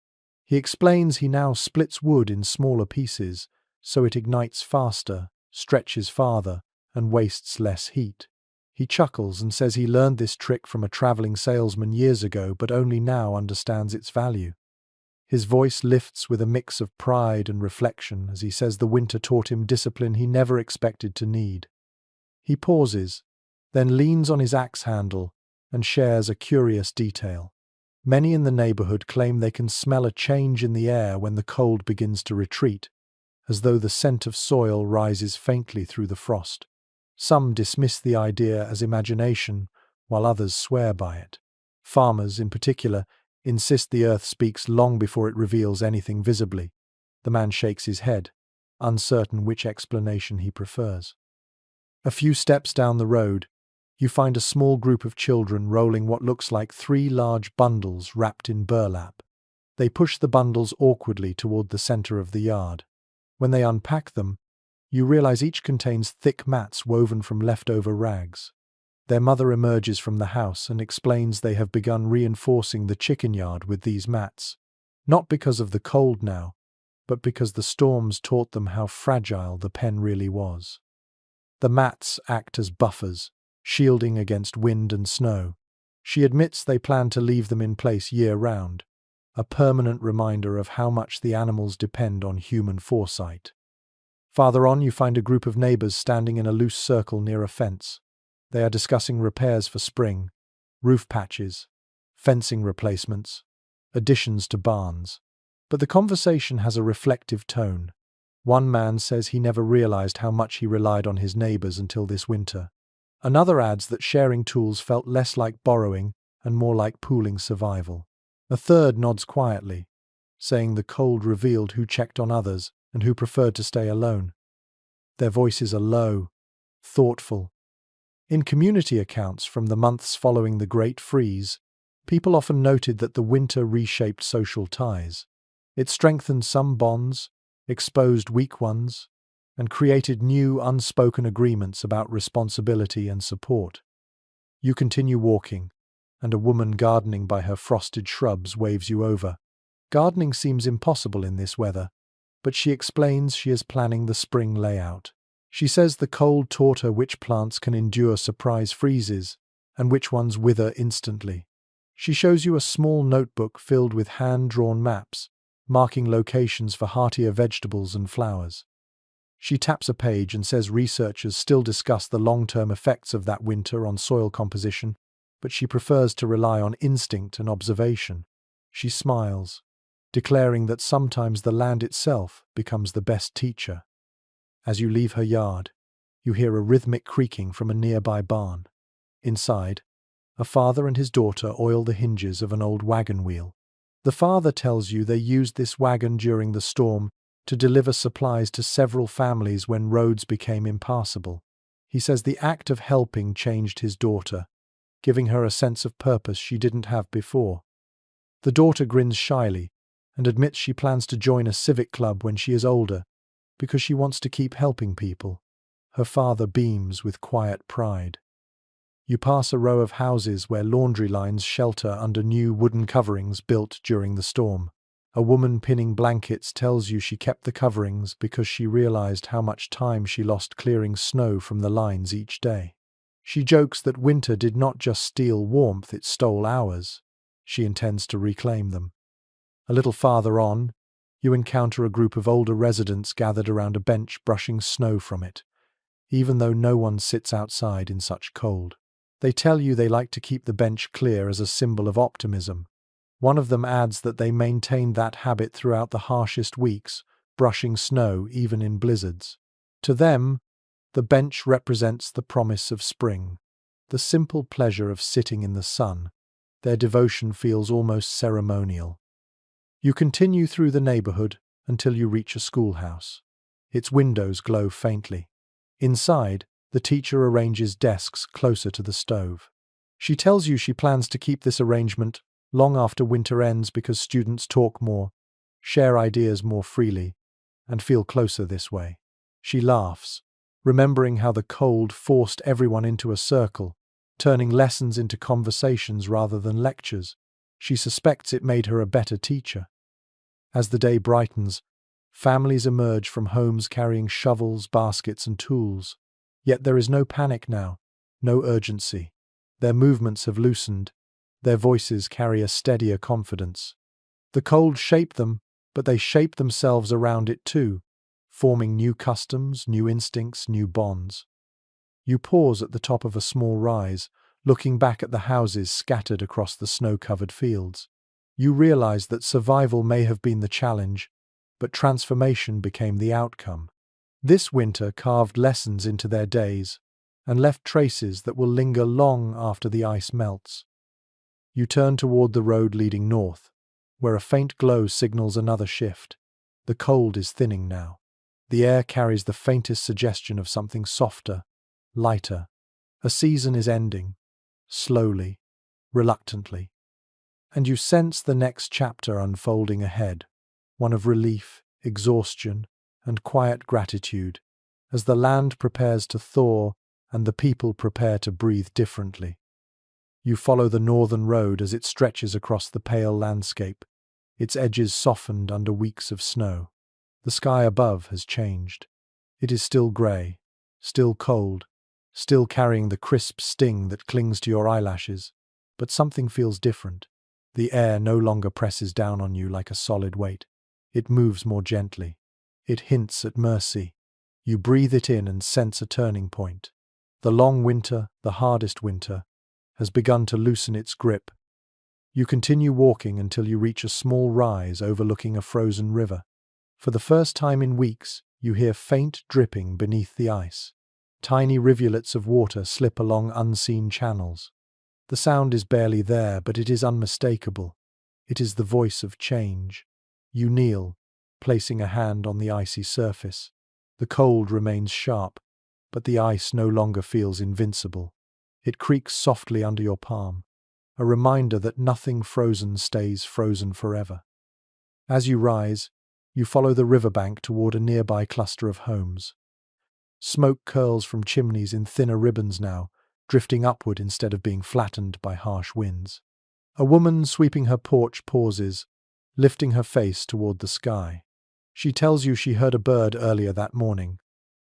He explains he now splits wood in smaller pieces, so it ignites faster, stretches farther, and wastes less heat. He chuckles and says he learned this trick from a traveling salesman years ago but only now understands its value. His voice lifts with a mix of pride and reflection as he says the winter taught him discipline he never expected to need. He pauses, then leans on his axe handle and shares a curious detail. Many in the neighborhood claim they can smell a change in the air when the cold begins to retreat, as though the scent of soil rises faintly through the frost. Some dismiss the idea as imagination, while others swear by it. Farmers, in particular, insist the earth speaks long before it reveals anything visibly. The man shakes his head, uncertain which explanation he prefers. A few steps down the road, you find a small group of children rolling what looks like 3 large bundles wrapped in burlap. They push the bundles awkwardly toward the center of the yard. When they unpack them, you realize each contains thick mats woven from leftover rags. Their mother emerges from the house and explains they have begun reinforcing the chicken yard with these mats, not because of the cold now, but because the storms taught them how fragile the pen really was. The mats act as buffers, shielding against wind and snow. She admits they plan to leave them in place year-round, a permanent reminder of how much the animals depend on human foresight. Farther on, you find a group of neighbors standing in a loose circle near a fence. They are discussing repairs for spring, roof patches, fencing replacements, additions to barns. But the conversation has a reflective tone. One man says he never realized how much he relied on his neighbors until this winter. Another adds that sharing tools felt less like borrowing and more like pooling survival. A third nods quietly, saying the cold revealed who checked on others and who preferred to stay alone. Their voices are low, thoughtful. In community accounts from the months following the Great Freeze, people often noted that the winter reshaped social ties. It strengthened some bonds, exposed weak ones, and created new, unspoken agreements about responsibility and support. You continue walking, and a woman gardening by her frosted shrubs waves you over. Gardening seems impossible in this weather, but she explains she is planning the spring layout. She says the cold taught her which plants can endure surprise freezes and which ones wither instantly. She shows you a small notebook filled with hand-drawn maps, marking locations for heartier vegetables and flowers. She taps a page and says researchers still discuss the long-term effects of that winter on soil composition, but she prefers to rely on instinct and observation. She smiles, declaring that sometimes the land itself becomes the best teacher. As you leave her yard, you hear a rhythmic creaking from a nearby barn. Inside, a father and his daughter oil the hinges of an old wagon wheel. The father tells you they used this wagon during the storm to deliver supplies to several families when roads became impassable. He says the act of helping changed his daughter, giving her a sense of purpose she didn't have before. The daughter grins shyly and admits she plans to join a civic club when she is older because she wants to keep helping people. Her father beams with quiet pride. You pass a row of houses where laundry lines shelter under new wooden coverings built during the storm. A woman pinning blankets tells you she kept the coverings because she realized how much time she lost clearing snow from the lines each day. She jokes that winter did not just steal warmth, it stole hours. She intends to reclaim them. A little farther on, you encounter a group of older residents gathered around a bench brushing snow from it, even though no one sits outside in such cold. They tell you they like to keep the bench clear as a symbol of optimism. One of them adds that they maintained that habit throughout the harshest weeks, brushing snow even in blizzards. To them, the bench represents the promise of spring, the simple pleasure of sitting in the sun. Their devotion feels almost ceremonial. You continue through the neighborhood until you reach a schoolhouse. Its windows glow faintly. Inside, the teacher arranges desks closer to the stove. She tells you she plans to keep this arrangement long after winter ends because students talk more, share ideas more freely, and feel closer this way. She laughs, remembering how the cold forced everyone into a circle, turning lessons into conversations rather than lectures. She suspects it made her a better teacher. As the day brightens, families emerge from homes carrying shovels, baskets, and tools. Yet there is no panic now, no urgency. Their movements have loosened. Their voices carry a steadier confidence. The cold shaped them, but they shape themselves around it too, forming new customs, new instincts, new bonds. You pause at the top of a small rise, looking back at the houses scattered across the snow-covered fields. You realize that survival may have been the challenge, but transformation became the outcome. This winter carved lessons into their days and left traces that will linger long after the ice melts. You turn toward the road leading north, where a faint glow signals another shift. The cold is thinning now. The air carries the faintest suggestion of something softer, lighter. A season is ending, slowly, reluctantly. And you sense the next chapter unfolding ahead, one of relief, exhaustion, and quiet gratitude, as the land prepares to thaw and the people prepare to breathe differently. You follow the northern road as it stretches across the pale landscape, its edges softened under weeks of snow. The sky above has changed. It is still grey, still cold, still carrying the crisp sting that clings to your eyelashes, but something feels different. The air no longer presses down on you like a solid weight. It moves more gently. It hints at mercy. You breathe it in and sense a turning point. The long winter, the hardest winter, has begun to loosen its grip. You continue walking until you reach a small rise overlooking a frozen river. For the first time in weeks, you hear faint dripping beneath the ice. Tiny rivulets of water slip along unseen channels. The sound is barely there, but it is unmistakable. It is the voice of change. You kneel, placing a hand on the icy surface. The cold remains sharp, but the ice no longer feels invincible. It creaks softly under your palm, a reminder that nothing frozen stays frozen forever. As you rise, you follow the riverbank toward a nearby cluster of homes. Smoke curls from chimneys in thinner ribbons now, drifting upward instead of being flattened by harsh winds. A woman sweeping her porch pauses, lifting her face toward the sky. She tells you she heard a bird earlier that morning.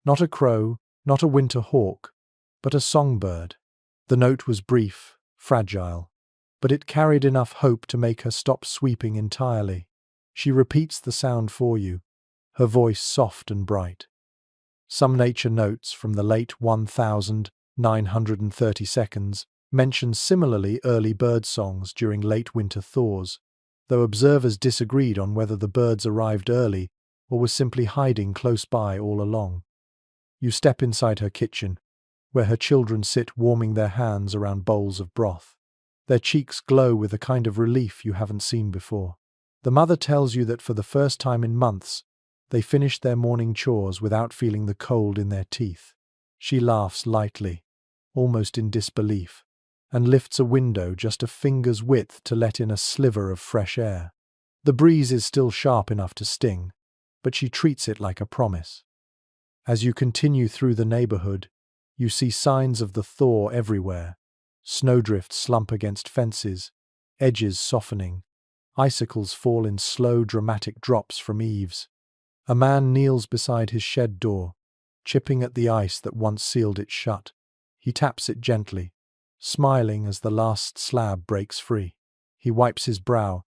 Not a crow, not a winter hawk, but a songbird. The note was brief, fragile, but it carried enough hope to make her stop sweeping entirely. She repeats the sound for you, her voice soft and bright. Some nature notes from the late 1930s mention similarly early bird songs during late winter thaws, though observers disagreed on whether the birds arrived early or were simply hiding close by all along. You step inside her kitchen, where her children sit warming their hands around bowls of broth. Their cheeks glow with a kind of relief you haven't seen before. The mother tells you that for the first time in months, they finished their morning chores without feeling the cold in their teeth. She laughs lightly, almost in disbelief, and lifts a window just a finger's width to let in a sliver of fresh air. The breeze is still sharp enough to sting, but she treats it like a promise. As you continue through the neighborhood, you see signs of the thaw everywhere. Snowdrifts slump against fences, edges softening. Icicles fall in slow, dramatic drops from eaves. A man kneels beside his shed door, chipping at the ice that once sealed it shut. He taps it gently, smiling as the last slab breaks free. He wipes his brow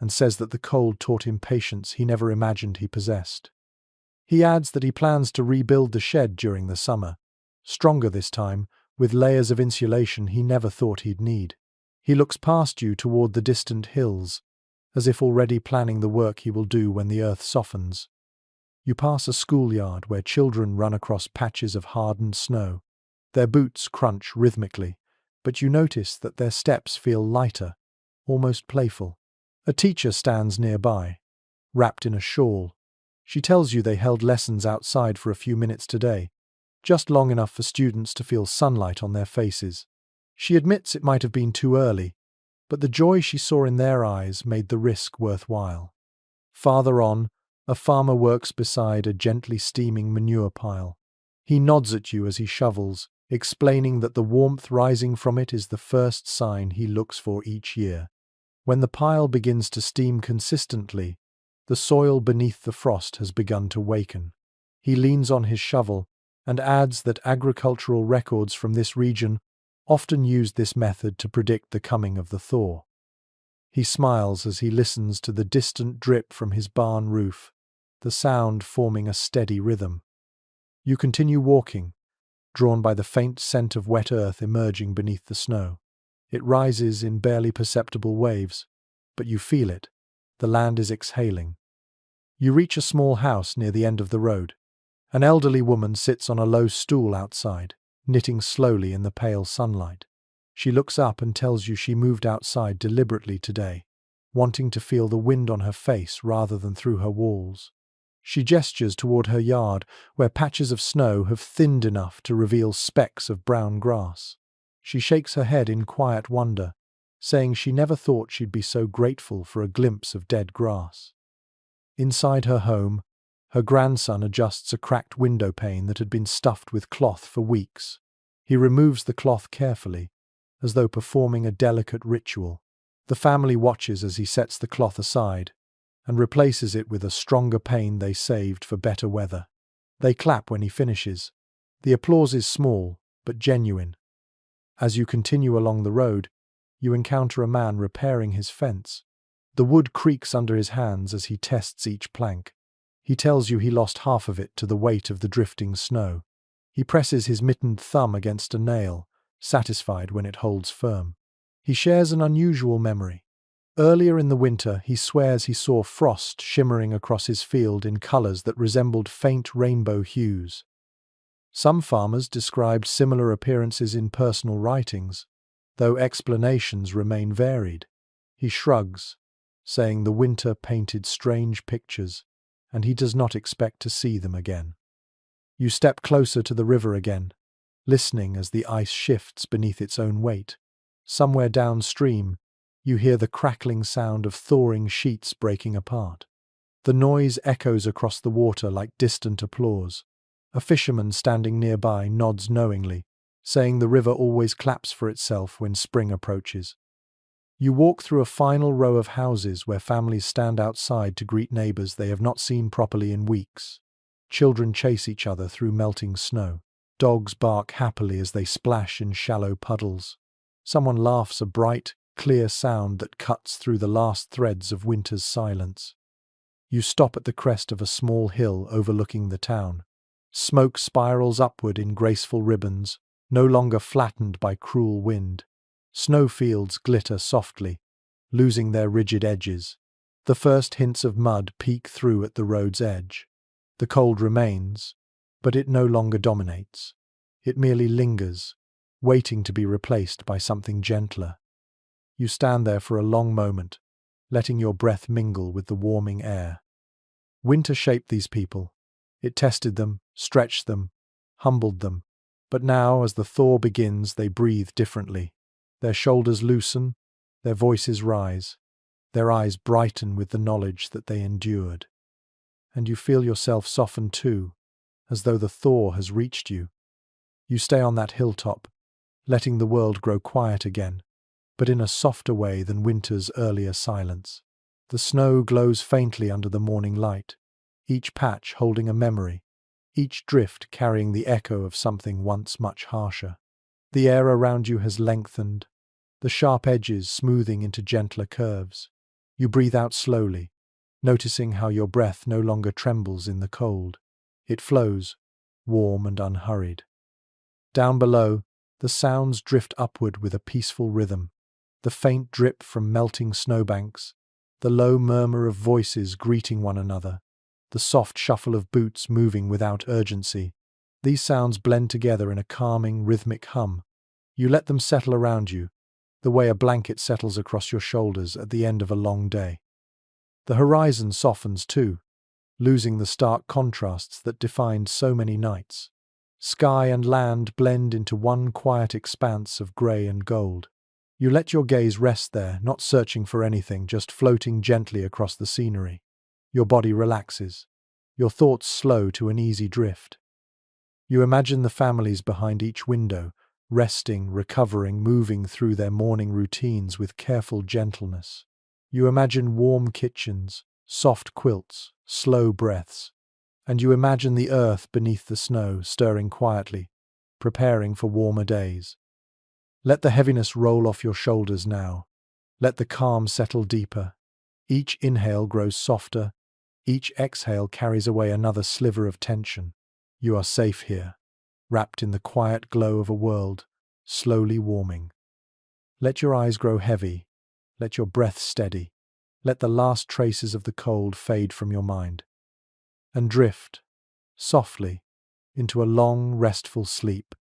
and says that the cold taught him patience he never imagined he possessed. He adds that he plans to rebuild the shed during the summer, stronger this time, with layers of insulation he never thought he'd need. He looks past you toward the distant hills, as if already planning the work he will do when the earth softens. You pass a schoolyard where children run across patches of hardened snow. Their boots crunch rhythmically, but you notice that their steps feel lighter, almost playful. A teacher stands nearby, wrapped in a shawl. She tells you they held lessons outside for a few minutes today, just long enough for students to feel sunlight on their faces. She admits it might have been too early, but the joy she saw in their eyes made the risk worthwhile. Farther on, a farmer works beside a gently steaming manure pile. He nods at you as he shovels, explaining that the warmth rising from it is the first sign he looks for each year. When the pile begins to steam consistently, the soil beneath the frost has begun to waken. He leans on his shovel and adds that agricultural records from this region often used this method to predict the coming of the thaw. He smiles as he listens to the distant drip from his barn roof, the sound forming a steady rhythm. You continue walking, drawn by the faint scent of wet earth emerging beneath the snow. It rises in barely perceptible waves, but you feel it. The land is exhaling. You reach a small house near the end of the road. An elderly woman sits on a low stool outside, knitting slowly in the pale sunlight. She looks up and tells you she moved outside deliberately today, wanting to feel the wind on her face rather than through her walls. She gestures toward her yard, where patches of snow have thinned enough to reveal specks of brown grass. She shakes her head in quiet wonder, saying she never thought she'd be so grateful for a glimpse of dead grass. Inside her home, her grandson adjusts a cracked window pane that had been stuffed with cloth for weeks. He removes the cloth carefully, as though performing a delicate ritual. The family watches as he sets the cloth aside and replaces it with a stronger pane they saved for better weather. They clap when he finishes. The applause is small, but genuine. As you continue along the road, you encounter a man repairing his fence. The wood creaks under his hands as he tests each plank. He tells you he lost half of it to the weight of the drifting snow. He presses his mittened thumb against a nail, satisfied when it holds firm. He shares an unusual memory. Earlier in the winter, he swears he saw frost shimmering across his field in colors that resembled faint rainbow hues. Some farmers described similar appearances in personal writings, though explanations remain varied. He shrugs, saying the winter painted strange pictures, and he does not expect to see them again. You step closer to the river again, listening as the ice shifts beneath its own weight. Somewhere downstream, you hear the crackling sound of thawing sheets breaking apart. The noise echoes across the water like distant applause. A fisherman standing nearby nods knowingly, saying the river always claps for itself when spring approaches. You walk through a final row of houses where families stand outside to greet neighbors they have not seen properly in weeks. Children chase each other through melting snow. Dogs bark happily as they splash in shallow puddles. Someone laughs a bright, clear sound that cuts through the last threads of winter's silence. You stop at the crest of a small hill overlooking the town. Smoke spirals upward in graceful ribbons, no longer flattened by cruel wind. Snowfields glitter softly, losing their rigid edges. The first hints of mud peek through at the road's edge. The cold remains, but it no longer dominates. It merely lingers, waiting to be replaced by something gentler. You stand there for a long moment, letting your breath mingle with the warming air. Winter shaped these people. It tested them, stretched them, humbled them. But now, as the thaw begins, they breathe differently. Their shoulders loosen, their voices rise, their eyes brighten with the knowledge that they endured. And you feel yourself soften too, as though the thaw has reached you. You stay on that hilltop, letting the world grow quiet again, but in a softer way than winter's earlier silence. The snow glows faintly under the morning light, each patch holding a memory, each drift carrying the echo of something once much harsher. The air around you has lengthened, the sharp edges smoothing into gentler curves. You breathe out slowly, noticing how your breath no longer trembles in the cold. It flows, warm and unhurried. Down below, the sounds drift upward with a peaceful rhythm. The faint drip from melting snowbanks, the low murmur of voices greeting one another, the soft shuffle of boots moving without urgency. These sounds blend together in a calming, rhythmic hum. You let them settle around you, the way a blanket settles across your shoulders at the end of a long day. The horizon softens too, losing the stark contrasts that defined so many nights. Sky and land blend into one quiet expanse of grey and gold. You let your gaze rest there, not searching for anything, just floating gently across the scenery. Your body relaxes, your thoughts slow to an easy drift. You imagine the families behind each window, resting, recovering, moving through their morning routines with careful gentleness. You imagine warm kitchens, soft quilts, slow breaths, and you imagine the earth beneath the snow stirring quietly, preparing for warmer days. Let the heaviness roll off your shoulders now. Let the calm settle deeper. Each inhale grows softer. Each exhale carries away another sliver of tension. You are safe here, wrapped in the quiet glow of a world, slowly warming. Let your eyes grow heavy. Let your breath steady. Let the last traces of the cold fade from your mind. And drift, softly, into a long, restful sleep.